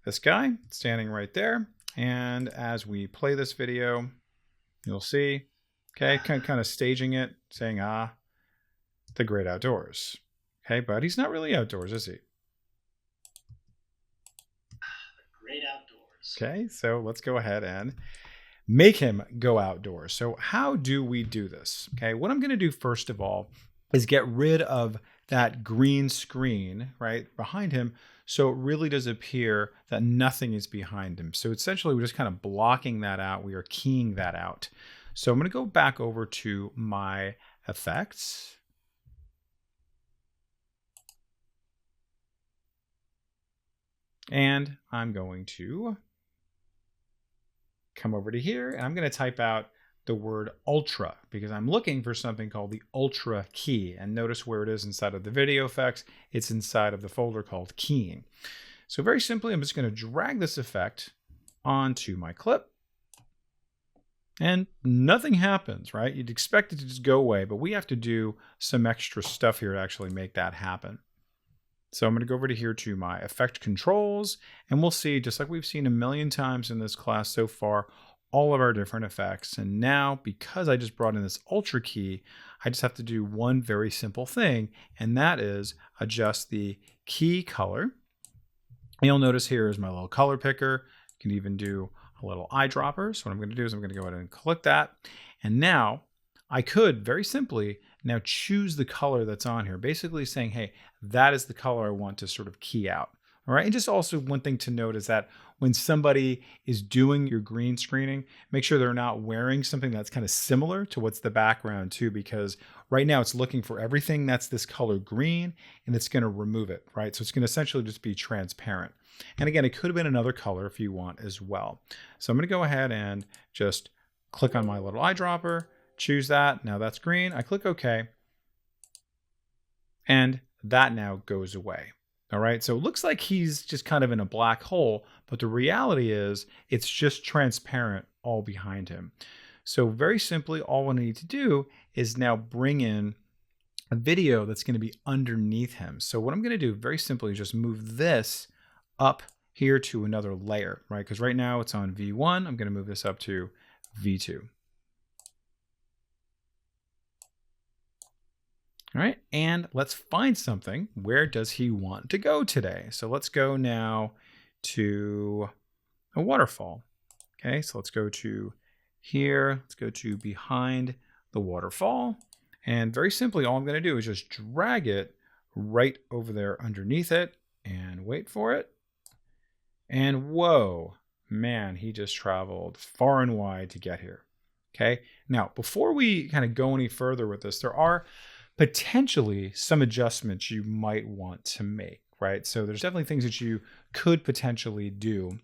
this guy standing right there. And as we play this video, you'll see, okay, kind of staging it, saying, the great outdoors. Okay, but he's not really outdoors, is he? The great outdoors. Okay, so let's go ahead and make him go outdoors. So how do we do this? Okay, what I'm going to do first of all is get rid of that green screen right behind him, so it really does appear that nothing is behind him. So essentially we're just kind of blocking that out. We are keying that out. So I'm going to go back over to my effects. And I'm going to come over to here and I'm going to type out the word ultra because I'm looking for something called the ultra key. And notice where it is inside of the video effects. It's inside of the folder called keying. So very simply, I'm just going to drag this effect onto my clip. And nothing happens, right? You'd expect it to just go away, but we have to do some extra stuff here to actually make that happen. So I'm going to go over to here to my effect controls, and we'll see, just like we've seen a million times in this class so far, all of our different effects. And now, because I just brought in this ultra key, I just have to do one very simple thing, and that is adjust the key color. And you'll notice here is my little color picker. You can even do a little eyedropper. So what I'm going to do is I'm going to go ahead and click that. And now I could very simply now choose the color that's on here, basically saying, hey, that is the color I want to sort of key out. All right. And just also one thing to note is that when somebody is doing your green screening, make sure they're not wearing something that's kind of similar to what's the background too, because right now it's looking for everything that's this color green and it's going to remove it, right? So it's going to essentially just be transparent. And again, it could have been another color if you want as well. So I'm going to go ahead and just click on my little eyedropper, choose that. Now that's green. I click OK. And that now goes away. All right. So it looks like he's just kind of in a black hole, but the reality is it's just transparent all behind him. So very simply, all we need to do is now bring in a video that's going to be underneath him. So what I'm going to do very simply is just move this up here to another layer, right? Because right now it's on V1. I'm going to move this up to V2. All right, and let's find something. Where does he want to go today? So let's go now to a waterfall. Okay, so let's go to here. Let's go to behind the waterfall. And very simply, all I'm going to do is just drag it right over there underneath it and wait for it. And whoa, man, he just traveled far and wide to get here. Okay, now before we kind of go any further with this, there are potentially some adjustments you might want to make, right? So there's definitely things that you could potentially do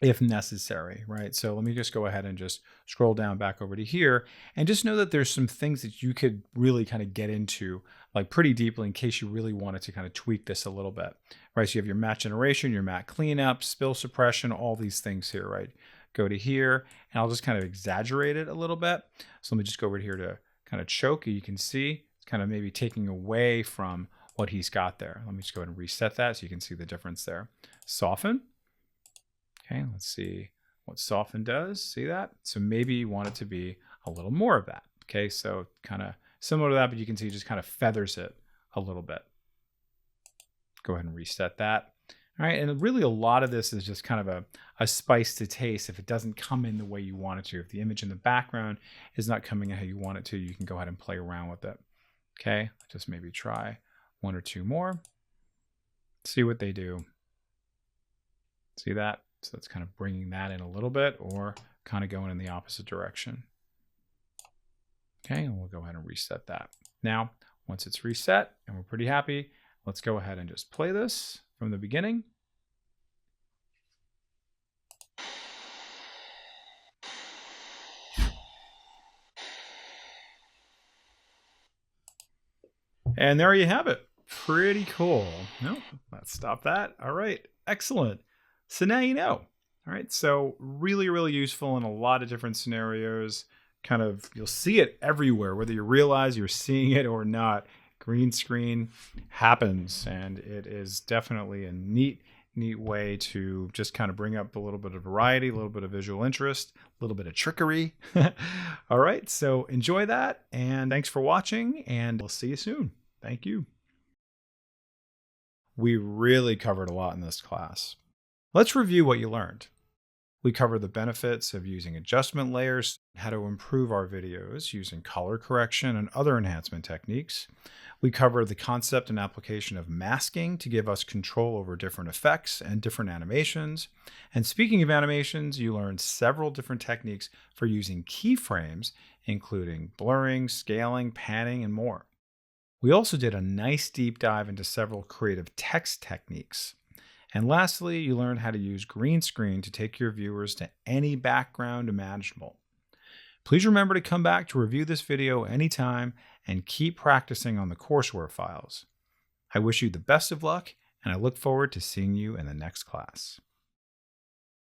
if necessary, right? So let me just go ahead and just scroll down back over to here and just know that there's some things that you could really kind of get into like pretty deeply in case you really wanted to kind of tweak this a little bit, right? So you have your matte generation, your matte cleanup, spill suppression, all these things here, right? Go to here and I'll just kind of exaggerate it a little bit. So let me just go over here to kind of choke. You can see it's kind of maybe taking away from what he's got there. Let me just go ahead and reset that so you can see the difference there. Soften. Okay, let's see what soften does. See that? So maybe you want it to be a little more of that. Okay, so kind of similar to that, but you can see it just kind of feathers it a little bit. Go ahead and reset that. All right, and really a lot of this is just kind of a spice to taste if it doesn't come in the way you want it to. If the image in the background is not coming in how you want it to, you can go ahead and play around with it. Okay, just maybe try one or two more. See what they do. See that? So that's kind of bringing that in a little bit or kind of going in the opposite direction. Okay, and we'll go ahead and reset that. Now, once it's reset and we're pretty happy, let's go ahead and just play this from the beginning. And there you have it. Pretty cool. No, let's stop that. All right, excellent. So now you know. All right, so really, really useful in a lot of different scenarios. Kind of, you'll see it everywhere, whether you realize you're seeing it or not. Green screen happens, and it is definitely a neat way to just kind of bring up a little bit of variety, a little bit of visual interest, a little bit of trickery. All right, so enjoy that, and thanks for watching, and we'll see you soon. Thank you. We really covered a lot in this class. Let's review what you learned. We covered the benefits of using adjustment layers, how to improve our videos using color correction and other enhancement techniques. We covered the concept and application of masking to give us control over different effects and different animations. And speaking of animations, you learned several different techniques for using keyframes, including blurring, scaling, panning, and more. We also did a nice deep dive into several creative text techniques. And lastly, you learned how to use green screen to take your viewers to any background imaginable. Please remember to come back to review this video anytime and keep practicing on the courseware files. I wish you the best of luck, and I look forward to seeing you in the next class.